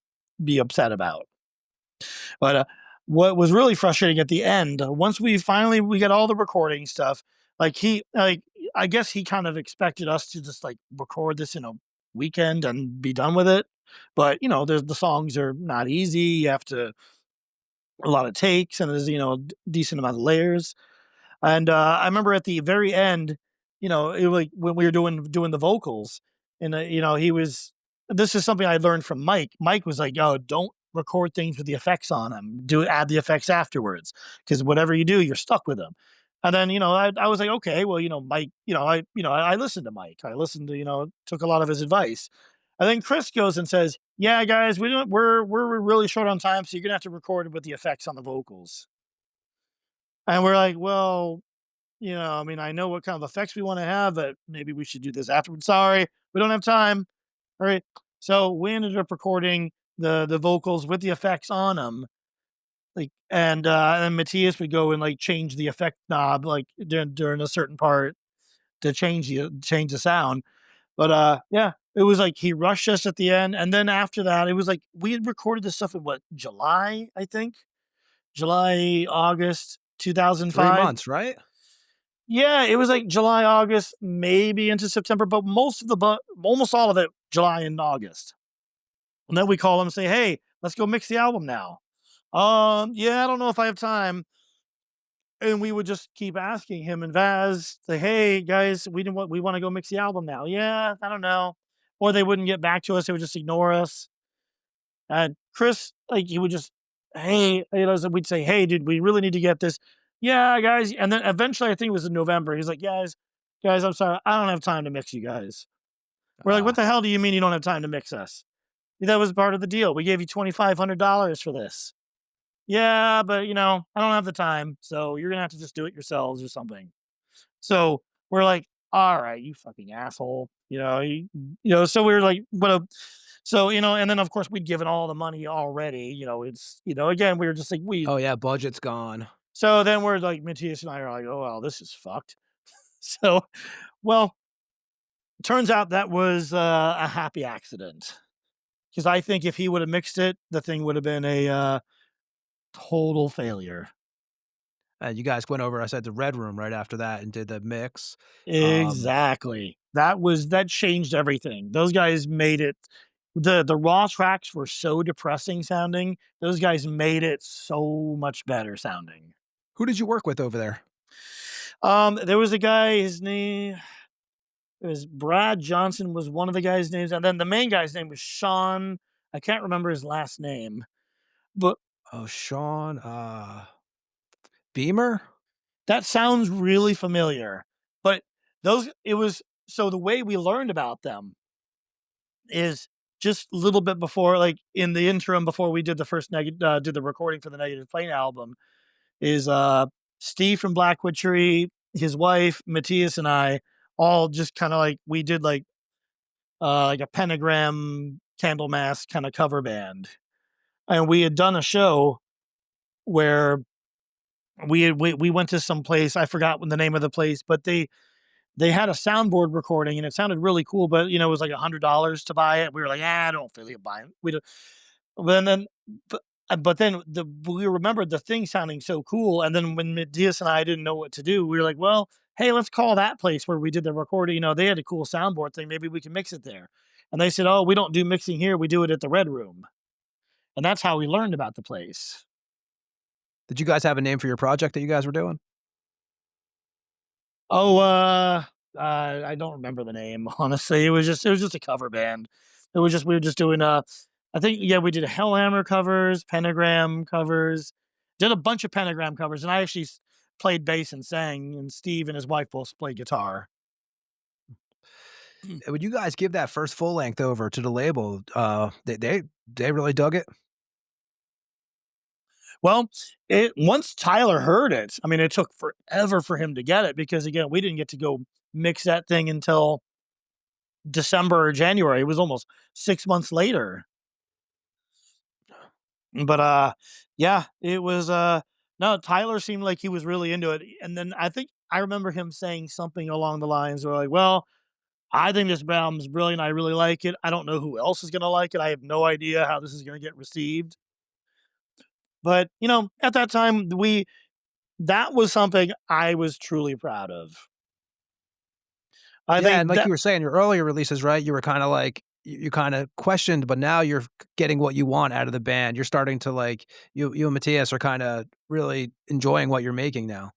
be upset about. But what was really frustrating at the end, once we got all the recording stuff, like I guess he kind of expected us to just like record this in a weekend and be done with it. But the songs are not easy. You have to a lot of takes, and there's decent amount of layers. And I remember at the very end, it was like when we were doing the vocals, and he was. This is something I learned from Mike. Mike was like, "Yo, don't record things with the effects on them. Add the effects afterwards, because whatever you do, you're stuck with them." And then I was like, okay, well, Mike, I listened to Mike. I listened to took a lot of his advice. And then Chris goes and says, "Yeah, guys, we're really short on time, so you're gonna have to record it with the effects on the vocals." And we're like, well, I mean, I know what kind of effects we want to have, but maybe we should do this afterwards. Sorry, we don't have time. All right. So we ended up recording the vocals with the effects on them. Like, and Matthias would go and like change the effect knob like during a certain part to change the sound. But yeah, it was like he rushed us at the end, and then after that, it was like we had recorded this stuff in what, July, I think, July, August, 2005. 3 months, right? Yeah, it was like July, August, maybe into September, but almost all of it, July and August. And then we call him and say, "Hey, let's go mix the album now." Yeah, I don't know if I have time. And we would just keep asking him and Vaz, say, "Hey guys, we want to go mix the album now." Yeah, I don't know. Or they wouldn't get back to us; they would just ignore us. And Chris, like, he would just, hey, we'd say, "Hey, dude, we really need to get this." Yeah, guys. And then eventually, I think it was in November. He's like, guys, I'm sorry, I don't have time to mix you guys. We're like, what the hell do you mean you don't have time to mix us? That was part of the deal. We gave you $2,500 for this. Yeah, but I don't have the time, so you're gonna have to just do it yourselves or something. So we're like, all right, you fucking asshole. So we were like, and then of course we'd given all the money already. Again, we were just like, Oh yeah, budget's gone. so then we're like, Matthias and I are like, oh, well, this is fucked. So, well, turns out that was a happy accident. Because I think if he would have mixed it, the thing would have been a total failure. You guys went over, I said, the Red Room right after that and did the mix. Exactly. That changed everything. Those guys made it. The raw tracks were so depressing sounding. Those guys made it so much better sounding. Who did you work with over there? There was a guy, his name it was Brad Johnson was one of the guys' names, and then the main guy's name was Sean. I can't remember his last name, but Oh, Sean, Beamer? that sounds really familiar. But so the way we learned about them is just a little bit before, like in the interim before we did did the recording for the Negative Plane album, is Steve from Blackwood Tree, his wife, Matthias, and I all just kind of like we did like a pentagram Candlemass kind of cover band, and we had done a show where we went to some place. I forgot the name of the place, but they had a soundboard recording and it sounded really cool, but it was like $100 to buy it. We were like, I don't feel like buying it. We don't. But then we remembered the thing sounding so cool. And then when Diaz and I didn't know what to do, we were like, well, hey, let's call that place where we did the recording. They had a cool soundboard thing. Maybe we can mix it there. And they said, oh, we don't do mixing here. We do it at the Red Room. And that's how we learned about the place. Did you guys have a name for your project that you guys were doing? Oh, I don't remember the name, honestly. It was just a cover band. We were just doing I think we did Hellhammer covers, Pentagram covers, did a bunch of Pentagram covers, and I actually played bass and sang, and Steve and his wife both played guitar. When you guys give that first full length over to the label, they really dug it? Well, once Tyler heard it, I mean, it took forever for him to get it because again, we didn't get to go mix that thing until December or January. It was almost 6 months later. But it was no, Tyler seemed like he was really into it. And then I think I remember him saying something along the lines of like, well, I think this album's brilliant. I really like it. I don't know who else is gonna like it. I have no idea how this is gonna get received. But at that time, that was something I was truly proud of. I think and like you were saying, your earlier releases, right? You were kind of like you kind of questioned, but now you're getting what you want out of the band. You're starting to like you and Matthias are kind of really enjoying what you're making now.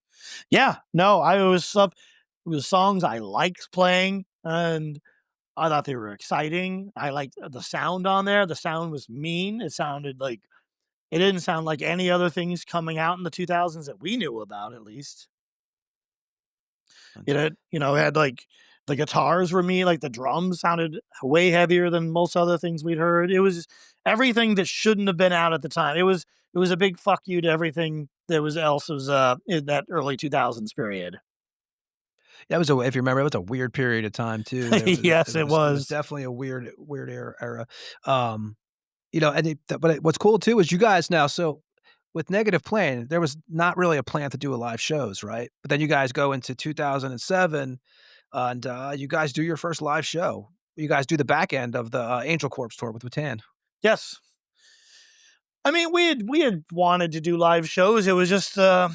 Yeah, no, it was songs I liked playing, and I thought they were exciting. I liked the sound on there. The sound was mean. It didn't sound like any other things coming out in the 2000s that we knew about, at least. It had like the guitars were mean, like the drums sounded way heavier than most other things we'd heard. It was everything that shouldn't have been out at the time. It was a big fuck you to everything that was in that early 2000s period. Yeah, if you remember, it was a weird period of time too. Yes, it was. It was definitely a weird era. What's cool too is you guys now. So with Negative Plane, there was not really a plan to do a live shows, right? But then you guys go into 2007, and you guys do your first live show. You guys do the back end of the Angel Corpse tour with Watan. Yes. I mean, we had wanted to do live shows. It was just the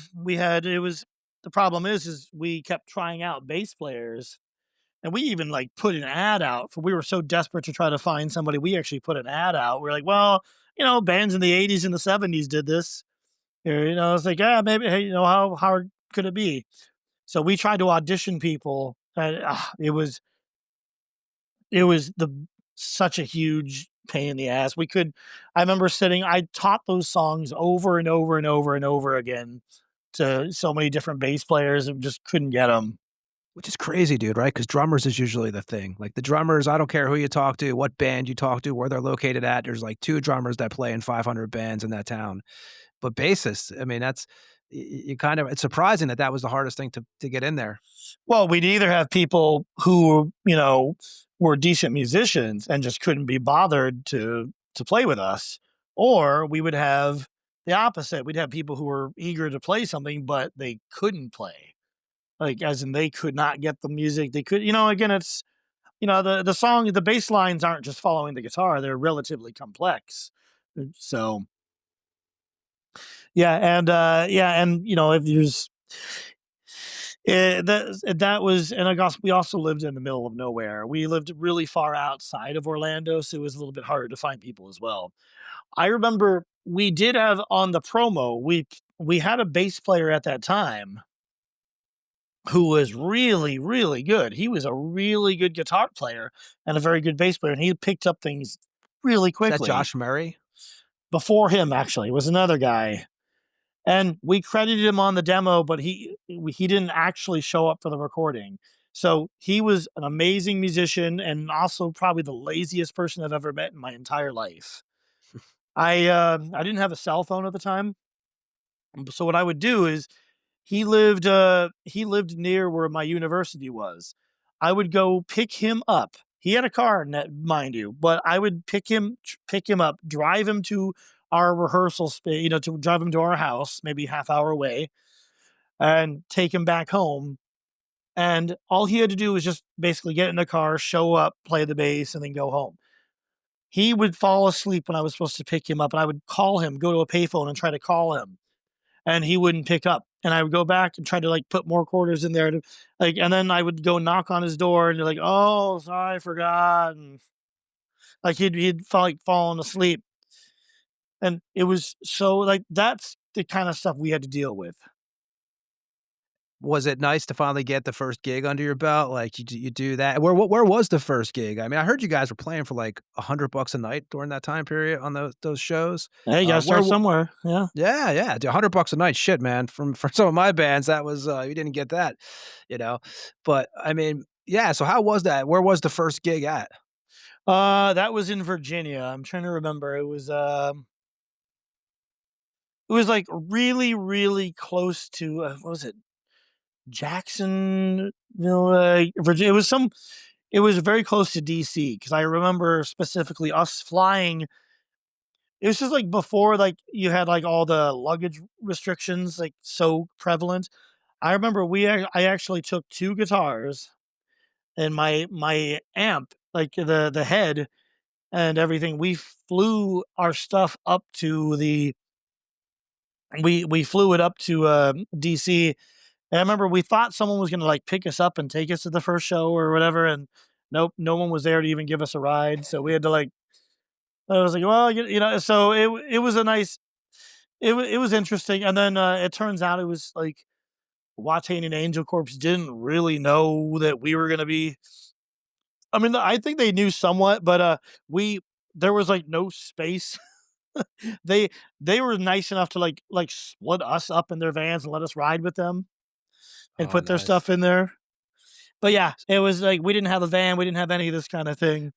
problem is we kept trying out bass players, and we even like put an ad out we were so desperate to try to find somebody. We actually put an ad out. We're like, well, bands in the 80s and the 70s did this. It's like, yeah, maybe, hey, how hard could it be? So we tried to audition people, and it was such a huge pain in the ass. I remember I taught those songs over and over and over and over again to so many different bass players and just couldn't get them. Which is crazy, dude, right? Because drummers is usually the thing. Like, the drummers, I don't care who you talk to, what band you talk to, where they're located at, there's, like, 2 drummers that play in 500 bands in that town. But bassists, I mean, that's you kind of it's surprising that that was the hardest thing to get in there. Well, we'd either have people who, were decent musicians and just couldn't be bothered to play with us, or we would have the opposite. We'd have people who were eager to play something, but they couldn't play. Like, as in they could not get the music. They could, again, it's, the song, the bass lines aren't just following the guitar. They're relatively complex. So, yeah. And, if there's, that was, and I guess we also lived in the middle of nowhere. We lived really far outside of Orlando, so it was a little bit harder to find people as well. I remember we did have on the promo, we had a bass player at that time who was really, really good. He was a really good guitar player and a very good bass player, and he picked up things really Is that quickly. Josh Murray? Before him, actually, was another guy. And we credited him on the demo, but he didn't actually show up for the recording. So he was an amazing musician and also probably the laziest person I've ever met in my entire life. I didn't have a cell phone at the time, so what I would do is he lived near where my university was. I would go pick him up. He had a car, mind you, but I would pick him up, drive him to our rehearsal space, to drive him to our house, maybe half hour away, and take him back home. And all he had to do was just basically get in the car, show up, play the bass, and then go home. He would fall asleep when I was supposed to pick him up, and I would call him, go to a payphone and try to call him, and he wouldn't pick up. And I would go back and try to put more quarters in there and then I would go knock on his door and they're like, "Oh, sorry, I forgot." And he'd fallen asleep. And it was so that's the kind of stuff we had to deal with. Was it nice to finally get the first gig under your belt? Like, you do that where was the first gig? I mean, I heard you guys were playing for, like, $100 a night during that time period on those shows. Hey, you gotta Where start somewhere. Yeah. Yeah, dude, $100 a night, shit, man. For some of my bands, that was, you didn't get that, you know? But, I mean, yeah, so how was that? Where was the first gig at? That was in Virginia. I'm trying to remember. It was like really, really close to what was it? Jacksonville, Virginia. It was very close to DC because I remember specifically us flying. It was just before you had all the luggage restrictions so prevalent. I remember I actually took 2 guitars and my amp, the head and everything. We flew our stuff up to we flew it up to DC. And I remember we thought someone was gonna pick us up and take us to the first show or whatever, and nope, no one was there to even give us a ride. So we had to I was like, well, so it was a nice, it was interesting. And then it turns out it was Watain and Angel Corps didn't really know that we were gonna be. I mean, I think they knew somewhat, but there was no space. they they were nice enough to split us up in their vans and let us ride with them and Oh, put their nice. stuff in there. But yeah, it was we didn't have a van, we didn't have any of this kind of thing.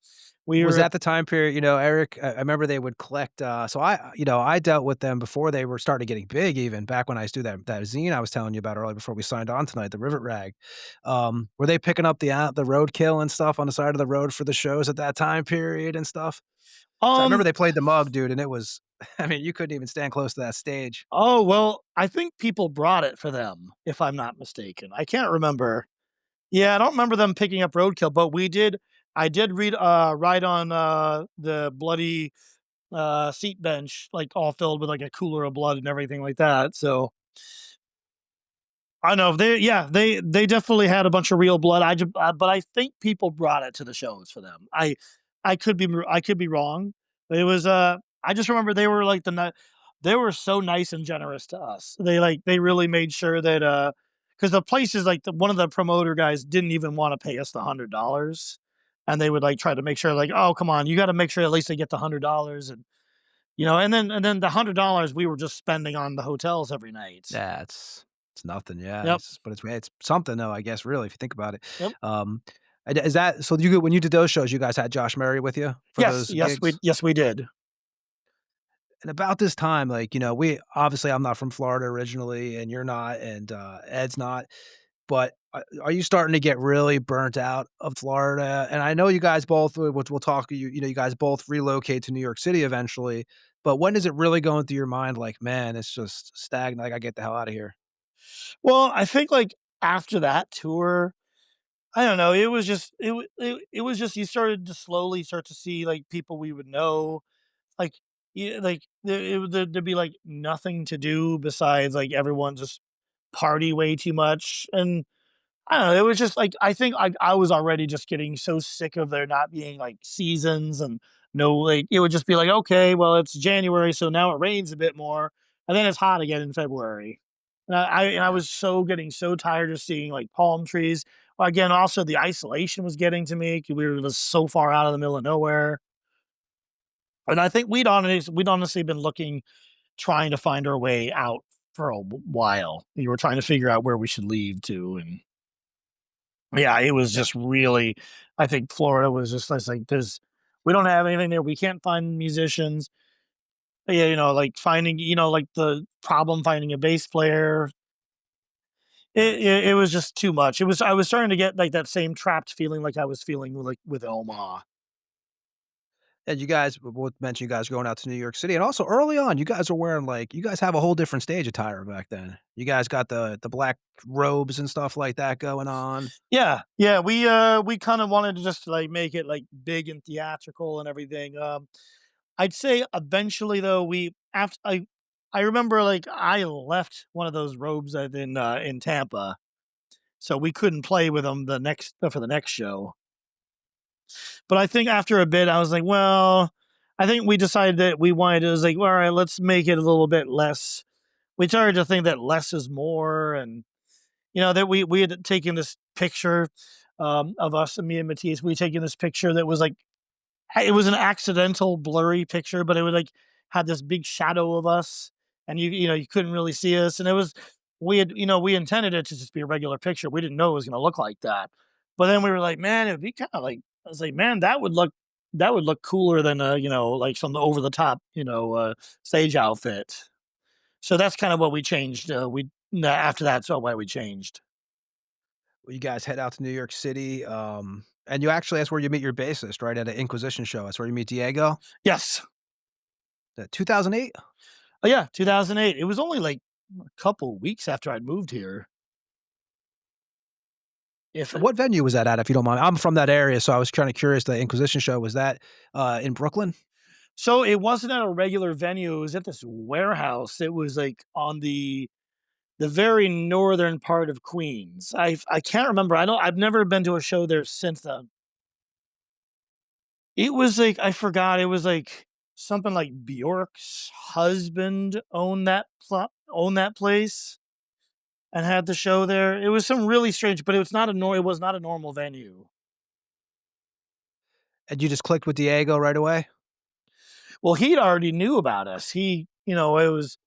We Was were that the time period, Eric, I remember they would collect, so I dealt with them before they were started getting big even back when I used to do that zine I was telling you about earlier before we signed on tonight, the Rivet Rag. Were they picking up the roadkill and stuff on the side of the road for the shows at that time period and stuff? So I remember um they played the Mug, dude, and it was I mean, you couldn't even stand close to that stage. oh well, I think people brought it for them, if I'm not mistaken. I can't remember. Yeah, I don't remember them picking up roadkill, but I did ride on the bloody seat bench, all filled with a cooler of blood and everything like that. So I know they definitely had a bunch of real blood. But I think people brought it to the shows for them. I could be wrong, but it was I just remember they were they were so nice and generous to us. They really made sure that because the places one of the promoter guys didn't even want to pay us the $100, and they would try to make sure oh come on, you got to make sure at least they get the $100. And and then the $100 we were just spending on the hotels every night. That's It's nothing, yeah, Yep. but it's something though, I guess, really, if you think about it. Yep. And is that so you when you did those shows, you guys had Josh Murray with you for Yes. those gigs? Yes, we did. And about this time, like, we obviously, I'm not from Florida originally, and you're not, and, Ed's not, but are you starting to get really burnt out of Florida? And I know you guys both, which we'll talk, you guys both relocate to New York City eventually, but when is it really going through your mind like, "Man, it's just stagnant, I gotta get the hell out of here?" Well, I think like after that tour, I don't know. It was just it was just you started to slowly start to see like people we would know, like yeah, like there'd be like nothing to do besides like everyone just party way too much, and I don't know. It was just like I think I was already just getting so sick of there not being like seasons and no like it would just be like okay, well it's January, so now it rains a bit more, and then it's hot again in February. And I Yeah. was so getting so tired of seeing like palm trees. Well, again, also the isolation was getting to me. 'Cause we were just so far out of the middle of nowhere, and I think we'd honestly been looking, trying to find our way out for a while. We were trying to figure out where we should leave to, and yeah, it was Yeah. just really I think Florida was just like, "There's we don't have anything there, we can't find musicians." Yeah, like, finding like, the problem finding a bass player, Nice. it was just too much. It was I was starting to get, like, that same trapped feeling like I was feeling with, like, with Omaha. And you guys both mentioned you guys going out to New York City, and also early on, you guys are wearing, like, you guys have a whole different stage attire back then. You guys got the black robes and stuff like that going on. Yeah, yeah, we kinda wanted to just, like, make it, like, big and theatrical and everything, I'd say eventually though, we after I remember, like, I left one of those robes in Tampa, so we couldn't play with them for the next show. But I think after a bit, I was like, well, I think we decided that we wanted to, it was like, all right, let's make it a little bit less. We started to think that less is more, and that we had taken this picture of us and me and Matthias. We had taken this picture that was like it was an accidental blurry picture, but it would like had this big shadow of us, and you couldn't really see us, and it was we intended it to just be a regular picture. We didn't know it was going to look like that, but then we were like, man, it'd be kind of like I was like, man, that would look cooler than like some over the top stage outfit. So that's kind of what we changed. We After that's why we changed. Well, you guys head out to New York City, and you actually that's where you meet your bassist, right, at an Inquisition show. That's where you meet Diego? Yes. 2008? Oh yeah, 2008. It was only like a couple weeks after I'd moved here. If And what venue was that at, if you don't mind? I'm from that area, so I was kinda curious, the Inquisition show, was that, in Brooklyn? So it wasn't at a regular venue. It was at this warehouse. It was like on the very northern part of Queens. I can't remember. I've never been to a show there since then. It was like I forgot. It was like something like Bjork's husband owned that place and had the show there. It was some really strange, but it was not a normal venue. And you just clicked with Diego right away? Well, he'd already knew about us. It was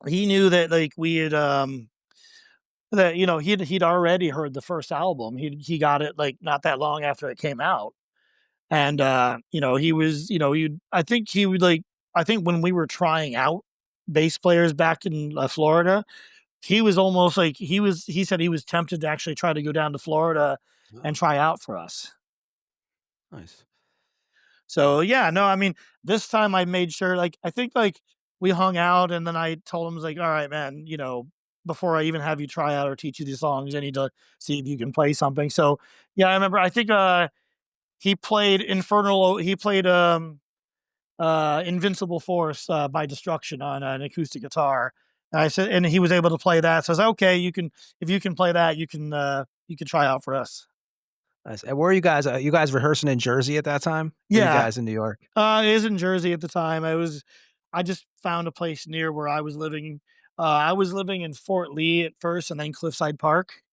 he knew that like we had that he'd already heard the first album. He got it like not that long after it came out. And he was, he I think he would like I think when we were trying out bass players back in Florida, he was almost like he said he was tempted to actually try to go down to Florida Oh, and try out for us. nice. So yeah, no, I mean, this time I made sure like I think like we hung out and then I told him like, all right, man, before I even have you try out or teach you these songs, I need to see if you can play something. So yeah, I remember I think he played Invincible Force by Destruction on an acoustic guitar. And I said and he was able to play that. So I was like, okay, if you can play that, you can try out for us. Nice. And where are you guys rehearsing in Jersey at that time? Or you Yeah. guys in New York? It was in Jersey at the time. I just found a place near where I was living. I was living in Fort Lee at first and then Cliffside Park.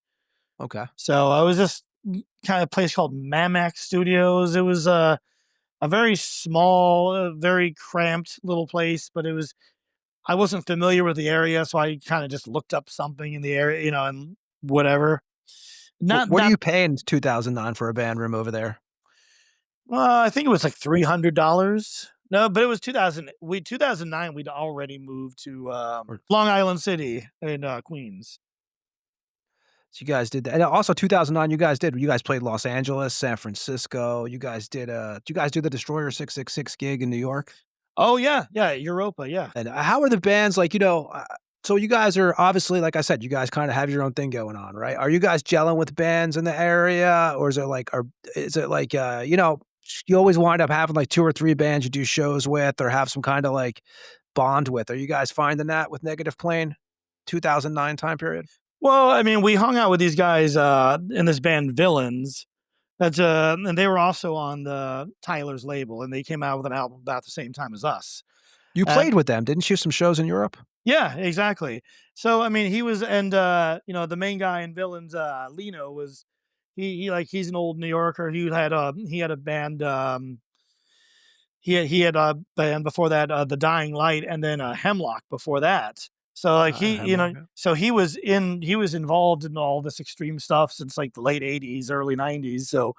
Okay. So I was just kind of place called Mamac Studios. It was a very small, very cramped little place, but I wasn't familiar with the area, so I kind of just looked up something in the area, and whatever. Not What are not you paying 2009 for a band room over there? I think it was like $300. No, but it was 2009. We'd already moved to Or Long Island City in Queens. so you guys did that. And also 2009, you guys played Los Angeles, San Francisco. Did you guys do the Destroyer 666 gig in New York? Oh yeah, yeah, Europa, yeah. And how are the bands like, so you guys are obviously, like I said, you guys kind of have your own thing going on, right? Are you guys gelling with bands in the area, or is it like, you always wind up having like 2 or 3 bands you do shows with or have some kind of like bond with? Are you guys finding that with Negative Plane 2009 time period? Well, I mean, we hung out with these guys in this band Villains. And they were also on the Tyler's label, and they came out with an album about the same time as us. You And played with them, didn't you? Some shows in Europe? yeah, exactly. So I mean, he was, and the main guy in Villains, Lino was, he's an old New Yorker. He had a band. He had a band before that, The Dying Light, and then Hemlock before that. So like Hemlock, yeah. so he was involved in all this extreme stuff since like the late '80s, early '90s. So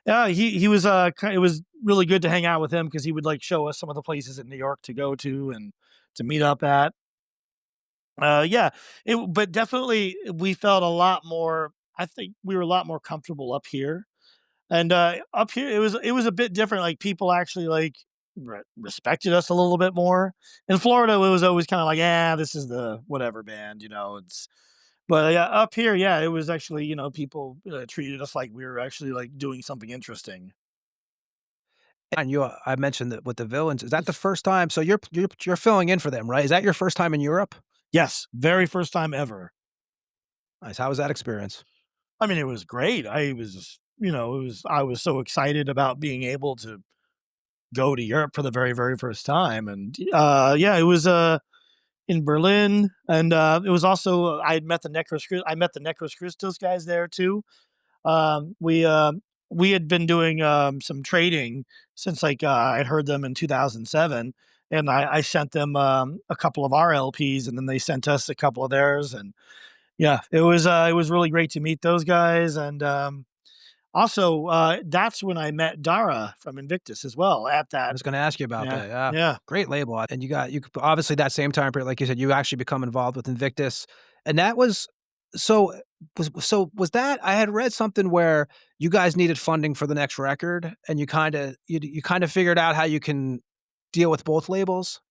yeah, he was it was really good to hang out with him because he would like show us some of the places in New York to go to and to meet up at. Yeah, but definitely we felt a lot more. I think we were a lot more comfortable up here. And up here, it was a bit different. Like people actually like respected us a little bit more. In Florida, it was always kind of like, yeah, this is the whatever band, It's, but yeah, up here, yeah, it was actually, people treated us like we were actually like doing something interesting. And I mentioned that with the Villains, is that the first time? So you're filling in for them, right? Is that your first time in Europe? Yes, very first time ever. Nice. How was that experience? I mean, it was great. I was, I was so excited about being able to go to Europe for the very, very first time, and yeah, it was in Berlin, and it was also I met the Necros Christos guys there too. Um, we uh, we had been doing some trading since like I'd heard them in 2007, and I sent them a couple of our LPs, and then they sent us a couple of theirs, and yeah, it was really great to meet those guys, and also that's when I met Dara from Invictus as well at I that. was gonna ask you about Yeah, that, yeah. yeah. Great label, and you could obviously that same time period, like you said, you actually become involved with Invictus, and that was so was that I had read something where you guys needed funding for the next record, and you kinda figured out how you can deal with both labels,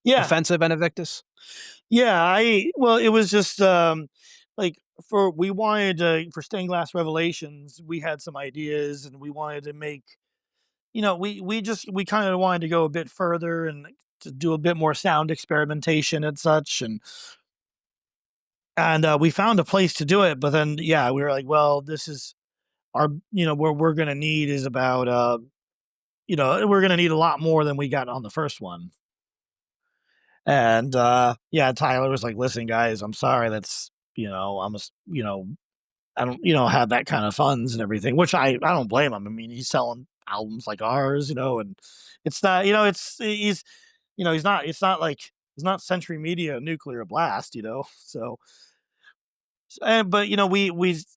Yeah, Offensive and Invictus? yeah, well, it was just, like, we wanted to for Stained Glass Revelations, we had some ideas, and we wanted to make we kinda wanted to go a bit further and like, to do a bit more sound experimentation and such, and we found a place to do it, but then, yeah, we were like, "Well, this is our where we're gonna need is about, we're gonna need a lot more than we got on the first one." And, yeah, Tyler was like, "Listen, guys, I'm sorry, that's, I'm a s I don't, have that kind of funds and everything," which I don't blame him. I mean, he's selling albums like ours, and it's not, he's not, it's not like, he's not Century Media Nuclear Blast, so, but,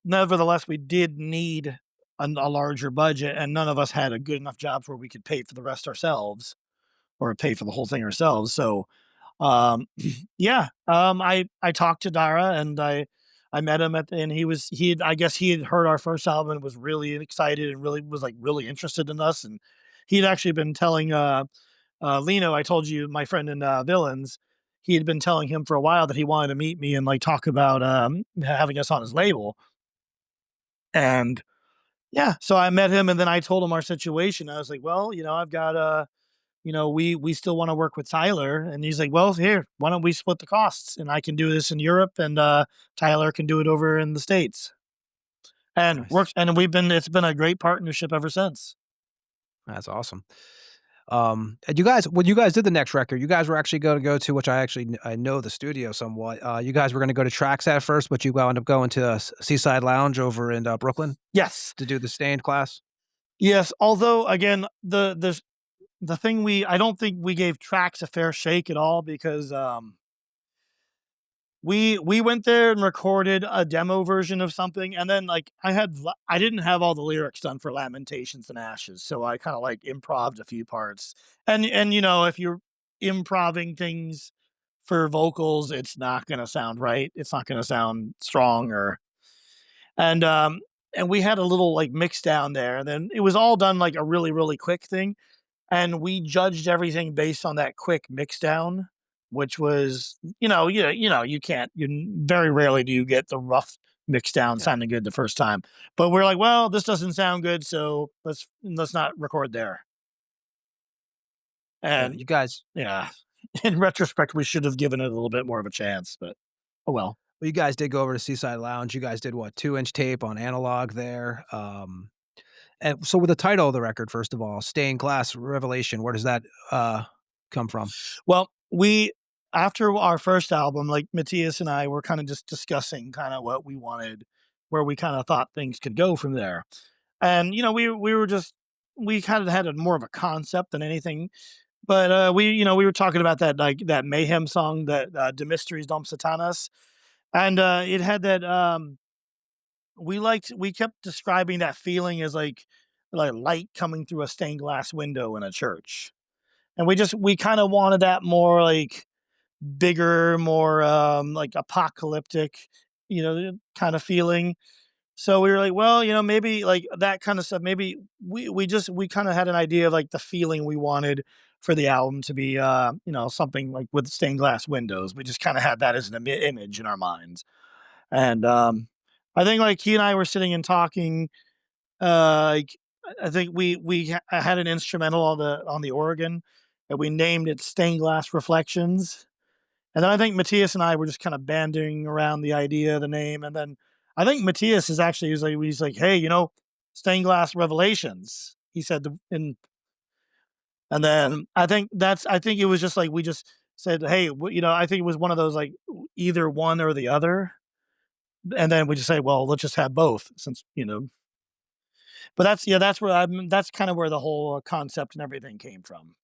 nevertheless, we did need a larger budget, and none of us had a good enough jobs where we could pay for the rest ourselves or pay for the whole thing ourselves. So, yeah, I talked to Dara, and I met him and I guess he had heard our first album and was really excited and really was like really interested in us. And he'd actually been telling Lino, I told you, my friend in Villains, he had been telling him for a while that he wanted to meet me and like talk about having us on his label. And yeah, so I met him, and then I told him our situation. I was like, well, I've got we still want to work with Tyler. And he's like, well, here, why don't we split the costs? And I can do this in Europe, and Tyler can do it over in the States. And Nice. it's been a great partnership ever since. That's awesome. And when you guys did the next record, you guys were actually gonna go to, which I know the studio somewhat, you guys were gonna go to Tracks at first, but you wound up going to Seaside Lounge over in, Brooklyn Yes. to do the Stained class? Yes. Although again, the thing I don't think we gave tracks a fair shake at all, because we went there and recorded a demo version of something, and then like I didn't have all the lyrics done for Lamentations and Ashes, so I kind of like improv'd a few parts. And if you're improving things for vocals, it's not gonna sound right. It's not gonna sound strong. And we had a little like mix down there, and then it was all done like a really, really quick thing. And we judged everything based on that quick mix down, which was, very rarely do you get the rough mix down sounding good the first time. But we're like, well, this doesn't sound good, so let's not record there. And you guys, yeah, in retrospect, we should have given it a little bit more of a chance, but oh well. you guys did go over to Seaside Lounge. You guys did what, 2-inch tape on analog there. And so with the title of the record, first of all, Stained Glass Revelation, where does that come from? Well, after our first album, like Matthias and I were kind of just discussing kind of what we wanted, where we kind of thought things could go from there. And, we kind of had more of a concept than anything. But we were talking about that Mayhem song, that De Mysteries Dom Satanas. And it had that, we kept describing that feeling as like light coming through a stained glass window in a church. And we kind of wanted that more like bigger, more like apocalyptic, kind of feeling. So we were like, well, maybe like that kind of stuff. Maybe we kind of had an idea of like the feeling we wanted for the album to be, something like with stained glass windows. We just kind of had that as an image in our minds. And I think like he and I were sitting and talking. Like I think we had an instrumental on the organ, and we named it Stained Glass Reflections. And then I think Matthias and I were just kind of banding around the idea, the name, and then I think Matthias is actually he's like, hey, Stained Glass Revelations. He said, and then I think it was just like we just said, hey, I think it was one of those like either one or the other. And then we just say, well, let's just have both, since. But that's kind of where the whole concept and everything came from.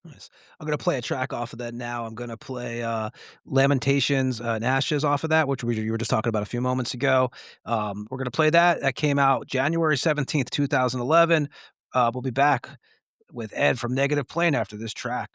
Nice. I'm gonna play a track off of that now. I'm gonna play Lamentations and Ashes off of that, which you were just talking about a few moments ago. We're gonna play that. That came out January 17th, 2011. We'll be back with Ed from Negative Plane after this track.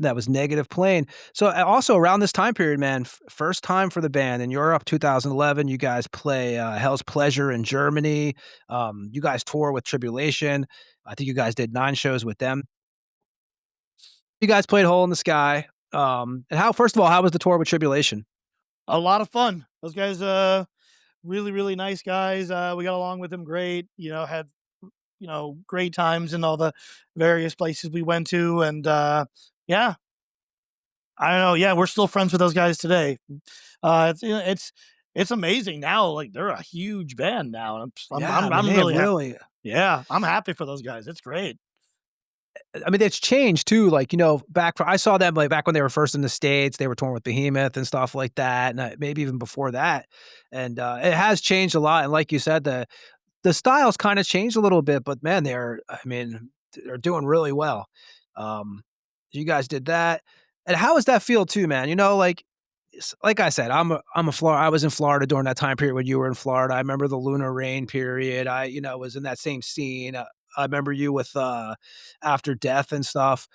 that was Negative Plane. So, also around this time period, man, first time for the band in Europe, 2011, you guys play, Hell's Pleasure in Germany. You guys tour with Tribulation. I think you guys did 9 shows with them. You guys played Hole in the Sky. And how first of all, how was the tour with Tribulation? A lot of fun. Those guys, really, really nice guys. We got along with them great. Had great times in all the various places we went to, and yeah, I don't know. Yeah, we're still friends with those guys today. It's amazing now. Like they're a huge band now, and Yeah, I mean, I'm they have really really yeah, I'm happy for those guys. It's great. I mean, it's changed too. Like, I saw them like back when they were first in the States, they were touring with Behemoth and stuff like that. And maybe even before that. And it has changed a lot. And like you said, the styles kind of changed a little bit, but man, they're doing really well. Um, you guys did that. And how does that feel too, man? Like I said, I was in Florida during that time period when you were in Florida. I remember the Lunar Rain period. Was in that same scene. I remember you with After Death and stuff.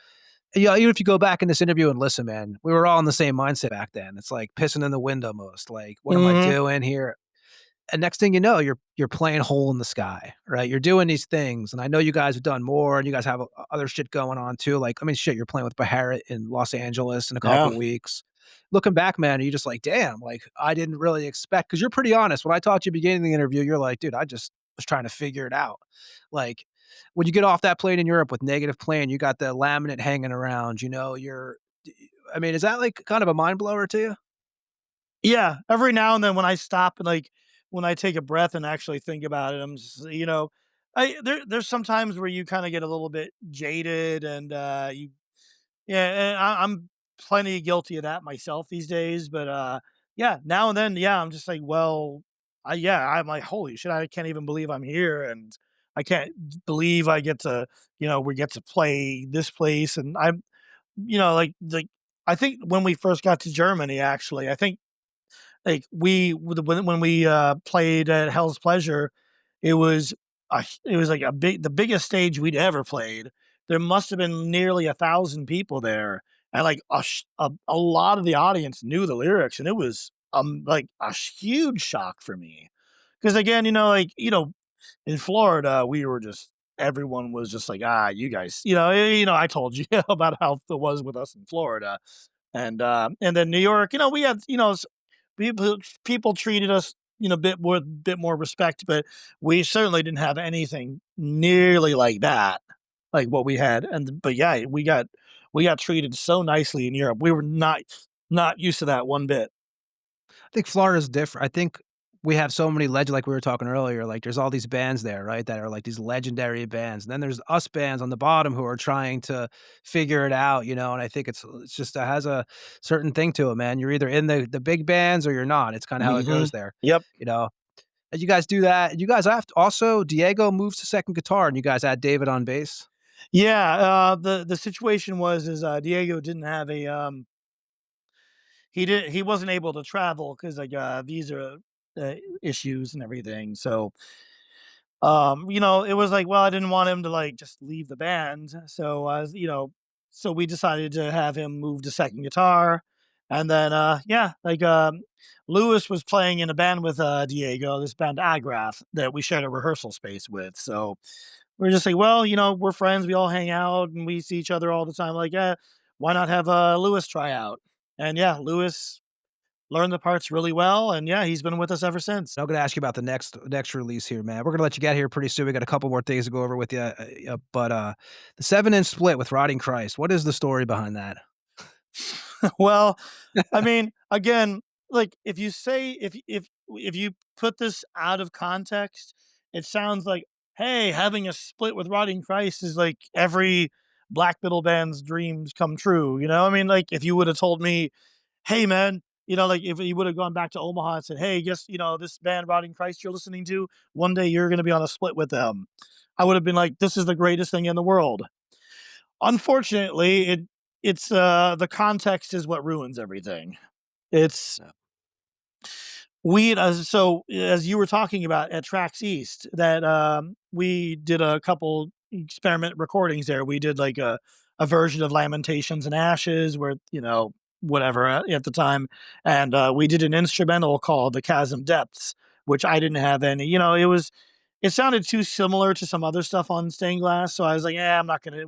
Yeah, even if you go back in this interview and listen, man, we were all in the same mindset back then. It's like pissing in the wind almost. Like, what am I Mhm. doing here? And next thing you know, you're playing Hole in the Sky, right? You're doing these things, and I know you guys have done more, and you guys have other shit going on too. Like, I mean, shit, you're playing with Beharit in Los Angeles in a Yeah. couple weeks. Looking back, man, are you just like, damn, like I didn't really expect because you're pretty honest. When I talked to you beginning of the interview, you're like, dude, I just was trying to figure it out. Like when you get off that plane in Europe with Negative Plane, you got the laminate hanging around. I mean, is that like kind of a mind blower to you? Yeah, every now and then when I stop and like when I take a breath and actually think about it, I'm just, there's sometimes where you kind of get a little bit jaded and yeah, and I'm plenty guilty of that myself these days. But yeah, now and then, yeah, I'm just like, well, I'm like, holy shit, I can't even believe I'm here, and I can't believe I get to, we get to play this place, and I'm, like I think when we first got to Germany, actually, I think like when we played at Hell's Pleasure, it was like the biggest stage we'd ever played. There must have been nearly 1,000 people there, and like a lot of the audience knew the lyrics, and it was like a huge shock for me because again, in Florida we were just everyone was just like, you guys, I told you about how it was with us in Florida, and then New York, we had, people treated us, bit more respect, but we certainly didn't have anything nearly like that, like what we had. And but yeah, we got treated so nicely in Europe. We were not used to that one bit. I think Florida's different. I think we have so many legend like we were talking earlier, like there's all these bands there, right? That are like these legendary bands. And then there's us bands on the bottom who are trying to figure it out, and I think it's just it has a certain thing to it, man. You're either in the big bands or you're not. It's kind of how it Hmm. goes there. Yep. You know. And you guys do that. You guys have also Diego moves to second guitar and you guys add David on bass. Yeah. The situation was is Diego didn't have a he wasn't able to travel because like visa issues and everything. So it was like, well, I didn't want him to like just leave the band. So so we decided to have him move to second guitar. And then yeah, like Lewis was playing in a band with Diego, this band Agrath that we shared a rehearsal space with. So we're just like, well, we're friends, we all hang out and we see each other all the time. Like, yeah, why not have Lewis try out? And yeah, Lewis learned the parts really well, and yeah, he's been with us ever since. I'm gonna ask you about the next release here, man. We're gonna let you get here pretty soon. We got a couple more things to go over with you. But the 7-inch split with Rotting Christ. What is the story behind that? Well, I mean, again, like if you say if you put this out of context, it sounds like, hey, having a split with Rotting Christ is like every black metal band's dreams come true. I mean, like if you would have told me, hey man, like if you would have gone back to Omaha and said, hey, guess this band Rotting Christ you're listening to, one day you're gonna be on a split with them. I would have been like, this is the greatest thing in the world. Unfortunately, it's the context is what ruins everything. It's Yeah. we as you were talking about at Tracks East that we did a couple experiment recordings there. We did like a version of Lamentations and Ashes, where whatever at the time, and we did an instrumental called "The Chasm Depths," which I didn't have any. It sounded too similar to some other stuff on Stained Glass, so I was like, "Yeah, I'm not gonna.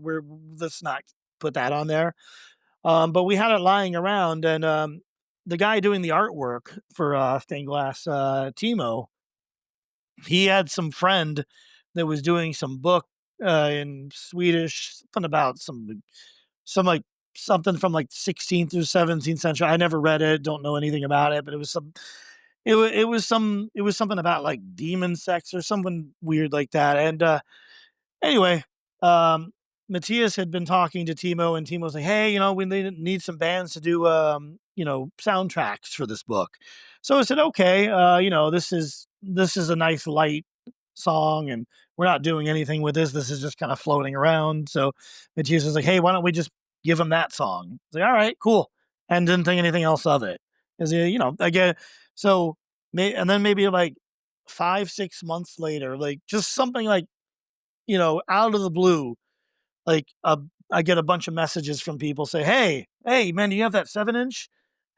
Let's not put that on there." But we had it lying around, and the guy doing the artwork for Stained Glass, Timo, he had some friend that was doing some book in Swedish, something about some like something from like 16th through 17th century. I never read it, don't know anything about it, but it was something about like demon sex or something weird like that. And anyway, um, Matthias had been talking to Timo, and Timo was like, "Hey, we need some bands to do, soundtracks for this book." So I said, "Okay, this is a nice light song, and we're not doing anything with this. This is just kind of floating around." So Matthias was like, "Hey, why don't we just give him that song?" I was like, "All right, cool," and didn't think anything else of it. Because again, so and then maybe like 5-6 months later, like just something like out of the blue, like I get a bunch of messages from people say, "Hey, man, do you have that 7-inch?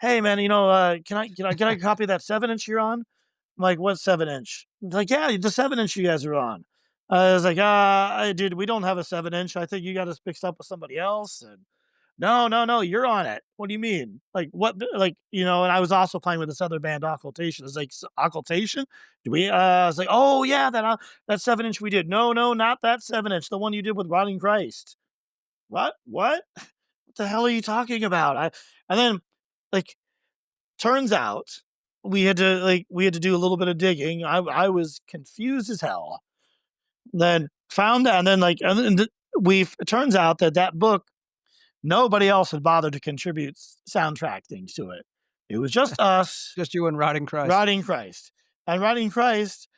Hey, man, can I get a copy of that 7-inch you're on?" I'm like, "What 7-inch?" It's like, "Yeah, the 7-inch you guys are on." I was like, dude, we don't have a 7-inch. I think you got us mixed up with somebody else." And no, no, no, you're on it. What do you mean? Like what? Like and I was also playing with this other band, Occultation. It's like Occultation. Do we? I was like, "Oh yeah, that 7-inch we did." No, no, not that 7-inch. The one you did with Rotting Christ. What? What? What the hell are you talking about? And then like turns out we had to do a little bit of digging. I was confused as hell. Then found out, and then it turns out that book, nobody else had bothered to contribute soundtrack things to it. It was just us, Just you and Rotting Christ. Rotting Christ, and Rotting Christ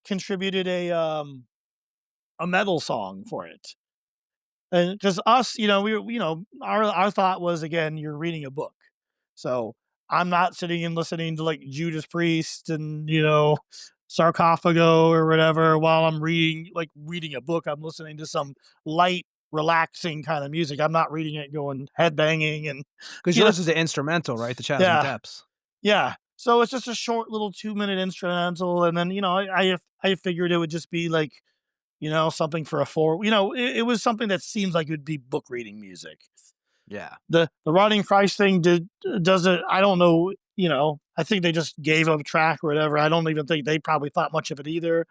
contributed a metal song for it. And because us, we were, our thought was, again, you're reading a book, so I'm not sitting and listening to like Judas Priest and Sarcophago or whatever while I'm reading a book. I'm listening to some light, relaxing kind of music. I'm not reading it going headbanging and Because you know, yours is the instrumental, right? The Chasm yeah, Depths. yeah. So it's just a short little 2-minute instrumental, and then I figured it would just be like something for a four. It was something that seems like it would be book reading music. Yeah. The Rotting Christ thing does it. I don't know. I think they just gave up track or whatever. I don't even think they probably thought much of it either.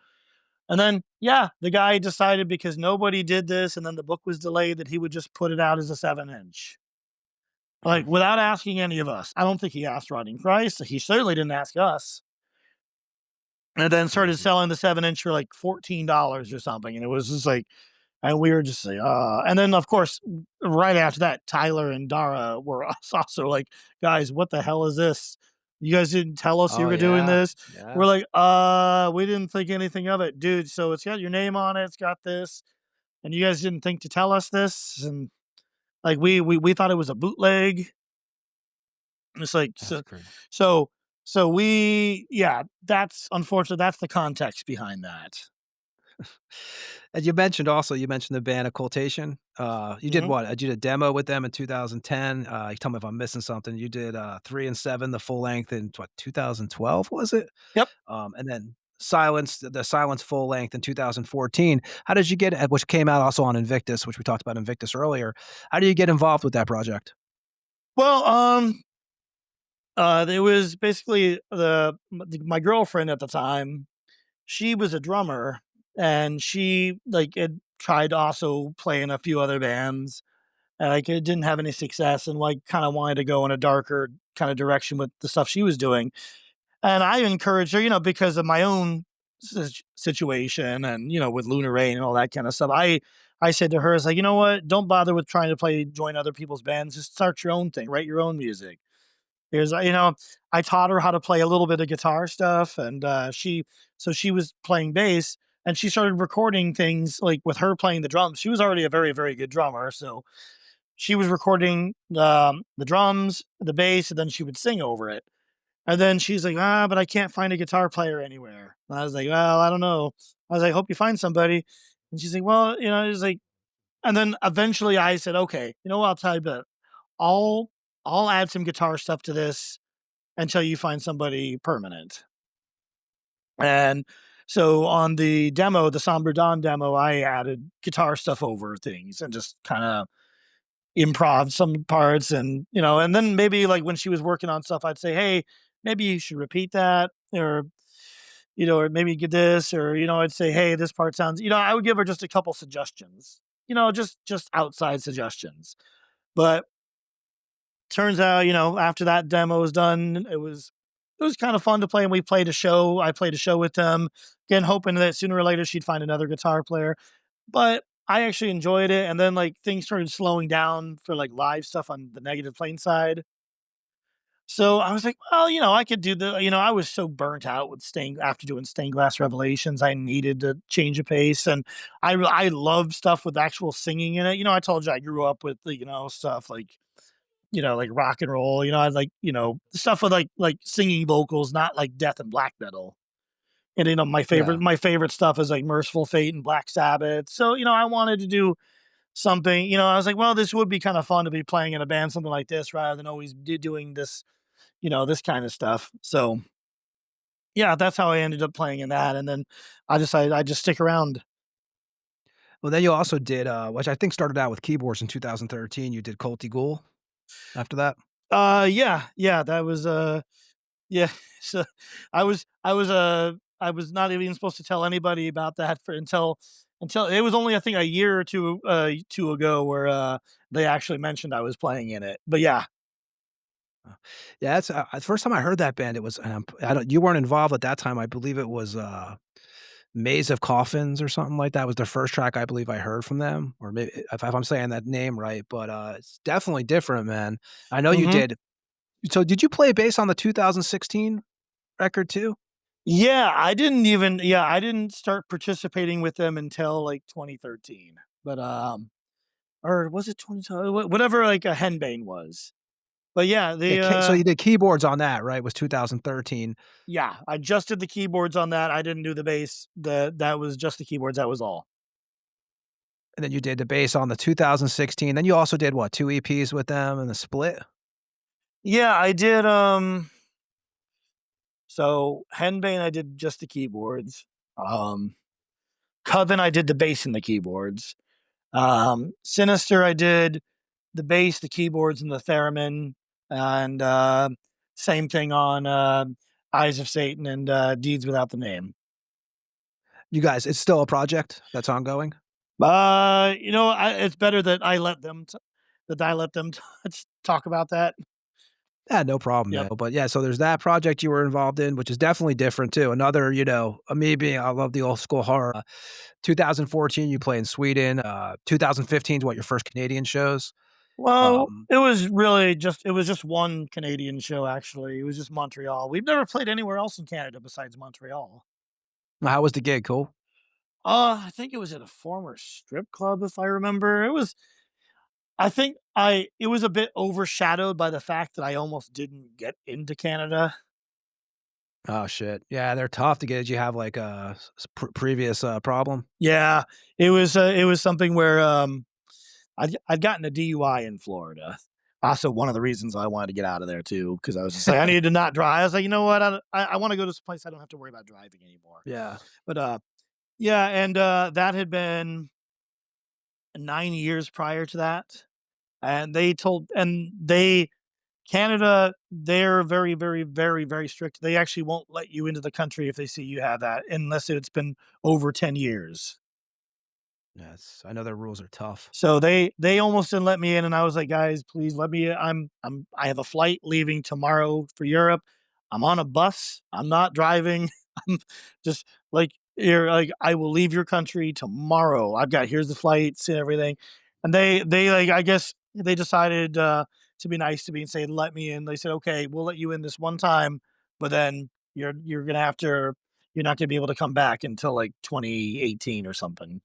And then, yeah, the guy decided, because nobody did this, and then the book was delayed, that he would just put it out as a 7-inch, like without asking any of us. I don't think he asked Rotting Christ. He certainly didn't ask us. And then started selling the 7-inch for like $14 or something, and it was just like. And we were just like, and then of course, right after that, Tyler and Dara were also like, "Guys, what the hell is this? You guys didn't tell us you Oh were doing yeah. this." Yeah. We're like, we didn't think anything of it, dude. So it's got your name on it. It's got this, and you guys didn't think to tell us this, and like we thought it was a bootleg. It's like That's crazy. so yeah. That's unfortunate. That's the context behind that. And you mentioned the band Occultation. You did Mhm. what? You did a demo with them in 2010. You tell me if I'm missing something. You did 3 and 7, the full length in what, 2012 was it? Yep. And then the Silence full length in 2014. How did you get which came out also on Invictus, which we talked about Invictus earlier. How do you get involved with that project? Well, there was basically my girlfriend at the time. She was a drummer, and she had tried to also play in a few other bands, and like it didn't have any success, and like kind of wanted to go in a darker kind of direction with the stuff she was doing. And I encouraged her, because of my own situation, and with Lunar Rain and all that kind of stuff. I said to her, "It's like, you know what? Don't bother with trying to join other people's bands. Just start your own thing. Write your own music." Here's, I taught her how to play a little bit of guitar stuff, and she was playing bass, and she started recording things like with her playing the drums. She was already a very, very good drummer, so she was recording the drums, the bass, and then she would sing over it. And then she's like, but I can't find a guitar player anywhere. And I was like, well, I don't know. I was like, hope you find somebody. And she's like, well, it's like, and then eventually I said, okay, you know what? I'll tell you about. I'll I'll add some guitar stuff to this until you find somebody permanent. And so on the demo, the Somber Dawn demo, I added guitar stuff over things and just kind of improv some parts, and and then maybe like when she was working on stuff, I'd say, hey, maybe you should repeat that, or or maybe get this, or I'd say, hey, this part sounds, I would give her just a couple suggestions, just outside suggestions. But turns out, after that demo was done, it was kind of fun to play, and we played a show. I played a show with them, again, hoping that sooner or later she'd find another guitar player. But I actually enjoyed it, and then like things started slowing down for like live stuff on the Negative Plane side. So I was like, well, I could do the, I was so burnt out with staying after doing Stained Glass Revelations. I needed to change a pace, and I love stuff with actual singing in it. I told you I grew up with the, stuff like, like rock and roll. I like, stuff with like singing vocals, not like death and black metal. And my Yeah. favorite stuff is like Merciful Fate and Black Sabbath. So I wanted to do something. I was like, well, this would be kind of fun to be playing in a band, something like this, rather than always doing this, this kind of stuff. So yeah, that's how I ended up playing in that. And then I decided I'd just stick around. Well, then you also did, which I think started out with keyboards in 2013. You did Culty Ghoul after that. Yeah, that was yeah. So I was not even supposed to tell anybody about that for until it was only I think a year or two ago where they actually mentioned I was playing in it. But yeah. Yeah, that's the first time I heard that band. It was, I don't, you weren't involved at that time. I believe it was Maze of Coffins or something like that was the first track I believe I heard from them, or maybe if I'm saying that name right, but it's definitely different, man. I know you Mhm. did. So did you play bass on the 2016 record too? Yeah, I didn't start participating with them until like 2013. But or was it 20, whatever like a Henbane was. But yeah, Yeah, they so you did keyboards on that, right? It was 2013, yeah, I just did the keyboards on that. I didn't do the bass. That was just the keyboards. That was all. and then you did the bass on the 2016. Then you also did what, 2 EPs with them and the split? Yeah, I did so Henbane I did just the keyboards. Um Coven I did the bass and the keyboards. Sinister I did the bass, the keyboards, and the theremin, and same thing on Eyes of Satan and Deeds Without the Name. You guys, it's still a project that's ongoing? It's better that I let them talk about that. Yeah, no problem, Yep. man. But yeah, so there's that project you were involved in, which is definitely different too. Another, me being, I love the old school horror. 2014, you play in Sweden. 2015 is what, your first Canadian shows? Well, Um, it was just one Canadian show actually. It was just Montreal. We've never played anywhere else in Canada besides Montreal. how was the gig? Cool. I think it was at a former strip club if I remember. I think I it was a bit overshadowed by the fact that I almost didn't get into Canada. Oh shit. Yeah, they're tough to get. Did you have like a previous problem? Yeah, it was something where I'd gotten a DUI in Florida. Also, one of the reasons I wanted to get out of there too, because I was just like, I needed to not drive. I was like, you know what? I want to go to this place I don't have to worry about driving anymore. Yeah. But yeah, and that had been 9 years prior to that, and they Canada, they're very, very, very, very strict. They actually won't let you into the country if they see you have that unless it's been over 10 years. Yes. I know their rules are tough. So they almost didn't let me in, and I was like, "Guys, please let me in. I have a flight leaving tomorrow for Europe. I'm on a bus. I'm not driving. I'm just like you're like I will leave your country tomorrow. Here's the flights and everything." And they like I guess they decided to be nice to me and say, "Let me in." They said, "Okay, we'll let you in this one time, but then you're gonna have to you're not gonna be able to come back until like 2018 or something."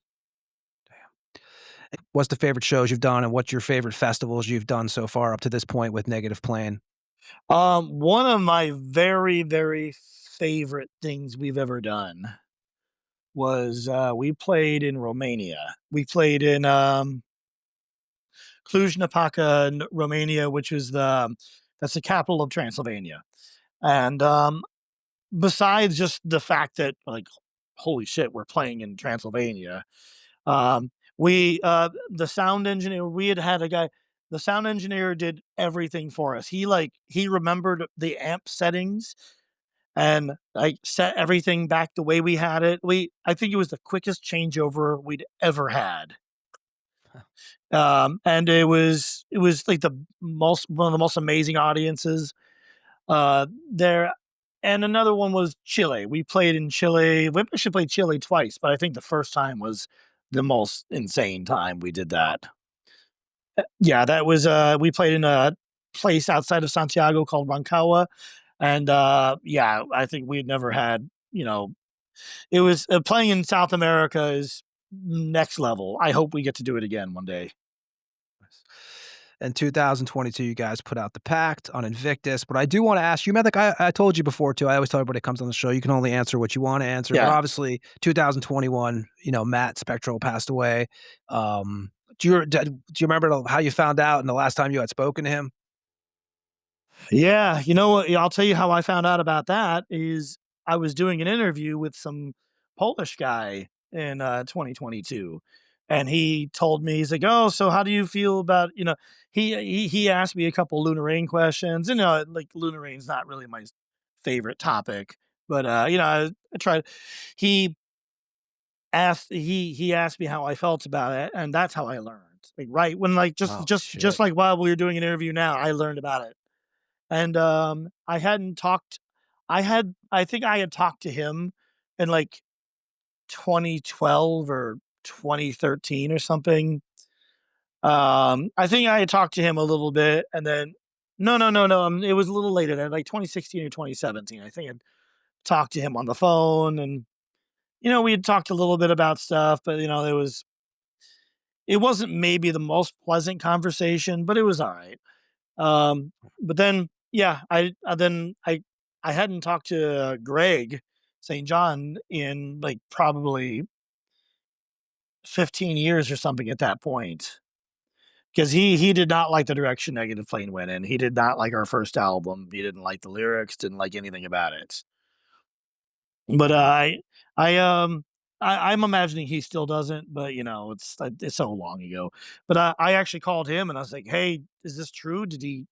What's the favorite shows you've done, and what's your favorite festivals you've done so far up to this point with Negative Plane? One of my very, very favorite things we've ever done was we played in Romania. We played in Cluj-Napoca, Romania, which is that's the capital of Transylvania. And besides just the fact that, like, holy shit, we're playing in Transylvania. We the sound engineer, we had a guy, the sound engineer did everything for us. He remembered the amp settings and like set everything back the way we had it. I think it was the quickest changeover we'd ever had. And it was like one of the most amazing audiences there. And another one was Chile. We played in Chile. We actually played Chile twice, but I think the first time was the most insane time we did that. Yeah, that was we played in a place outside of Santiago called Rancagua, and yeah, I think we'd never had, it was playing in South America is next level. I hope we get to do it again one day. In 2022, you guys put out The Pact on Invictus, but I do want to ask you, man, like I told you before too, I always tell everybody that comes on the show, you can only answer what you want to answer, but Yeah. obviously 2021, Matt Spectral passed away. Do you remember how you found out and the last time you had spoken to him? Yeah, you know what? I'll tell you how I found out about that is I was doing an interview with some Polish guy in 2022, and he told me, he's like, "Oh, so how do you feel about?" He asked me a couple Lunar Rain questions, and like Lunar Rain's not really my favorite topic, but I tried. He he asked me how I felt about it, and that's how I learned. Like right when, like, Oh, just like while we were doing an interview now, I learned about it. And I hadn't talked. I think I had talked to him in like 2012 or 2013 or something. I think I had talked to him a little bit, and then no. It was a little later than, like, 2016 or 2017. I think I'd talked to him on the phone, and we had talked a little bit about stuff, but it wasn't maybe the most pleasant conversation, but it was all right. But then, yeah, I hadn't talked to Greg St. John in like probably 15 years or something at that point. Because he did not like the direction Negative Plane went in. He did not like our first album. He didn't like the lyrics, didn't like anything about it. But I I'm imagining he still doesn't, but it's so long ago. But I actually called him and I was like, "Hey, is this true? Did he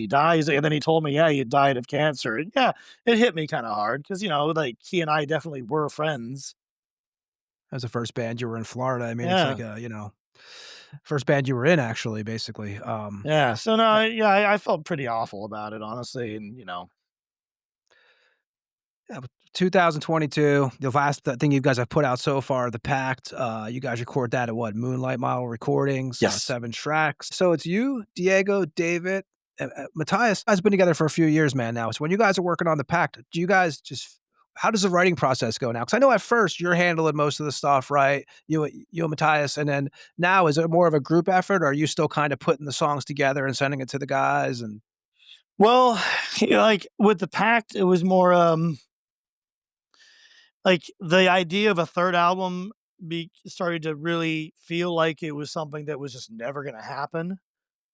die?" And then he told me, "Yeah, he died of cancer." And yeah, it hit me kind of hard because like he and I definitely were friends. As the first band you were in Florida. I mean, it's Yeah, like first band you were in actually, basically. yeah. So no, Uh, yeah, I felt pretty awful about it, honestly, and Yeah, but 2022, the last thing you guys have put out so far, The Pact, you guys record that at what? Moonlight Model Recordings, yes. 7 tracks. So it's you, Diego, David, Matthias has been together for a few years, man, now. So when you guys are working on The Pact, do you guys just how does the writing process go now? Because I know at first you're handling most of the stuff, right? You and Matthias, and then now is it more of a group effort, or are you still kind of putting the songs together and sending it to the guys? And Well, like with the Pact, it was more like the idea of a third album started to really feel like it was something that was just never going to happen.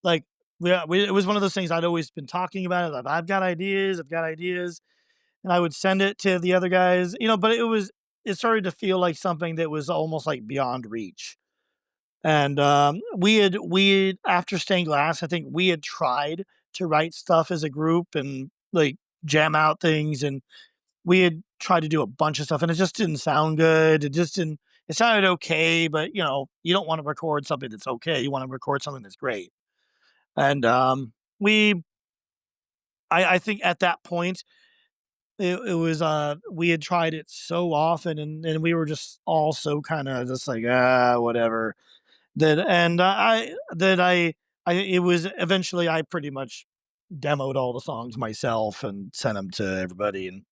Like, it was one of those things I'd always been talking about. It, like, I've got ideas, and I would send it to the other guys, but it started to feel like something that was almost like beyond reach. And we had after Stained Glass, I think we had tried to write stuff as a group and like jam out things, and we had tried to do a bunch of stuff, and it just didn't sound good. It just didn't. It sounded okay, but you don't want to record something that's okay. You want to record something that's great. And we, I think at that point, it was we had tried it so often, and we were just all so kind of just like whatever. That and I it was eventually I pretty much demoed all the songs myself and sent them to everybody, and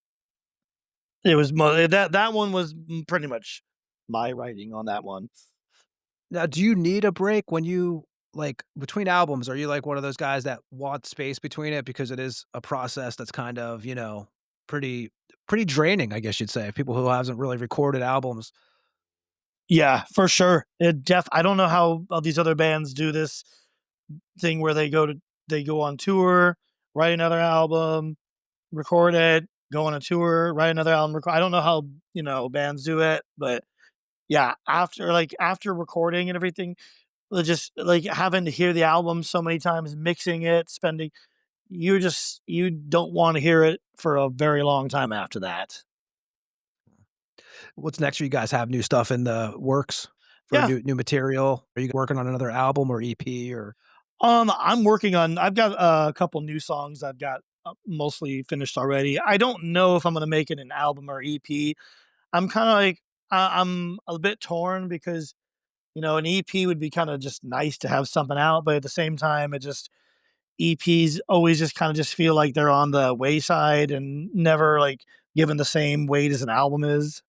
it was that one was pretty much my writing on that one. now, do you need a break when you like between albums? Are you like one of those guys that want space between it because it is a process that's kind of pretty pretty draining, I guess you'd say. People who hasn't really recorded albums. Yeah, for sure. I don't know how all these other bands do this, thing where they go on tour, write another album, record it, go on a tour, write another album, I don't know how, bands do it, but yeah, after recording and everything, just like having to hear the album so many times, mixing it, you don't want to hear it for a very long time after that. What's next for you guys? Have new stuff in the works for Yeah. new material? Are you working on another album or EP or? I've got a couple new songs I've got mostly finished already. I don't know if I'm going to make it an album or EP. I'm kind of like, I'm a bit torn because, an EP would be kind of just nice to have something out, but at the same time, EPs always just kind of just feel like they're on the wayside and never like given the same weight as an album is.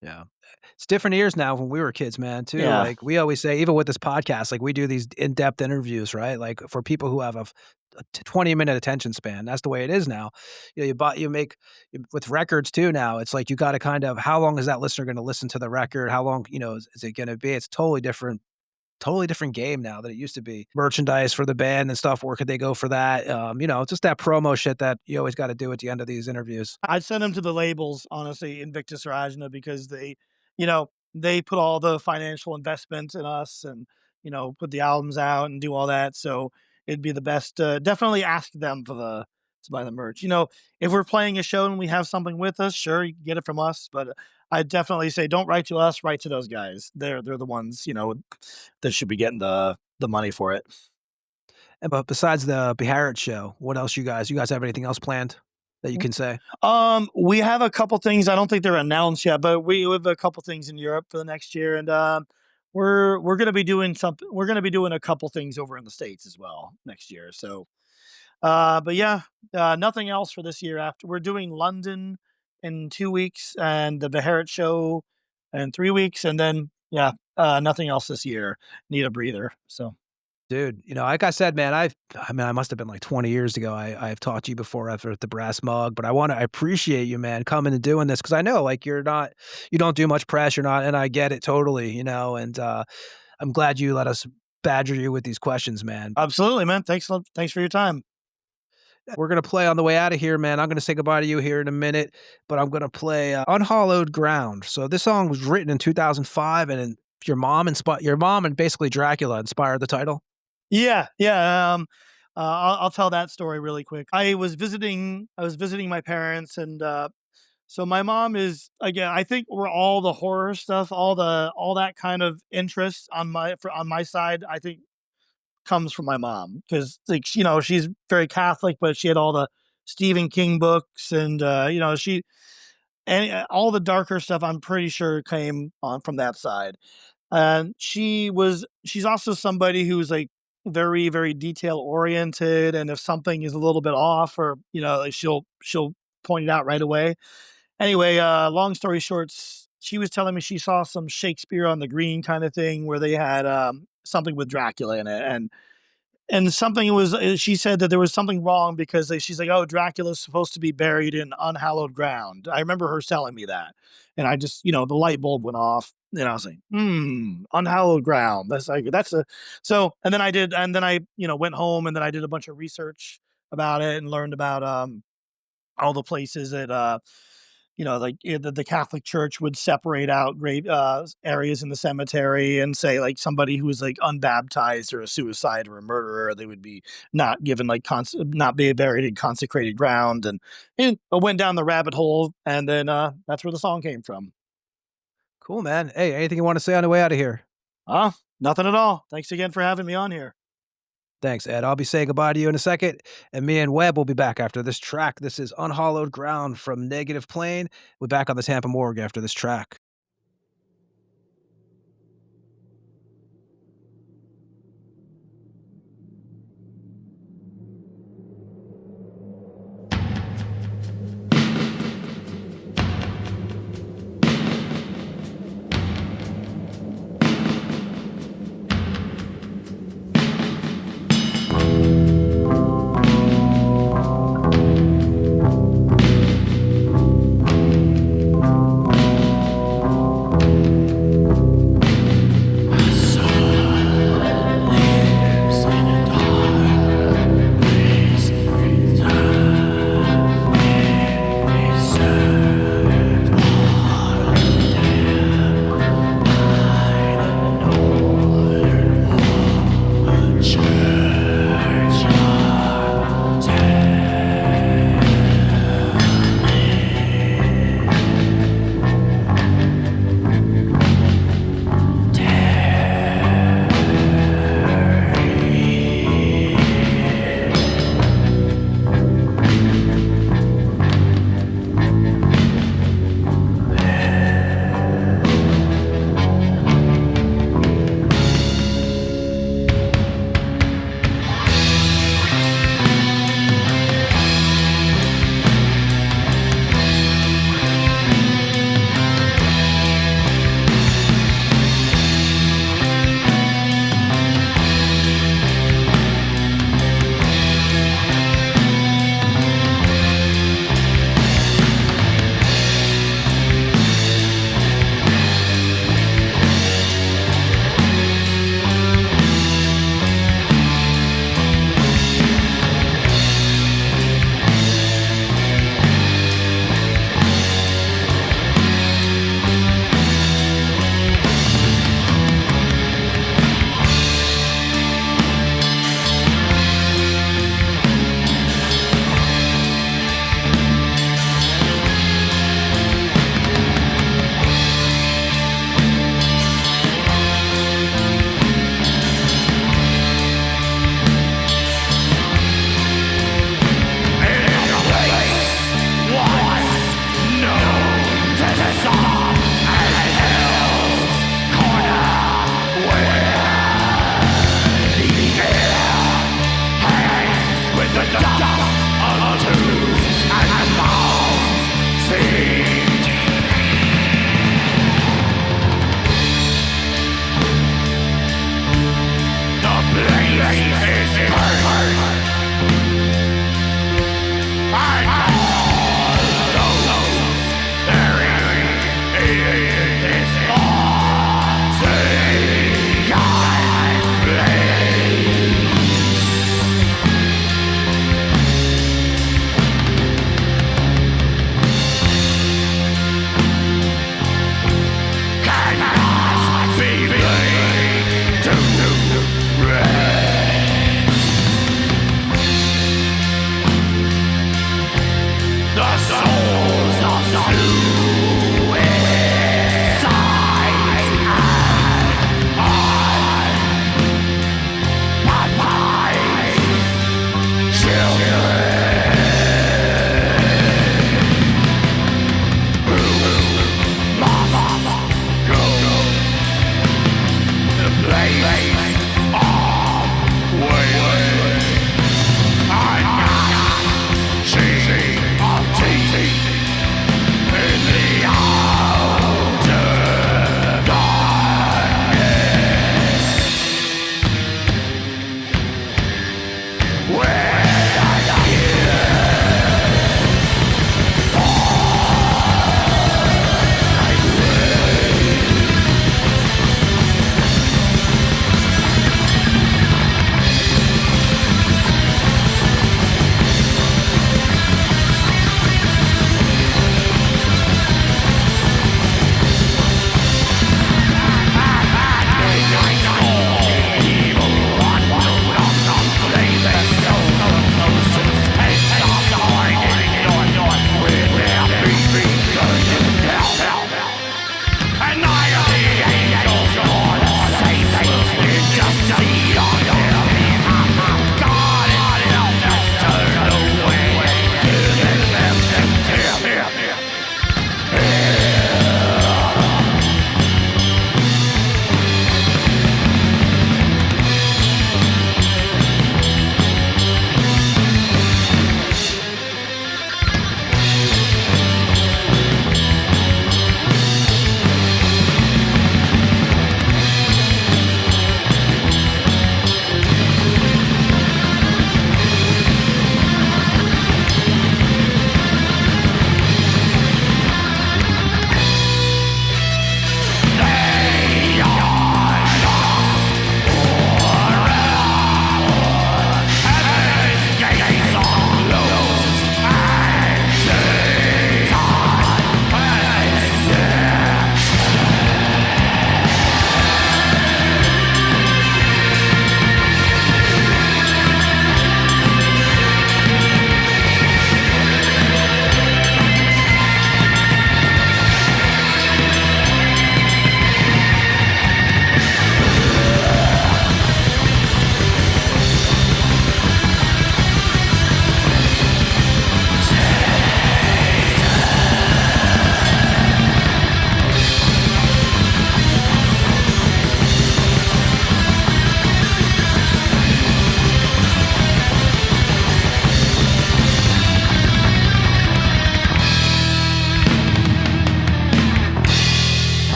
Yeah. It's different years now when we were kids, man, too. Yeah. Like we always say, even with this podcast, like we do these in-depth interviews, right? Like for people who have a 20-minute attention span, that's the way it is now. With records too now, it's like you got to kind of, how long is that listener going to listen to the record? How long, is it going to be? It's totally different game now than it used to be. Merchandise for the band and stuff, where could they go for that? Just that promo shit that you always got to do at the end of these interviews. I'd send them to the labels, honestly, Invictus or Ajna, because they put all the financial investment in us and, put the albums out and do all that. So it'd be the best. Definitely ask them to buy the merch. If we're playing a show and we have something with us, sure, you can get it from us. But I'd definitely say don't write to us, write to those guys. They're the ones, that should be getting the money for it. But besides the Beharit show, what else you guys have anything else planned that you can say? We have a couple things. I don't think they're announced yet, but we have a couple things in Europe for the next year, and we're going to be doing something. We're going to be doing a couple things over in the States as well next year. So, but yeah, nothing else for this year. After we're doing London in 2 weeks and the Beharit show in 3 weeks, and then nothing else this year. Need a breather. So. Dude, like I said, man, I must have been like 20 years ago. I've talked to you before after the Brass Mug, but I appreciate you, man, coming and doing this. Cause I know like you don't do much press. You're not, and I get it totally, and, I'm glad you let us badger you with these questions, man. Absolutely, man. Thanks for your time. We're going to play on the way out of here, man. I'm going to say goodbye to you here in a minute, but I'm going to play Unhallowed Ground. So this song was written in 2005 and your mom and basically Dracula inspired the title. Yeah. I'll tell that story really quick. I was visiting my parents, and so my mom is, again, I think we're all the horror stuff, all that kind of interest on my side, I think comes from my mom, because like she's very Catholic, but she had all the Stephen King books, and all the darker stuff, I'm pretty sure came on from that side. And she's also somebody who's like very, very detail oriented. And if something is a little bit off, or, like she'll point it out right away. Anyway, long story short, she was telling me she saw some Shakespeare on the Green kind of thing where they had something with Dracula in it. And something was, she said that there was something wrong because she's like, oh, Dracula's supposed to be buried in unhallowed ground. I remember her telling me that. And I just, the light bulb went off, and I was like, unhallowed ground. And then I went home, and then I did a bunch of research about it and learned about all the places that, the Catholic Church would separate out grave areas in the cemetery and say like somebody who was like unbaptized or a suicide or a murderer, they would be not given not be buried in consecrated ground, and I went down the rabbit hole, and then that's where the song came from. Cool, man. Hey, anything you want to say on the way out of here? Nothing at all. Thanks again for having me on here. Thanks, Ed. I'll be saying goodbye to you in a second, and me and Webb will be back after this track. This is Unhallowed Ground from Negative Plane. We're back on the Tampa Morgue after this track.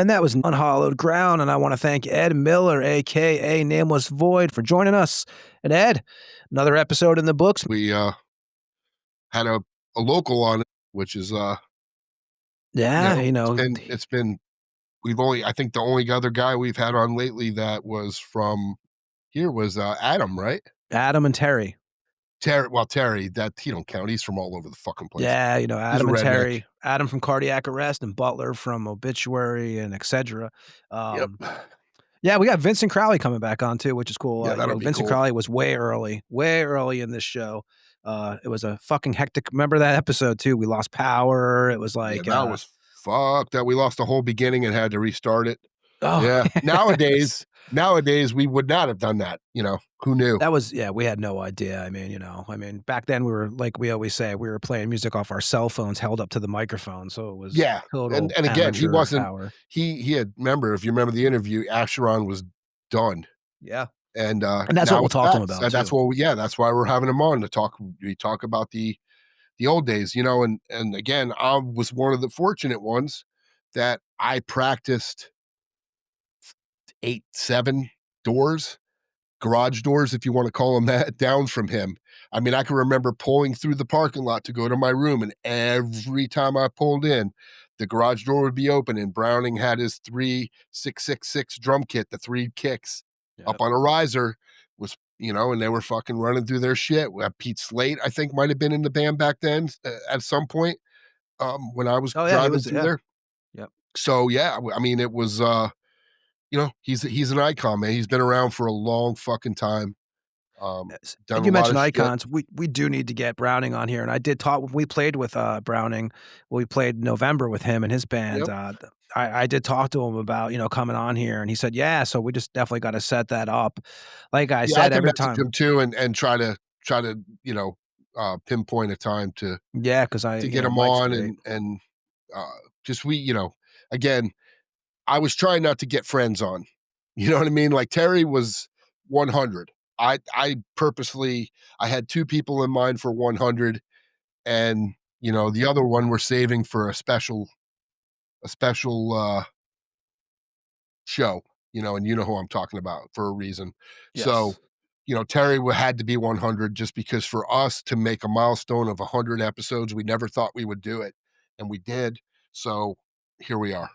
And that was Unhallowed Ground. And I want to thank Ed Miller, a.k.a. Nameless Void, for joining us. And Ed, another episode in the books. We had a local on it, which is Yeah, it's been I think the only other guy we've had on lately that was from here was Adam, right? Adam and Terry. Terry, that he don't count. He's from all over the fucking place. Yeah, Adam and redneck. Terry. Adam from Cardiac Arrest and Butler from Obituary and etc. Yep. Yeah, we got Vincent Crowley coming back on too, which is cool. Yeah, that'll be Vincent cool. Crowley was way early in this show. It was a fucking hectic. Remember that episode too? We lost power. It was like that was fucked. That we lost the whole beginning and had to restart it. Oh yeah. Nowadays we would not have done that. Who knew? That was we had no idea. I mean, back then we were, like we always say, we were playing music off our cell phones held up to the microphone, so it was total. And again, he wasn't. Power. He had. Remember, if you remember the interview, Asheron was done. Yeah, and that's what we'll talk to him about. That's what. That's why we're having him on to talk. We talk about the old days, and again, I was one of the fortunate ones that I practiced 8-7 doors. Garage doors, if you want to call them that, down from him. I mean, I can remember pulling through the parking lot to go to my room, and every time I pulled in, the garage door would be open, and Browning had his 3-6-6-6 drum kit, the 3 kicks up on a riser, was and they were fucking running through their shit. Pete Slate, I think, might have been in the band back then at some point when I was driving through there. Yep. So yeah, I mean, it was. He's an icon, man. He's been around for a long fucking time. And you mentioned icons. We do need to get Browning on here. And I did talk. We played with Browning. We played November with him and his band. Yep. I did talk to him about coming on here, and he said, "Yeah." So we just definitely got to set that up. Like I said, every time him too, and try to pinpoint a time to because to get him on and just again. I was trying not to get friends on, you know what I mean? Like Terry was 100. I purposely, I had 2 people in mind for 100, and the other one we're saving for a special show, and who I'm talking about for a reason. Yes. So, Terry had to be 100 just because for us to make a milestone of 100 episodes, we never thought we would do it, and we did. So here we are.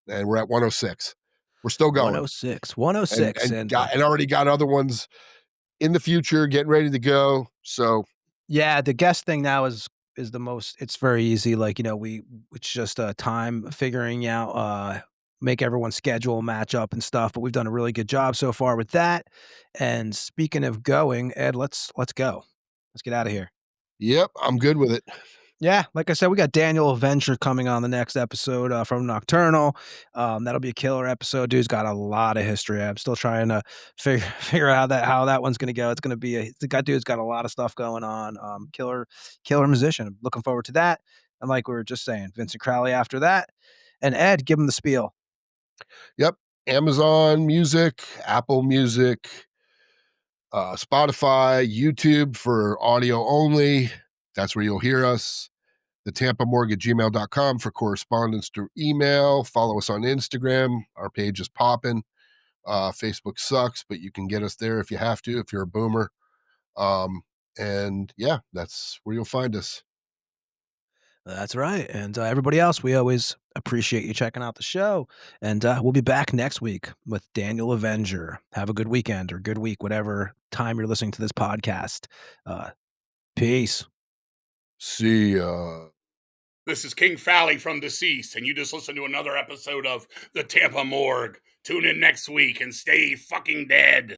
And we're at 106. We're still going. 106, and already got other ones in the future, getting ready to go. So yeah, the guest thing now is the most. It's very easy. Like it's just time figuring out, make everyone's schedule match up and stuff. But we've done a really good job so far with that. And speaking of going, Ed, let's go. Let's get out of here. Yep, I'm good with it. Yeah, like I said, we got Daniel Avenger coming on the next episode from Nocturnal. That'll be a killer episode. Dude's got a lot of history. I'm still trying to figure out how that one's going to go. It's going to be dude's got a lot of stuff going on. Killer musician. I'm looking forward to that. And like we were just saying, Vincent Crowley after that. And Ed, give him the spiel. Yep, Amazon Music, Apple Music, Spotify, YouTube for audio only. That's where you'll hear us. thetampamorgue@gmail.com for correspondence through email. Follow us on Instagram. Our page is popping. Facebook sucks, but you can get us there if you have to, if you're a boomer. And yeah, that's where you'll find us. That's right. And everybody else, we always appreciate you checking out the show. And we'll be back next week with Daniel Avenger. Have a good weekend or good week, whatever time you're listening to this podcast. Peace. See ya. This is King Fally from Deceased, and you just listened to another episode of the Tampa Morgue. Tune in next week and stay fucking dead.